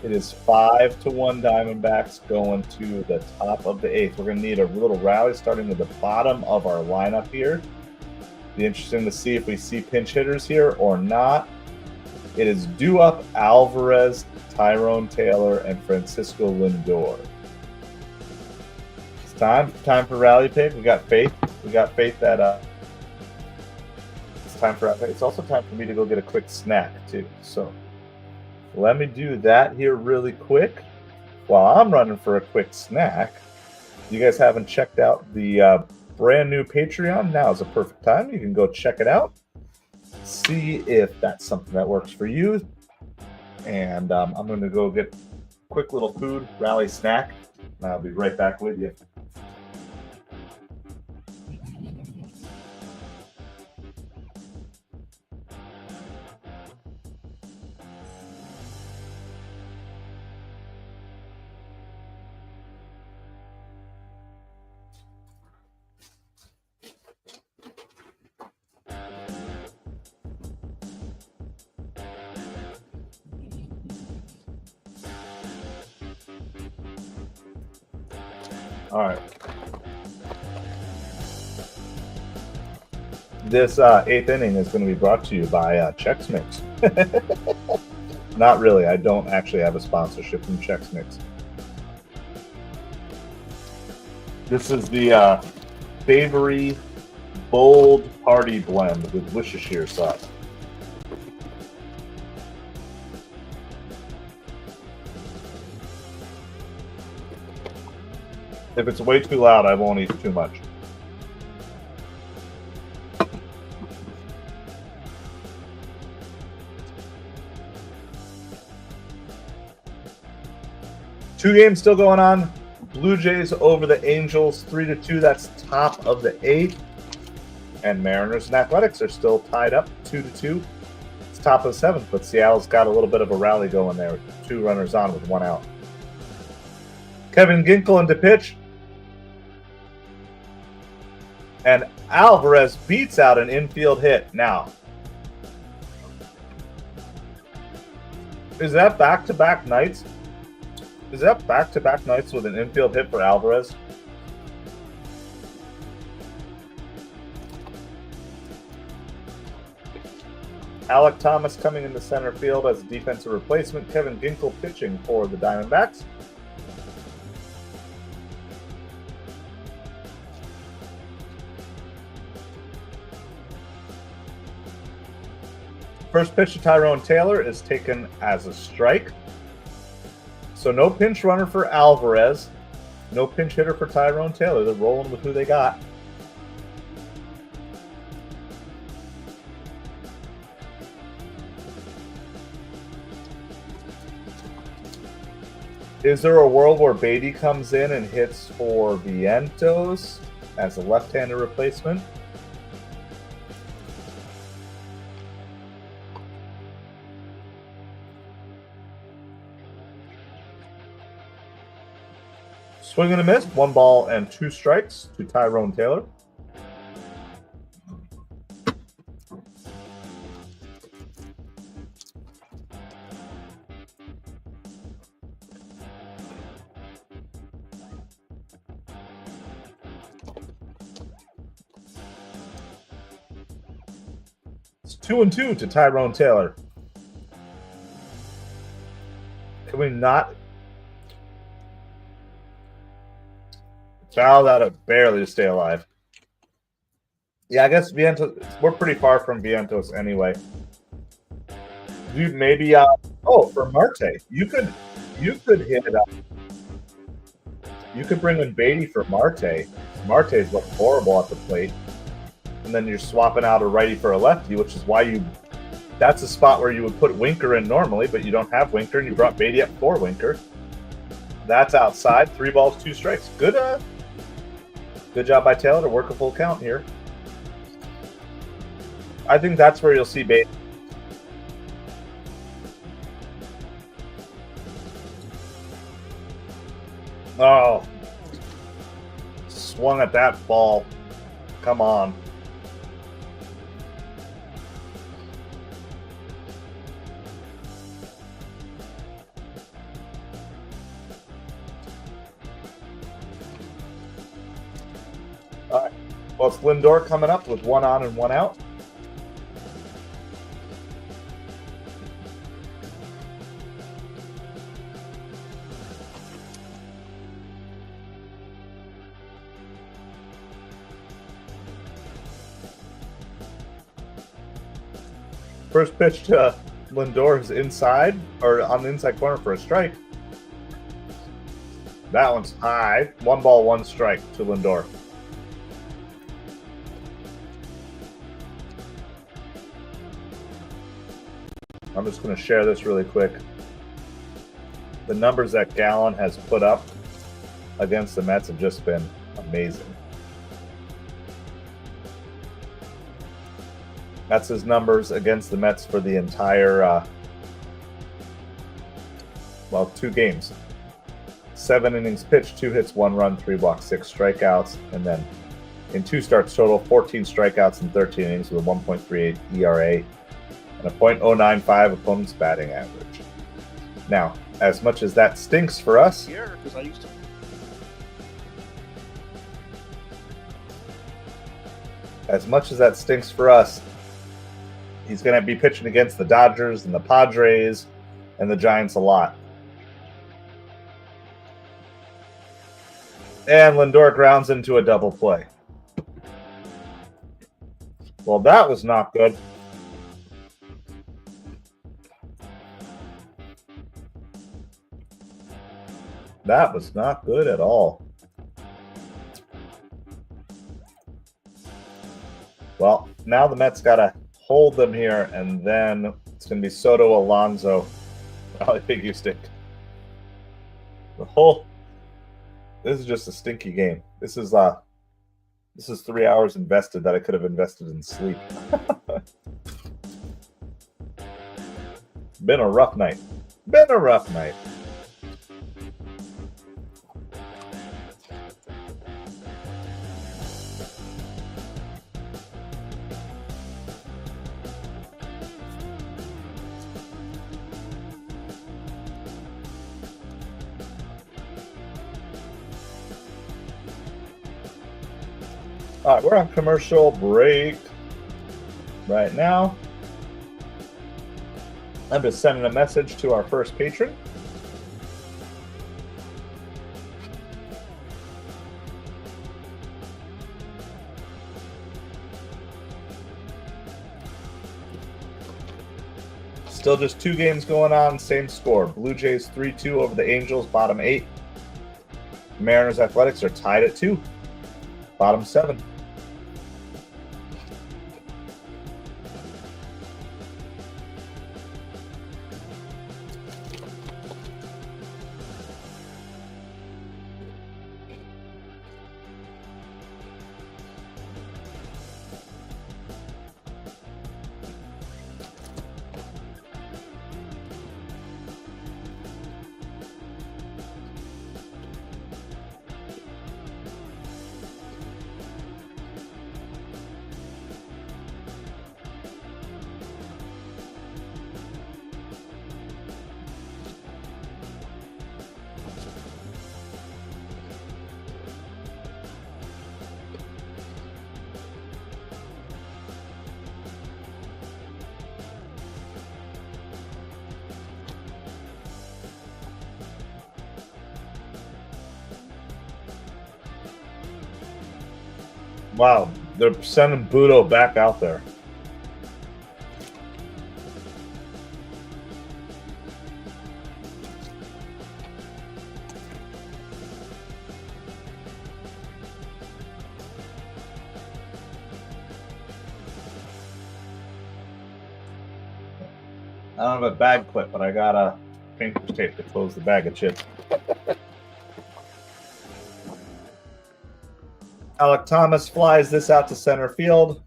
It is 5-1 Diamondbacks going to the top of the 8th. We're going to need a little rally starting with the bottom of our lineup here. Be interesting to see if we see pinch hitters here or not. It is due up Alvarez, Tyrone Taylor, and Francisco Lindor. It's time for rally pick. We got faith. We got faith that it's time for. It's also time for me to go get a quick snack too. So let me do that here really quick while I'm running for a quick snack. If you guys haven't checked out the brand new Patreon, now is a perfect time. You can go check it out, see if that's something that works for you. And I'm going to go get a quick little food rally snack. And I'll be right back with you. All right. This 8th inning is going to be brought to you by Chex Mix. Not really. I don't actually have a sponsorship from Chex Mix. This is the Savory Bold Party Blend with Worcestershire sauce. If it's way too loud, I won't eat too much. Two games still going on. Blue Jays over the Angels, 3-2. That's top of the 8th. And Mariners and Athletics are still tied up, 2-2. It's top of the 7th, but Seattle's got a little bit of a rally going there. 2 runners on with 1 out. Kevin Ginkel into pitch. And Alvarez beats out an infield hit. Now, is that back-to-back nights? Is that back-to-back nights with an infield hit for Alvarez? Alec Thomas coming into center field as a defensive replacement. Kevin Ginkel pitching for the Diamondbacks. First pitch to Tyrone Taylor is taken as a strike. So no pinch runner for Alvarez. No pinch hitter for Tyrone Taylor. They're rolling with who they got. Is there a world where Beatty comes in and hits for Vientos as a left-handed replacement? Swing and a miss. 1 ball and 2 strikes to Tyrone Taylor. It's 2-2 to Tyrone Taylor. Can we not? Foul out of barely to stay alive. Yeah, I guess Vientos. We're pretty far from Vientos anyway. Dude, maybe. Oh, for Marte, you could hit it up. You could bring in Beatty for Marte. Marte's looked horrible at the plate, and then you're swapping out a righty for a lefty, which is why you. That's a spot where you would put Winker in normally, but you don't have Winker, and you brought Beatty up for Winker. That's outside. 3 balls, 2 strikes. Good. Good job by Taylor to work a full count here. I think that's where you'll see Beatty. Oh. Swung at that ball. Come on. All right. Well, it's Lindor coming up with 1 on and 1 out. First pitch to Lindor is inside, or on the inside corner for a strike. That one's high. 1 ball, 1 strike to Lindor. I'm just going to share this really quick. The numbers that Gallen has put up against the Mets have just been amazing. That's his numbers against the Mets for the entire, 2 games. 7 innings pitched, 2 hits, 1 run, 3 walks, 6 strikeouts, and then in 2 starts total, 14 strikeouts in 13 innings with a 1.38 ERA and a .095 opponent's batting average. Now, as much as that stinks for us, he's going to be pitching against the Dodgers and the Padres and the Giants a lot. And Lindor grounds into a double play. Well, that was not good. That was not good at all. Well, now the Mets got to hold them here, and then it's going to be Soto, Alonso. Probably figure stick. This is just a stinky game. This is 3 hours invested that I could have invested in sleep. Been a rough night. All right, we're on commercial break right now. I'm just sending a message to our first patron. Still just 2 games going on, same score. Blue Jays 3-2 over the Angels, bottom 8. Mariners Athletics are tied at 2, bottom 7. Wow, they're sending Budo back out there. I don't have a bag clip, but I got a painter's tape to close the bag of chips. Alec Thomas flies this out to center field.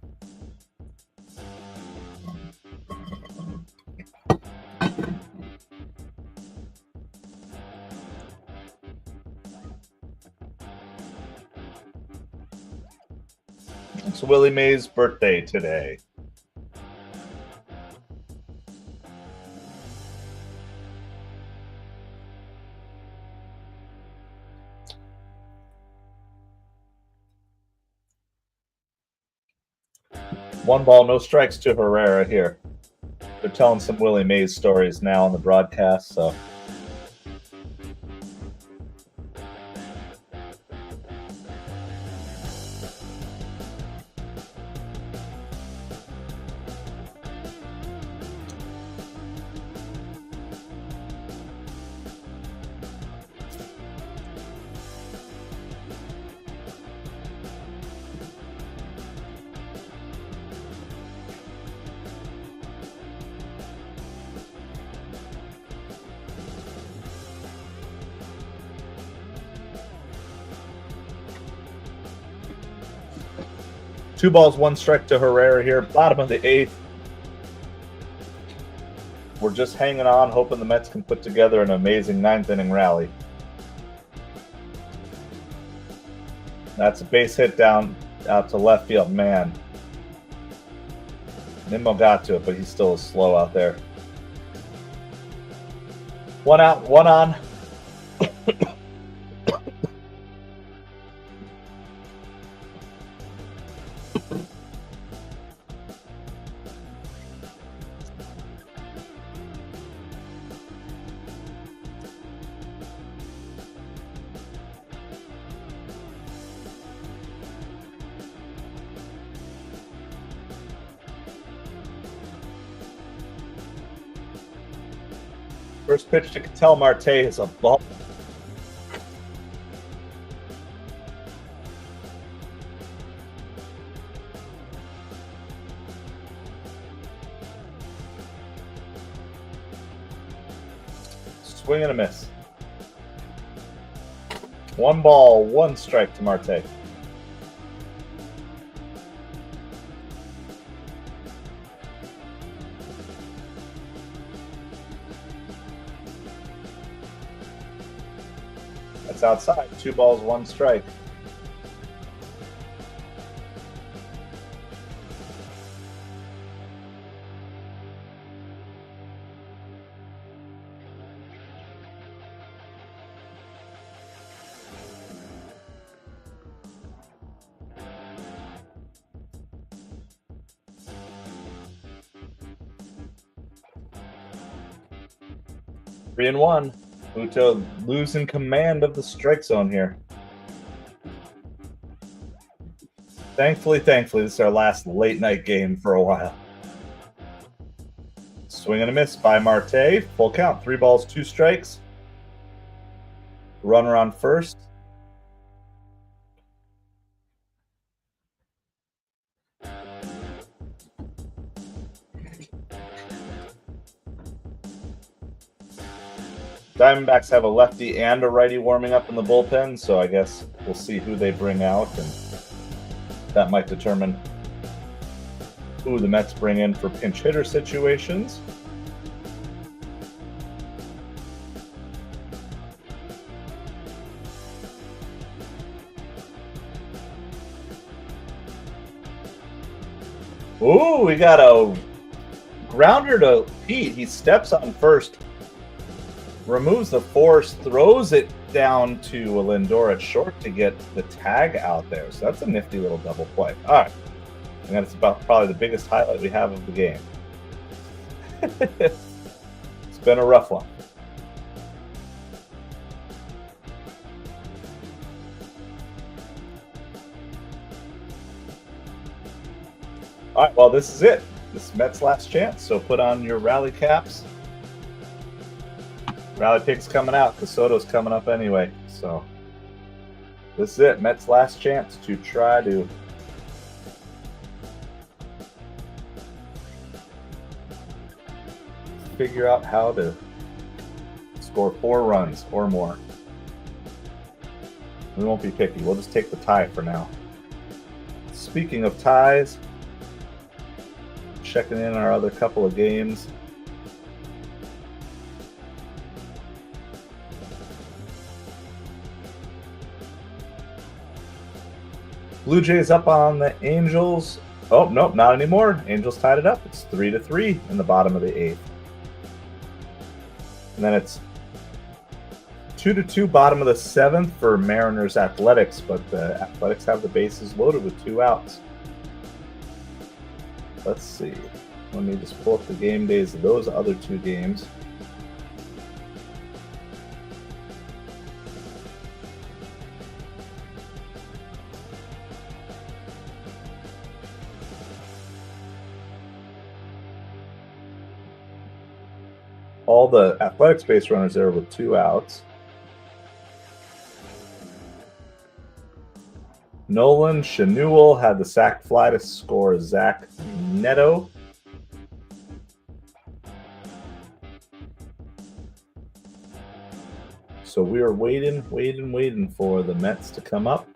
It's Willie Mays' birthday today. One ball, no strikes to Herrera here. They're telling some Willie Mays stories now on the broadcast, so. Two balls, one strike to Herrera here. Bottom of the eighth. We're just hanging on, hoping the Mets can put together an amazing ninth-inning rally. That's a base hit down out to left field. Man. Nimmo got to it, but he still is slow out there. One out, one on. First pitch to Ketel Marte is a ball. Swing and a miss. One ball, one strike to Marte. That's outside. Two balls, one strike. Three and one. Uto losing command of the strike zone here. Thankfully, this is our last late night game for a while. Swing and a miss by Marte. Full count. 3 balls, 2 strikes. Runner on first. Diamondbacks have a lefty and a righty warming up in the bullpen, so I guess we'll see who they bring out, and that might determine who the Mets bring in for pinch hitter situations. Ooh, we got a grounder to Pete. He steps on first. Removes the force, throws it down to Lindor at short to get the tag out there. So that's a nifty little double play. All right. And that's about probably the biggest highlight we have of the game. It's been a rough one. All right, well, this is it. This is Mets' last chance, so put on your rally caps. Rally pick's coming out because Soto's coming up anyway. So this is it. Mets' last chance to try to figure out how to score 4 runs or more. We won't be picky. We'll just take the tie for now. Speaking of ties, checking in our other couple of games. Blue Jays up on the Angels. Oh, nope, not anymore. Angels tied it up. It's 3-3 in the bottom of the 8th. And then it's 2-2 bottom of the 7th for Mariners Athletics, but the Athletics have the bases loaded with 2 outs. Let's see. Let me just pull up the game days of those other 2 games. All the Athletics base runners there with 2 outs. Nolan Shanuel had the sac fly to score Zach Neto. So we are waiting for the Mets to come up.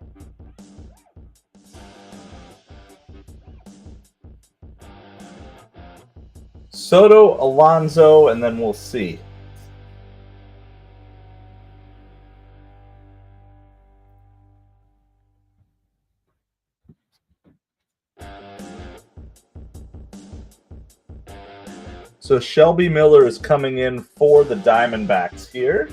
Soto, Alonso, and then we'll see. So Shelby Miller is coming in for the Diamondbacks here.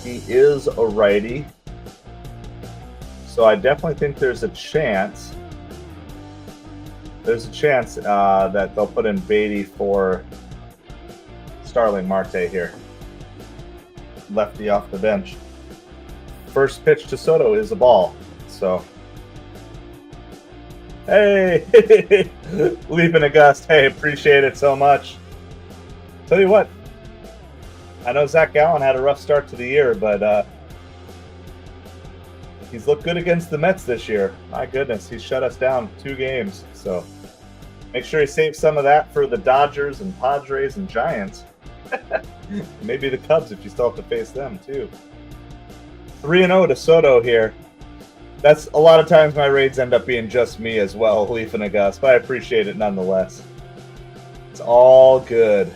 He is a righty. So I definitely think there's a chance. There's a chance that they'll put in Beatty for Starling Marte here. Lefty off the bench. First pitch to Soto is a ball. So, hey, leaping a gust. Hey, appreciate it so much. Tell you what, I know Zach Gallen had a rough start to the year, but he's looked good against the Mets this year. My goodness, he's shut us down 2 games. So make sure he saves some of that for the Dodgers and Padres and Giants. Maybe the Cubs if you still have to face them too. 3-0 to Soto here. That's a lot of times my raids end up being just me as well, leafing a gust, but I appreciate it nonetheless. It's all good.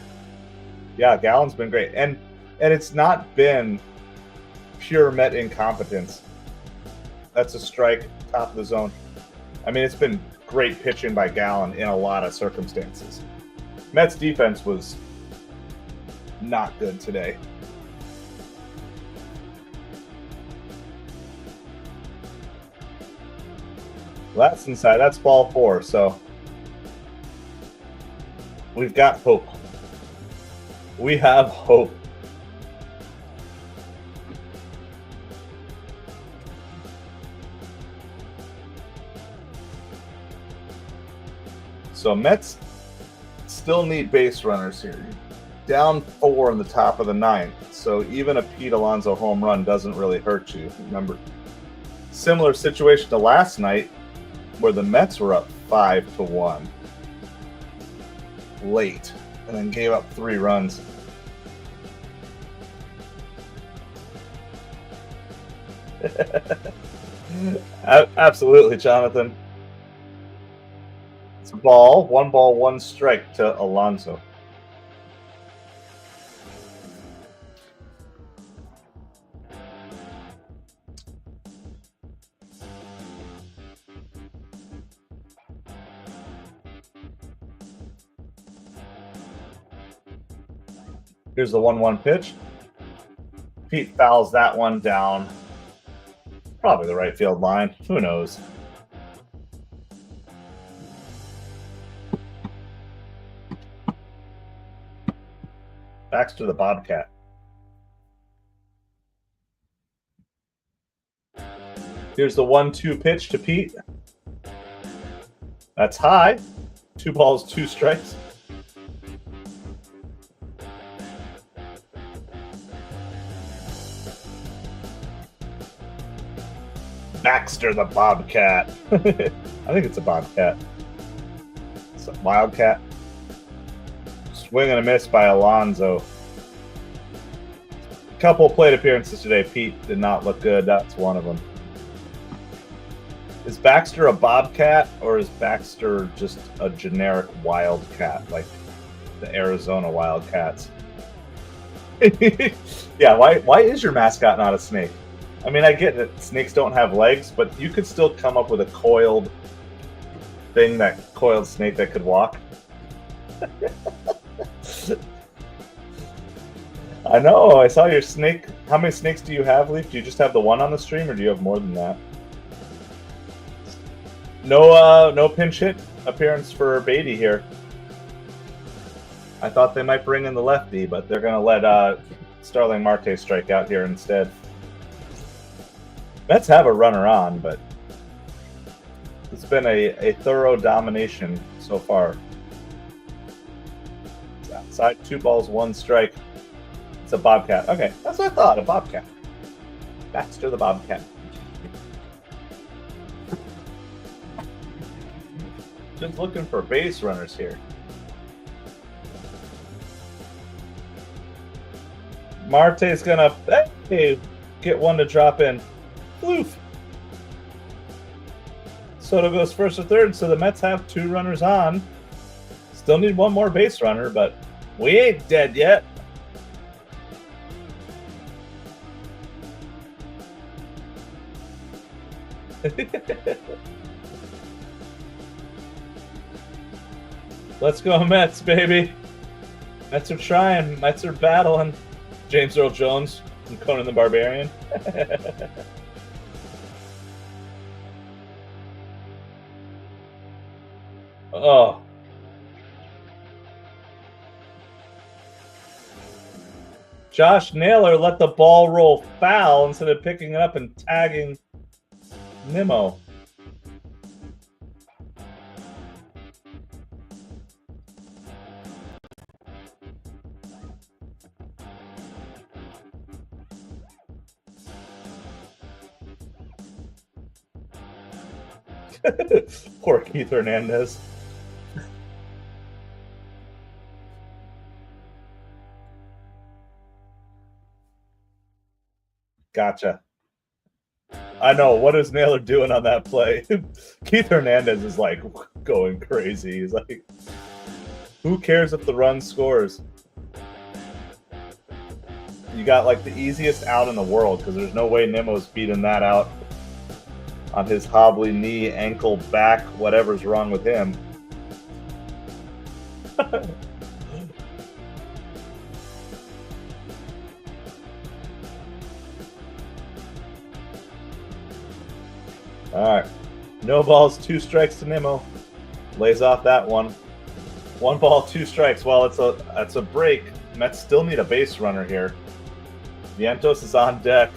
Yeah, Gallen's been great. And it's not been pure Met incompetence. That's a strike, top of the zone. I mean, it's been great pitching by Gallen in a lot of circumstances. Mets defense was not good today. Well, that's inside. That's ball 4. So we've got hope. We have hope. So Mets still need base runners here. Down 4 in the top of the 9th. So even a Pete Alonso home run doesn't really hurt you. Remember, similar situation to last night where the Mets were up 5-1 late and then gave up 3 runs. Absolutely, Jonathan. It's a ball, 1 strike to Alonso. Here's the 1-1 pitch. Pete fouls that one down. Probably the right field line. Who knows? Baxter the Bobcat. Here's the 1-2 pitch to Pete. That's high. 2 balls, 2 strikes. Baxter the Bobcat. I think it's a Bobcat. It's a Wildcat. Swing and a miss by Alonso. A couple of plate appearances today. Pete did not look good. That's one of them. Is Baxter a Bobcat, or is Baxter just a generic Wildcat, like the Arizona Wildcats? Yeah, why is your mascot not a snake? I mean, I get that snakes don't have legs, but you could still come up with a coiled snake that could walk. I know, I saw your snake. How many snakes do you have, Leaf? Do you just have the one on the stream, or do you have more than that? No pinch hit appearance for Beatty here. I thought they might bring in the lefty, but they're going to let Starling Marte strike out here instead. Mets have a runner on, but it's been a thorough domination so far. It's outside, 2 balls, 1 strike. It's a Bobcat. Okay, that's what I thought, a Bobcat. Baxter the Bobcat. Just looking for base runners here. Marte's gonna get one to drop in. Floof. Soto goes first or third, so the Mets have 2 runners on. Still need 1 more base runner, but we ain't dead yet. Let's go Mets, baby. Mets are trying. Mets are battling. James Earl Jones and Conan the Barbarian. Oh. Josh Naylor let the ball roll foul instead of picking it up and tagging Nimmo. Poor Keith Hernandez. Gotcha. I know. What is Naylor doing on that play? Keith Hernandez is like going crazy. He's like, who cares if the run scores? You got like the easiest out in the world because there's no way Nimmo's beating that out on his hobbly knee, ankle, back, whatever's wrong with him. All right. No balls, 2 strikes to Nimmo. Lays off that one. 1 ball, 2 strikes. Well, it's a break. Mets still need a base runner here. Vientos is on deck.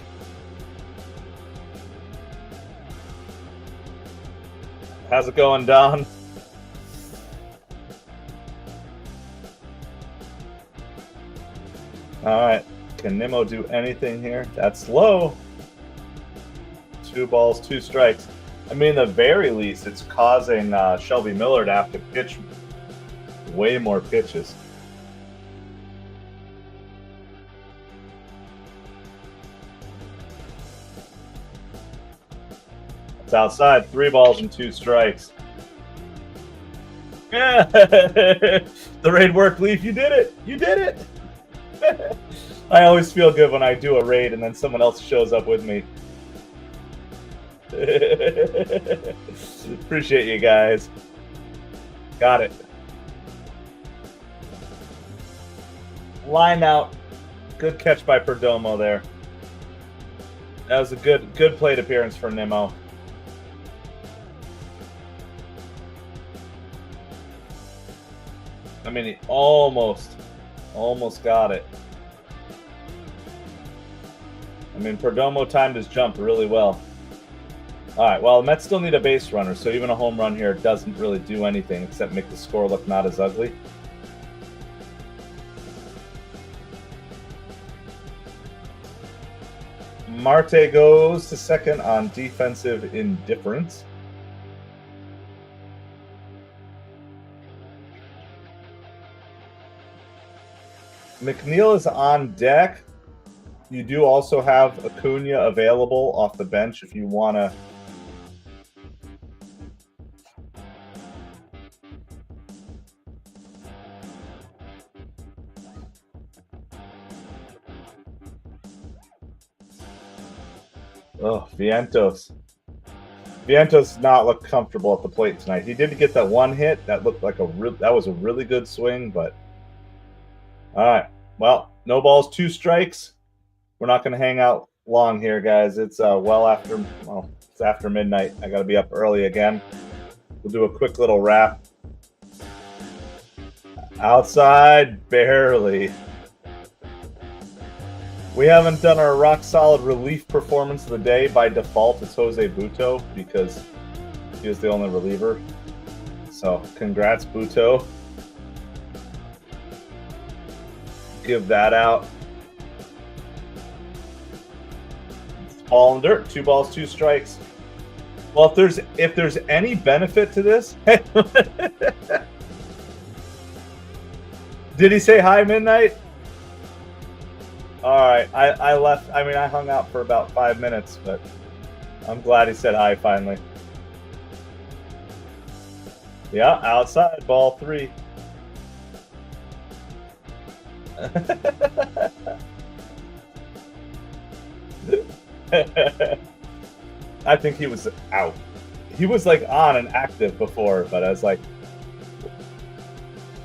How's it going, Don? All right. Can Nimmo do anything here? That's low. 2 balls, 2 strikes. I mean, the very least, it's causing Shelby Miller to have to pitch way more pitches. It's outside. 3 balls and 2 strikes. Yeah. The raid worked, Leaf. You did it. You did it. I always feel good when I do a raid and then someone else shows up with me. Appreciate you guys. Got it. Line out. Good catch by Perdomo there. That was a good plate appearance for Nimmo. I mean, he almost got it. I mean, Perdomo timed his jump really well. All right, well, the Mets still need a base runner, so even a home run here doesn't really do anything except make the score look not as ugly. Marte goes to second on defensive indifference. McNeil is on deck. You do also have Acuna available off the bench if you want to. Oh, Vientos. Vientos does not look comfortable at the plate tonight. He did get that one hit. That looked like that was a really good swing, but all right. Well, no balls, 2 strikes. We're not going to hang out long here, guys. It's it's after midnight. I got to be up early again. We'll do a quick little wrap. Outside, barely. We haven't done our rock-solid relief performance of the day. By default, it's Jose Butto because he was the only reliever. So, congrats, Butto. Give that out. It's ball in dirt. 2 balls, 2 strikes. Well, if there's any benefit to this... Did he say hi, Midnight? All right, I left. I mean, I hung out for about 5 minutes, but I'm glad he said hi finally. Yeah, outside, ball 3. I think he was out. He was like on and active before, but I was like,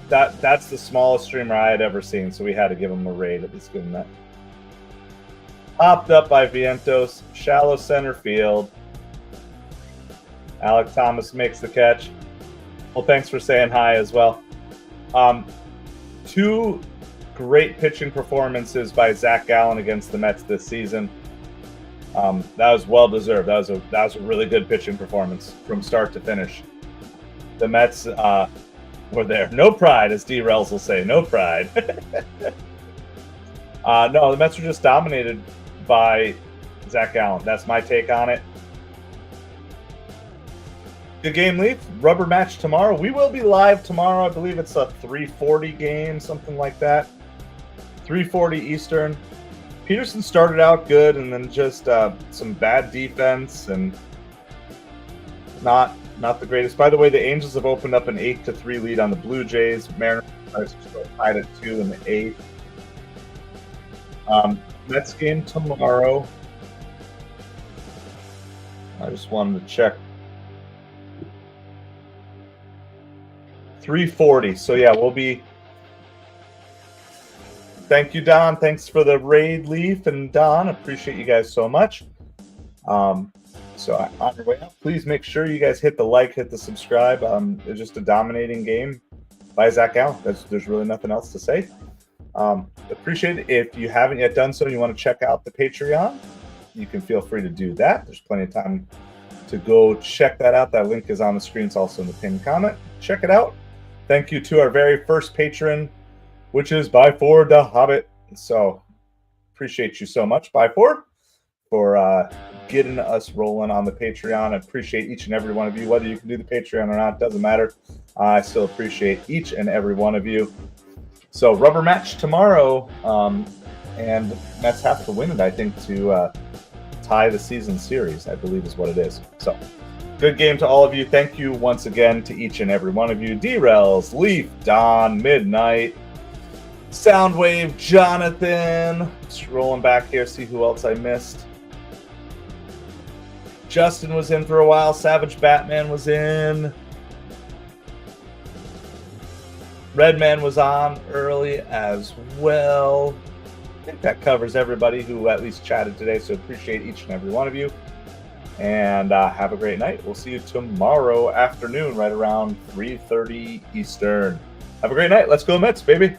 that's the smallest streamer I had ever seen, so we had to give him a raid, at least give him that. Popped up by Vientos, shallow center field. Alec Thomas makes the catch. Well, thanks for saying hi as well. 2 great pitching performances by Zach Gallen against the Mets this season. That was well deserved. That was a really good pitching performance from start to finish. The Mets were there. No pride, as D-Rels will say. No pride. No, the Mets were just dominated by Zach Gallen. That's my take on it. Good game, Leaf. Rubber match tomorrow. We will be live tomorrow. I believe it's a 3:40 game, something like that. 3:40 Eastern. Peterson started out good, and then just some bad defense and not the greatest. By the way, the Angels have opened up an 8-3 lead on the Blue Jays. Mariners are tied at 2 in the 8th. Mets game tomorrow. I just wanted to check. 3:40. So yeah, we'll be. Thank you, Don. Thanks for the raid, Leaf and Don. Appreciate you guys so much. So on your way out, please make sure you guys hit the like, hit the subscribe. It's just a dominating game by Zach Gallen. There's really nothing else to say. Appreciate it. If you haven't yet done so and you want to check out the Patreon, you can feel free to do that. There's plenty of time to go check that out. That link is on the screen. It's also in the pinned comment. Check it out. Thank you to our very first patron, which is By4 the Hobbit. So appreciate you so much, By4, for getting us rolling on the Patreon. I appreciate each and every one of you. Whether you can do the Patreon or not, doesn't matter. I still appreciate each and every one of you. So rubber match tomorrow, and Mets have to win it, I think, to tie the season series, I believe is what it is. So good game to all of you. Thank you once again to each and every one of you. D-Rels, Leaf, Don, Midnight, Soundwave, Jonathan. Just rolling back here, see who else I missed. Justin was in for a while. Savage Batman was in. Redman was on early as well. I think that covers everybody who at least chatted today, so appreciate each and every one of you. And have a great night. We'll see you tomorrow afternoon, right around 3:30 Eastern. Have a great night. Let's go Mets, baby.